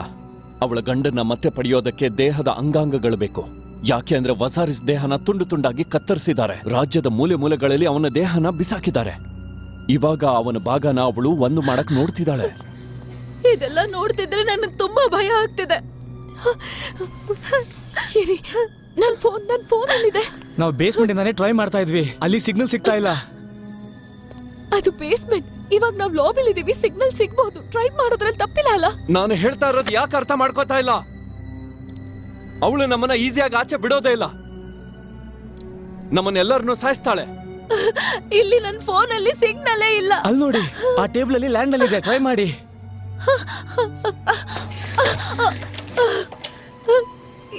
ಅವಳ ಗಂಡನ ಮತ್ತೆ ಪಡೆಯೋದಕ್ಕೆ ದೇಹದ ಅಂಗಾಂಗಗಳು ಬೇಕು. ಯಾಕೆ ಅಂದ್ರೆ ವಸಾರಿಸ್ ದೇಹನ ತುಂಡು ತುಂಡಾಗಿ ಕತ್ತರಿಸಿದ್ದಾರೆ. ರಾಜ್ಯದ ಮೂಲೆ ಮೂಲೆಗಳಲ್ಲಿ ಅವನ ದೇಹನ ಬಿಸಾಕಿದ್ದಾರೆ. ಇವಾಗ ಅವನ ಭಾಗನ ಅವಳು ಒಂದು ಮಾಡಕ್ ನೋಡ್ತಿದ್ದಾಳೆ. ಇದೆಲ್ಲ ನೋಡ್ತಿದ್ರೆ ನನಗೆ ತುಂಬಾ ಭಯ ಆಗ್ತಿದೆ. ನನ್ ಫೋನ್ ಅಲ್ಲಿದೆ. ನಾವು ಬೇಸ್ಮೆಂಟ್ ಇಂದಾನೆ ಟ್ರೈ ಮಾಡ್ತಾ ಇದ್ವಿ, ಅಲ್ಲಿ ಸಿಗ್ನಲ್ ಸಿಗ್ತಾ ಇಲ್ಲ. ಅದು ಬೇಸ್ಮೆಂಟ್. ಇವಾಗ ನಾವ್ ಲಾಬಿಲ್ ಇದೀವಿ, ಸಿಗ್ನಲ್ ಸಿಗ್ಬಹುದು. ಟ್ರೈ ಮಾಡೋದ್ರಲ್ಲಿ ತಪ್ಪಿಲ್ಲ ಅಲ್ಲ? ನಾನು ಹೇಳ್ತಾ ಇರೋದು ಯಾಕೆ ಅರ್ಥ ಮಾಡ್ಕೋತಾ ಇಲ್ಲ? ಅವಳು ನಮ್ಮನ್ನ ಈಸಿಯಾಗಿ ಆಚೆ ಬಿಡೋದೇ ಇಲ್ಲ. ನಮ್ಮನ್ನೆಲ್ಲರನ್ನು ಸಾಯಿಸ್ತಾಳೆ. ಇಲ್ಲಿ ನನ್ನ ಫೋನ್ ಅಲ್ಲಿ ಸಿಗ್ನಲ್ಲೇ ಇಲ್ಲ. ಅಲ್ಲಿ ನೋಡಿ, ಆ ಟೇಬಲ್ ಅಲ್ಲಿ ಲ್ಯಾಂಡ್ ಅಲ್ಲಿ ಇದೆ, ಟ್ರೈ ಮಾಡಿ.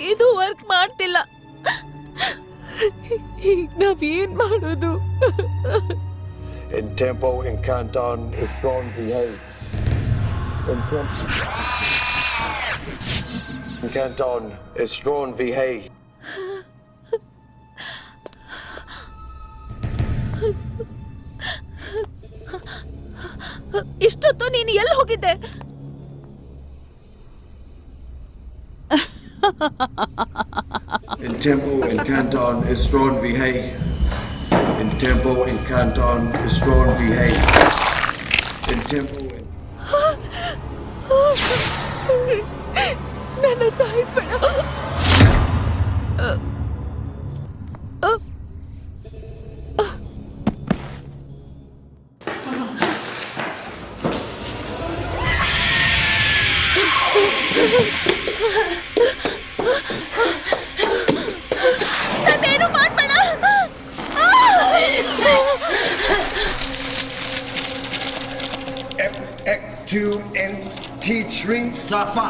ಇದು ವರ್ಕ್ ಮಾಡ್ತಿಲ್ಲ. ಈಗ ನಾವೇನ್ ಮಾಡೋದು? In tempo in Canton is strong behave. In Canton is strong behave. ಇಷ್ಟೊತ್ತು ನೀನು ಎಲ್ಲಿ ಹೋಗಿದ್ದೆ? In tempo in Canton is strong behave. In tempo in Canton is strong behave. In tempo in ನನ್ನ ಸಾಯಿಸ್ಬೇಡ. ನಾನೇನು ಮಾಡ್ಬೇಡ. X2 in T3 Safa.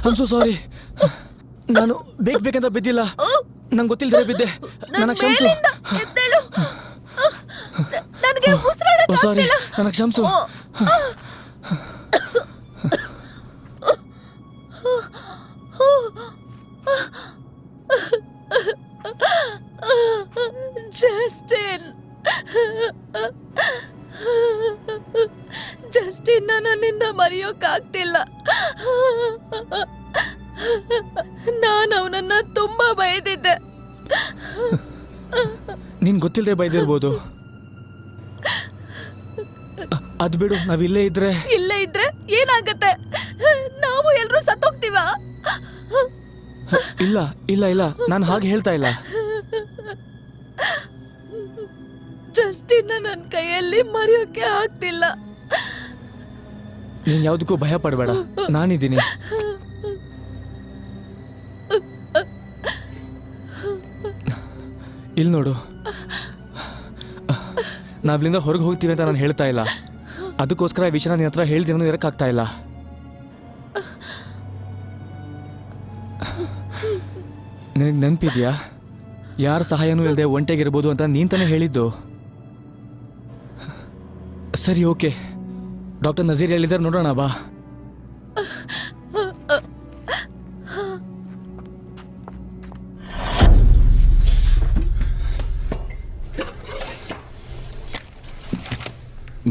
I'm so sorry. ನಾನು ಬೇಕಂತ ಬಿದ್ದಿಲ್ಲ, ನಂಗೆ ಗೊತ್ತಿಲ್ಲದೆ ಬಿದ್ದೆ. ನನಗೆ ಕ್ಷಮಿಸು. ನನಗೆ ಉಸಿರಾಡಕ್ಕೆ ಸಾರಿ, ಆಗ್ತಿಲ್ಲ. ನನಗೆ ಕ್ಷಮಿಸು. ಜಸ್ಟಿನ್ ನನ್ನಿಂದ ಮರೆಯೋಕ್ಕಾಗ್ತಿಲ್ಲ. ನಾನು ಅವನನ್ನ ತುಂಬಾ ಬೈದಿದ್ದೆ. ನಿನ್ ಗೊತ್ತಿಲ್ಲದೆ ಬೈದಿರ್ಬೋದು. ಅದ್ ಬಿಡು, ನಾವಿಲ್ಲೇ ಇದ್ರೆ ಏನಾಗತ್ತೆ? ನಾವು ಎಲ್ರೂ ಸತ್ತೋಗ್ತೀವ? ಇಲ್ಲ ಇಲ್ಲ ಇಲ್ಲ, ನಾನು ಹಾಗೆ ಹೇಳ್ತಾ ಇಲ್ಲ. ಜಸ್ಟಿನ್ ನನ್ನ ಕೈಯಲ್ಲಿ ಮರೆಯೋಕೆ ಆಗ್ತಿಲ್ಲ. ನೀನ್ ಯಾವ್ದಕ್ಕೂ ಭಯ ಪಡಬೇಡ, ನಾನಿದ್ದೀನಿ. ಇಲ್ಲಿ ನೋಡು, ನಾವಿಲ್ಲಿಂದ ಹೊರಗೆ ಹೋಗ್ತೀವಿ ಅಂತ ನಾನು ಹೇಳ್ತಾ ಇಲ್ಲ. ಅದಕ್ಕೋಸ್ಕರ ಈ ವಿಷಯನ ನಿನ್ನ ಹತ್ರ ಹೇಳ್ತೀನಿ ಇರಕ್ಕಾಗ್ತಾ ಇಲ್ಲ. ನಿನಗೆ ನೆನಪಿದ್ಯಾ, ಯಾರ ಸಹಾಯನೂ ಇಲ್ಲದೆ ಒಂಟೆಗಿರ್ಬೋದು ಅಂತ ನೀನ್ ತಾನೇ ಹೇಳಿದ್ದು? ಸರಿ, ಓಕೆ, ಡಾಕ್ಟರ್ ನಜೀರ್ ಹೇಳಿದಾರೆ, ನೋಡೋಣ ಬಾ.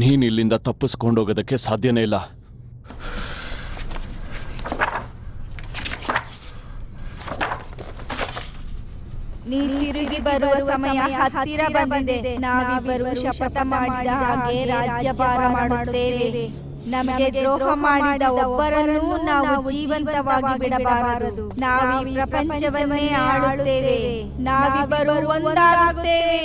ನೀನ್ ಇಲ್ಲಿಂದ ತಪ್ಪಿಸ್ಕೊಂಡೋಗೋದಕ್ಕೆ ಸಾಧ್ಯನೇ ಇಲ್ಲ. ನೀ ತಿರುಗಿ ಬರುವ ಸಮಯ ಹತ್ತಿರ ಬಂದಿದೆ. ನಾವಿಬ್ಬರು ಶಪಥ ಮಾಡಿದ ಹಾಗೆ ರಾಜ್ಯಭಾರ ಮಾಡುತ್ತೇವೆ. ನಮಗೆ ದ್ರೋಹ ಮಾಡಿದ ಒಬ್ಬರನ್ನು ನಾವು ಜೀವಂತವಾಗಿ ಬಿಡಬಾರದು. ನಾವೀ ಪ್ರಪಂಚವನ್ನೇ ಆಳುತ್ತೇವೆ. ನಾವಿಬ್ಬರು ಒಂದಾಗುತ್ತೇವೆ.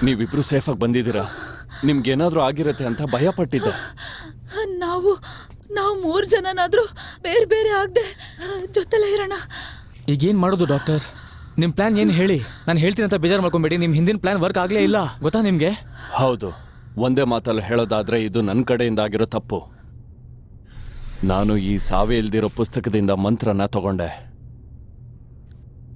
ನೀವಿಬ್ರು ಸೇಫಾಗಿ ಬಂದಿದ್ದೀರಾ. ನಿಮ್ಗೇನಾದ್ರೂ ಆಗಿರತ್ತೆ ಅಂತ ಭಯ ಪಟ್ಟಿದ್ದೆ. ನಾವು 3 ಜನನಾದ್ರೂ ಬೇರೆ ಬೇರೆ ಆಗದೆ ಜೊತೆಲೇ ಇರೋಣ. ಈಗೇನ್ ಮಾಡೋದು ಡಾಕ್ಟರ್? ನಿಮ್ ಪ್ಲಾನ್ ಏನು ಹೇಳಿ? ನಾನು ಹೇಳ್ತೀನಿ ಅಂತ ಬೇಜಾರು ಮಾಡ್ಕೊಂಬೇಡಿ. ನಿಮ್ ಹಿಂದಿನ ಪ್ಲಾನ್ ವರ್ಕ್ ಆಗ್ಲೇ ಇಲ್ಲ ಗೊತ್ತಾ ನಿಮ್ಗೆ? ಹೌದು, ಒಂದೇ ಮಾತಲ್ಲಿ ಹೇಳೋದಾದ್ರೆ ಇದು ನನ್ನ ಕಡೆಯಿಂದ ಆಗಿರೋ ತಪ್ಪು. ನಾನು ಈ ಸಾವೇ ಇಲ್ದಿರೋ ಪುಸ್ತಕದಿಂದ ಮಂತ್ರನ ತಗೊಂಡೆ.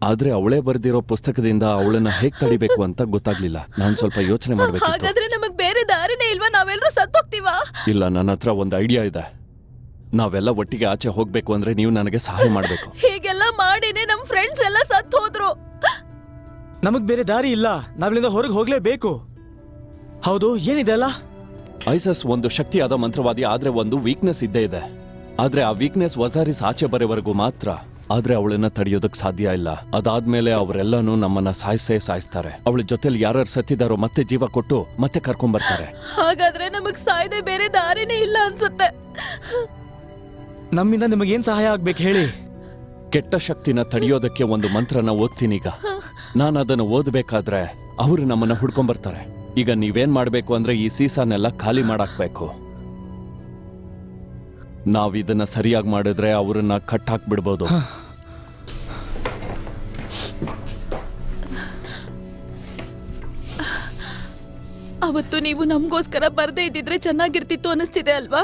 ಆದ್ರೆ ಅವಳೇ ಬರೆದಿರೋ ಪುಸ್ತಕದಿಂದ ಅವಳನ್ನ ಹೇಗ್ ತಡಿಬೇಕು ಅಂತ ಗೊತ್ತಾಗ್ಲಿಲ್ಲ. ನಾನು ಸ್ವಲ್ಪ ಯೋಚನೆ ಮಾಡ್ಬೇಕು. ಹಾಗಾದ್ರೆ ನಮಗ್ ಬೇರೆ ದಾರಿನೇ ಇಲ್ವಾ? ನಾವೆಲ್ಲರೂ ಸತ್ತೋಗ್ತೀವಾ? ಇಲ್ಲ, ನನ್ನ ಹತ್ರ ಒಂದು ಐಡಿಯಾ ಇದೆ. ನಾವೆಲ್ಲ ಒಟ್ಟಿಗೆ ಆಚೆ ಹೋಗ್ಬೇಕು ಅಂದ್ರೆ ನೀವು ನನಗೆ ಸಹಾಯ ಮಾಡ್ಬೇಕು. ಹೀಗೆಲ್ಲ ಮಾಡಿನೇ ನಮ್ ಫ್ರೆಂಡ್ಸ್ ಎಲ್ಲ ಸತ್ತು ಹೋದ್ರು. ನಮಗ್ ಬೇರೆ ದಾರಿ ಇಲ್ಲ. ನಾವಿಲ್ಲಿಂದ ಹೊರಗೆ ಹೋಗ್ಲೇಬೇಕು. ಹೌದು, ಏನಿದೆ ಅಲ್ಲ? ಐಸಸ್ ಒಂದು ಶಕ್ತಿಯಾದ ಮಂತ್ರವಾದಿ, ಆದ್ರೆ ಒಂದು ವೀಕ್ನೆಸ್ ಇದ್ದೇ ಇದೆ. ಆದ್ರೆ ಆ ವೀಕ್ನೆಸ್ ವಜಾರಿಸ್ ಆಚೆ ಬರೋವರೆಗೂ ಮಾತ್ರ. ಆದ್ರೆ ಅವಳನ್ನ ತಡೆಯೋದಕ್ ಸಾಧ್ಯ ಇಲ್ಲ. ಅದಾದ್ಮೇಲೆ ಅವರೆಲ್ಲಾನು ನಮ್ಮನ್ನ ಸಾಯಿಸ್ತಾರೆ. ಅವಳ ಜೊತೆಲಿ ಯಾರು ಸತ್ತಿದಾರೋ ಮತ್ತೆ ಜೀವ ಕೊಟ್ಟು ಮತ್ತೆ ಕರ್ಕೊಂಡ್ಬರ್ತಾರೆ. ಹಾಗಾದ್ರೆ ನಮಗ್ ಸಾಯ್ದೆ ಬೇರೆ ದಾರಿನೇ ಇಲ್ಲ ಅನ್ಸುತ್ತೆ. ನಮ್ಮಿಂದ ನಿಮಗೇನ್ ಸಹಾಯ ಆಗ್ಬೇಕು ಹೇಳಿ? ಕೆಟ್ಟ ಶಕ್ತಿನ ತಡೆಯೋದಕ್ಕೆ ಒಂದು ಮಂತ್ರನ ಓದ್ತೀನೀಗ. ನಾನು ಅದನ್ನು ಓದಬೇಕಾದ್ರೆ ಅವರು ನಮ್ಮನ್ನ ಹುಡ್ಕೊಂಡ್ಬರ್ತಾರೆ. ಈಗ ನೀವೇನ್ ಮಾಡ್ಬೇಕು ಅಂದ್ರೆ ಈ ಸೀಸಾನೆಲ್ಲ ಖಾಲಿ ಮಾಡಾಕ್ಬೇಕು. ನಾವಿದನ್ನ ಸರಿಯಾಗಿ ಮಾಡಿದ್ರೆ ಅವರನ್ನ ಕಟ್ ಹಾಕ್ಬಿಡ್ಬೋದು. ಅವತ್ತು ನೀವು ನಮಗೋಸ್ಕರ ಬರ್ದೇ ಇದ್ದಿದ್ರೆ ಚೆನ್ನಾಗಿರ್ತಿತ್ತು ಅನಿಸ್ತಿದೆ ಅಲ್ವಾ?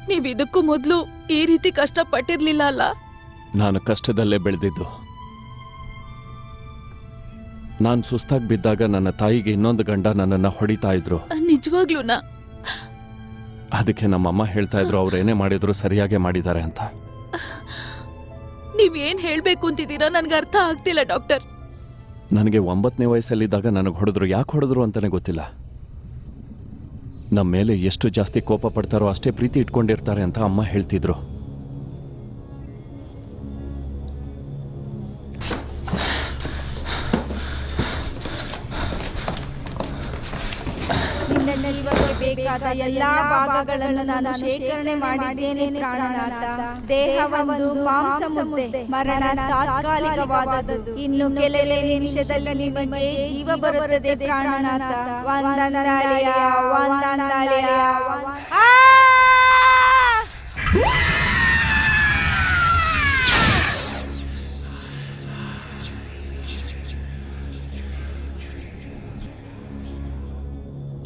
ನೀವ್ ಇದಕ್ಕೂ ಮೊದಲು ಈ ರೀತಿ ಕಷ್ಟ ಪಟ್ಟಿರ್ಲಿಲ್ಲ ಅಲ್ಲ? ನಾನು ಕಷ್ಟದಲ್ಲೇ ಬೆಳೆದಿದ್ದು. ನಾನು ಸುಸ್ತಾಗಿ ಬಿದ್ದಾಗ ನನ್ನ ತಾಯಿಗೆ ಇನ್ನೊಂದು ಗಂಡ ನನ್ನನ್ನ ಹೊಡಿತಾ ಇದ್ರು. ನಿಜವಾಗ್ಲೂನಾ? ಅದಕ್ಕೆ ನಮ್ಮಮ್ಮ ಹೇಳ್ತಾ ಇದ್ರು ಅವ್ರೇನೇ ಮಾಡಿದ್ರು ಸರಿಯಾಗೇ ಮಾಡಿದ್ದಾರೆ ಅಂತ. ನೀವ್ ಏನ್ ಹೇಳ್ಬೇಕು ಅಂತಿದ್ದೀರಾ ನನ್ಗೆ ಅರ್ಥ ಆಗ್ತಿಲ್ಲ ಡಾಕ್ಟರ್. ನನಗೆ 9ನೇ ವಯಸ್ಸಲ್ಲಿದ್ದಾಗ ನನಗೆ ಹೊಡೆದ್ರು. ಯಾಕೆ ಹೊಡೆದ್ರು ಅಂತಾನೆ ಗೊತ್ತಿಲ್ಲ. ನಮ್ಮ ಮೇಲೆ ಎಷ್ಟು ಜಾಸ್ತಿ ಕೋಪ ಪಡ್ತಾರೋ ಅಷ್ಟೇ ಪ್ರೀತಿ ಇಟ್ಕೊಂಡಿರ್ತಾರೆ ಅಂತ ಅಮ್ಮ ಹೇಳ್ತಿದ್ರು. ನಿನ್ನ ಜೀವಕ್ಕೆ ಬೇಕಾದ ಎಲ್ಲಾ ಭಾಗಗಳನ್ನು ನಾನು ಶೇಖರಣೆ ಮಾಡಿದ್ದೇನೆ ಪ್ರಾಣನಾಥ. ದೇಹವೊಂದು ಮಾಂಸ ಮುದ್ದೆ, ಮರಣ ತಾತ್ಕಾಲಿಕವಾದದ್ದು. ಇನ್ನು ಕೆಲವೇ ನಿಮಿಷದಲ್ಲಿ ನಿಮಗೆ ಜೀವ ಬರುತ್ತದೆ ಪ್ರಾಣನಾಥ. ಒಂದೊಂದಾಳಿಯ ಒಂದೊಂದಾಳಿಯ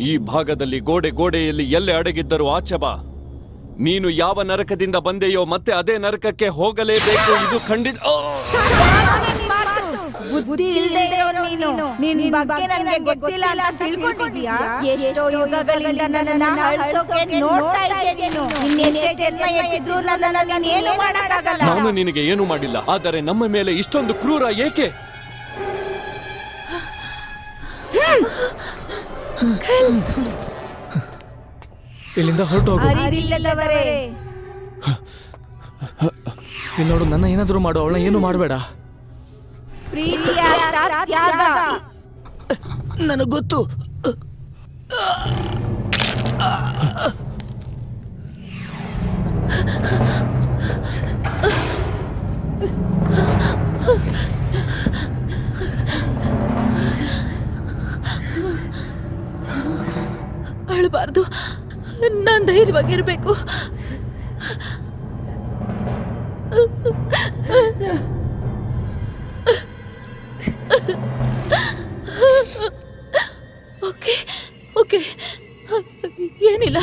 ಈ ಭಾಗದಲ್ಲಿ ಗೋಡೆಯಲ್ಲಿ ಎಲ್ಲೇ ಅಡಗಿದ್ದರೂ ಆಚೆ ಬಾ. ನೀನು ಯಾವ ನರಕದಿಂದ ಬಂದೆಯೋ ಮತ್ತೆ ಅದೇ ನರಕಕ್ಕೆ ಹೋಗಲೇಬೇಕು. ಇದು ಖಂಡಿತ. ಬುದ್ಧಿ ಇಲ್ಲದೆ ಇರೋ ನೀನು ನಿನ್ನ ಬಗ್ಗೆ ನನಗೆ ಗೊತ್ತಿಲ್ಲ ಅಂತ ತಿಳ್ಕೊಂಡಿದ್ಯಾ? ಎಷ್ಟೋ ಯುಗಗಳಿಂದ ನನ್ನನ್ನ ಅಳಿಸೋಕೆ ನೋಡ್ತಾ ಇದೆಯಾ ನೀನು? ಇನ್ನೆಷ್ಟೇ ಜನ್ಮ ಎತ್ತಿದ್ರು ನನ್ನನ್ನ ನೀನು ಏನು ಮಾಡಕ್ಕಾಗಲ್ಲ. ನಾನು ನಿನಗೆ ಏನು ಮಾಡಿಲ್ಲ, ಆದರೆ ನಮ್ಮ ಮೇಲೆ ಇಷ್ಟೊಂದು ಕ್ರೂರ ಏಕೆ? ಇಲ್ಲಿಂದ ಹೊರಟು ಹೋಗು. ಅರಿವಿಲ್ಲದವರೇ, ಇಲ್ಲಿ ನೋಡು, ನನ್ನ ಏನಾದರೂ ಮಾಡು, ಅವಳನ್ನ ಏನು ಮಾಡಬೇಡ. ಪ್ರೀತಿಯ ತ್ಯಾಗ. ನನಗೆ ಗೊತ್ತು. ಅಳಬಾರ್ದು, ನಾನ್ ಧೈರ್ಯವಾಗಿರ್ಬೇಕು. ಓಕೆ ಓಕೆ, ಏನಿಲ್ಲ.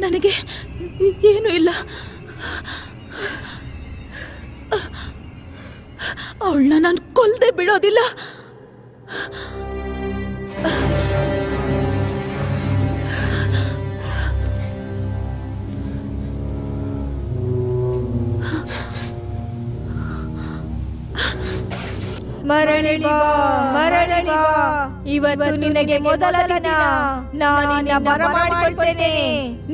ನನಗೆ ಏನೂ ಇಲ್ಲ. ಅವಳನ್ನ ನಾನು ಕೊಲ್ದೆ ಬಿಡೋದಿಲ್ಲ. ಮರಳಿ ಬಾ, ಮರಳಿ ಬಾ, ಇವತ್ತು ನಿನಗೆ ಮೊದಲ ದಿನ. ನಾನಿನ್ನ ಬರಮಾಡಿಕೊಳ್ತೇನೆ.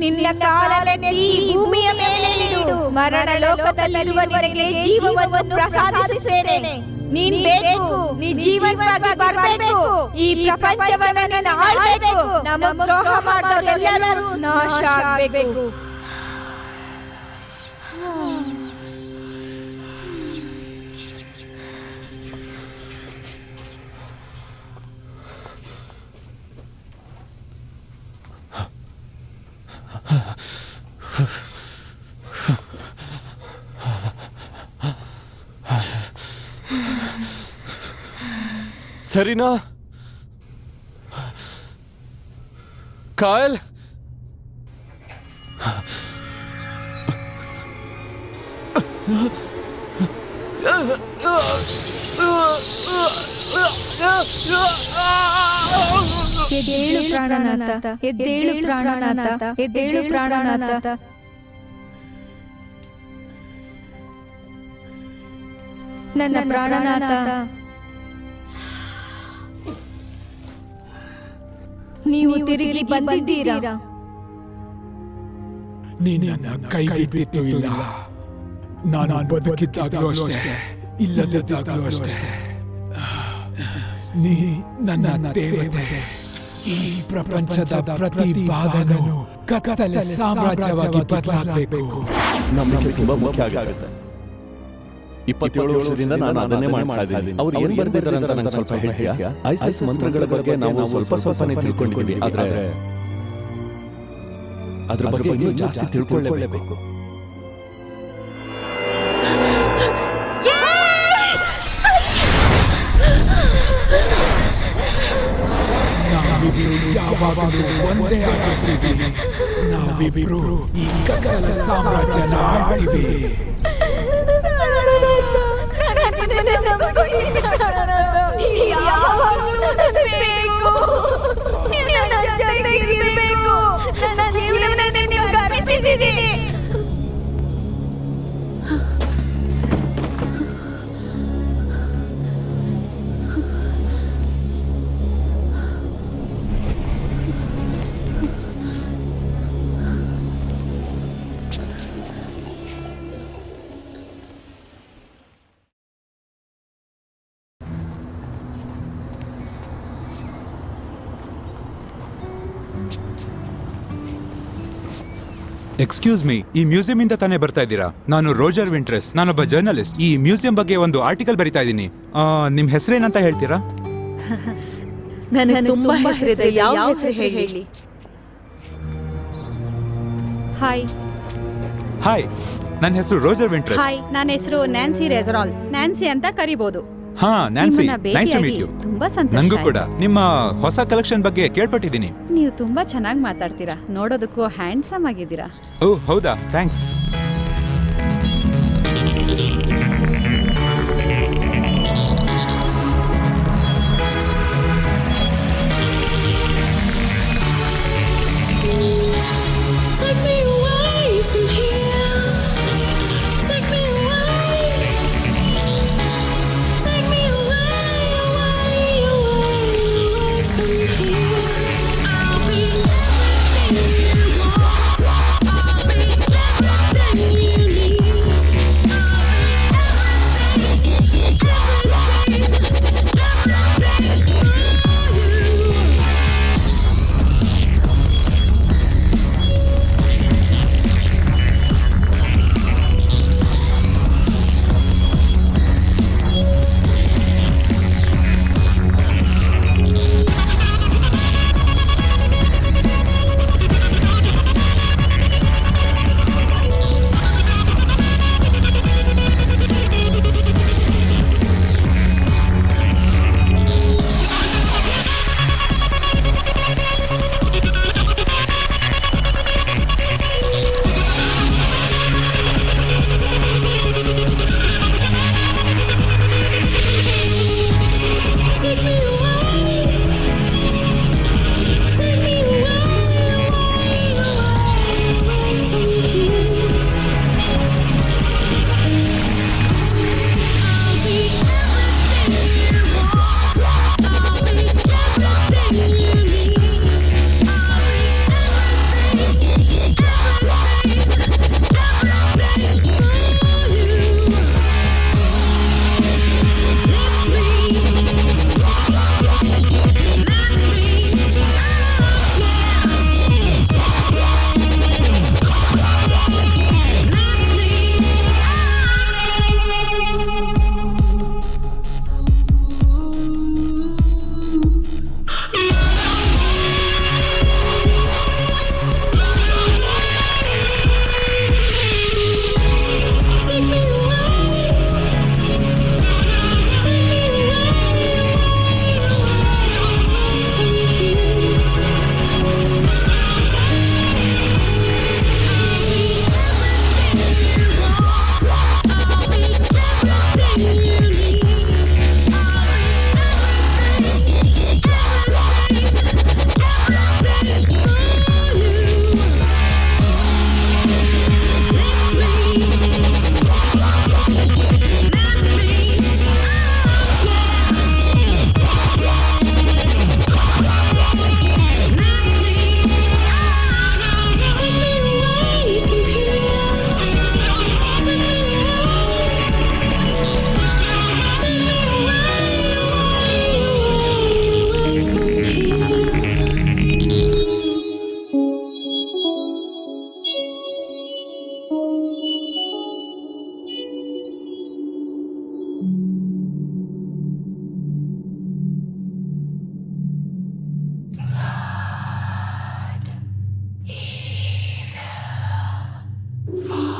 ನಿನ್ನ ಕಾಲನ್ನೆತ್ತಿ ಈ ಭೂಮಿಯ ಮೇಲೆ ಇಡು. ಮರಣ ಲೋಕದಲ್ಲಿರುವ ನಿನಗೆ ಜೀವವನ್ನು ಪ್ರಸಾದಿಸುತ್ತೇನೆ. ನೀನ್ ಬೇಕು, ನೀ ಜೀವನವಾಗಿ ಬರಬೇಕು. ಈ ಪ್ರಪಂಚವನ್ನ ನೀನು ಆಳ್ಬೇಕು. ನಮ್ಮ ದ್ರೋಹ ಮಾಡಿದವರೆಲ್ಲರೂ ನಾಶ ಆಗಬೇಕು. ಸರಿನಾ ಕಾಯಲ್? ಎದ್ದೇಳು ಪ್ರಾಣನಾಥ, ಎದ್ದೇಳು ಪ್ರಾಣನಾಥ, ಎದ್ದೇಳು ಪ್ರಾಣನಾಥ. ನನ್ನ ಪ್ರಾಣನಾಥ, ನೀವು ತಿರುಗಿ ಬಂದಿದ್ದೀರಾ. ನೀನನ್ನ ಕೈ ಬಿಟ್ಟಿದ್ದು ಇಲ್ಲ. ನಾನು ಬದುಕಿದ್ದಾಗಲೂ ಅಷ್ಟೇ, ಇಲ್ಲದಿದ್ದಾಗಲೂ ಅಷ್ಟೇ. ನೀ ನನ್ನ ದೇವತೆ. ಈ ಪ್ರಪಂಚದ ಪ್ರತಿ ಭಾಗನೂ ಕತ್ತಲೆ ಸಾಮ್ರಾಜ್ಯವಾಗಿ ಬದಲಾಗಬೇಕು. ನಂಬಿಕೆ ತುಂಬಾ ಮುಖ್ಯ ಆಗುತ್ತೆ. 27 ವರ್ಷದಿಂದ ನಾನು ಅದನ್ನೇ ಮಾಡ್ತಾ ಇದ್ದೀನಿ. ಅವ್ರು ಏನ್ ಬರ್ದಿದ್ದಾರೆ ಅಂತ ನಂಗೆ ಸ್ವಲ್ಪ ಹೇಳ್ತೀಯಾ? ಐಸಿಸ್ ಮಂತ್ರಗಳ ಬಗ್ಗೆ ನಾವು ಸ್ವಲ್ಪನೇ ತಿಳ್ಕೊಂಡಿದ್ದೀವಿ, ಆದ್ರೆ ಅದ್ರ ಬಗ್ಗೆ ಇನ್ನೂ ಜಾಸ್ತಿ ತಿಳ್ಕೊಳ್ಳೇಬೇಕು. ನಾವಿಬ್ರು ಯಾವಾಗಲೂ ಒಂದೇ ಆಗಿರ್ತೀವಿ. ನಾವಿಬ್ರು ಈ ಕತ್ತಲ ಸಾಮ್ರಾಜ್ಯನ ಆಳ್ತೀವಿ. ಎಕ್ಸ್ಕ್ಯೂಸ್ ಮೀ, ಈ ಮ್ಯೂಸಿಯಂ ಇಂದ ತಾನೇ ಬರ್ತಾ ಇದ್ದೀರಾ? ನಾನು ರೋಜರ್ ವಿಂಟ್ರೆಸ್, ನಾನೊಬ್ಬ ಜರ್ನಲಿಸ್ಟ್. ಈ ಮ್ಯೂಸಿಯಂ ಬಗ್ಗೆ ಒಂದು ಆರ್ಟಿಕಲ್ ಬರಿತಾ ಇದ್ದೀನಿ. ನಿಮ್ ಹೆಸರೇನಂತ ಹೇಳ್ತೀರಾ? ನನಗೆ ತುಂಬಾ ಹೆಸರಿದೆ, ಯಾವ ಹೆಸರು ಹೇಳಿ? ಹಾಯ್. ಹಾಯ್, ನನ್ನ ಹೆಸರು ರೋಜರ್ ವಿಂಟ್ರೆಸ್. ಹಾಯ್, ನನ್ನ ಹೆಸರು ನ್ಯಾನ್ಸಿ ರೆಜರಾಲ್ಸ್. ನ್ಯಾನ್ಸಿ ಅಂತ ಕರಿಬಹುದು. ಹಾ, ನ್ಯಾನ್ಸಿ, ನಿಮ್ಮನ್ನ ನೈಸ್ ಟು ಮೀಟ್ ಭೇಟಿಯಾಗಿ ಯು. ತುಂಬಾ ಸಂತೋಷ ನಂಗೂ ಆಯ್ತು. ಕೂಡ. ನಿಮ್ಮ ಹೊಸ ಕಲೆಕ್ಷನ್ ಬಗ್ಗೆ ಕೇಳ್ಪಟ್ಟಿದ್ದೀನಿ. ನೀವು ತುಂಬಾ ಚೆನ್ನಾಗಿ ಮಾತಾಡ್ತೀರಾ, ನೋಡೋದಕ್ಕೂ ಹ್ಯಾಂಡ್ಸಮ್ ಆಗಿದ್ದೀರಾ. ಓ ಹೌದಾ, ಥ್ಯಾಂಕ್ಸ್. I'll be 5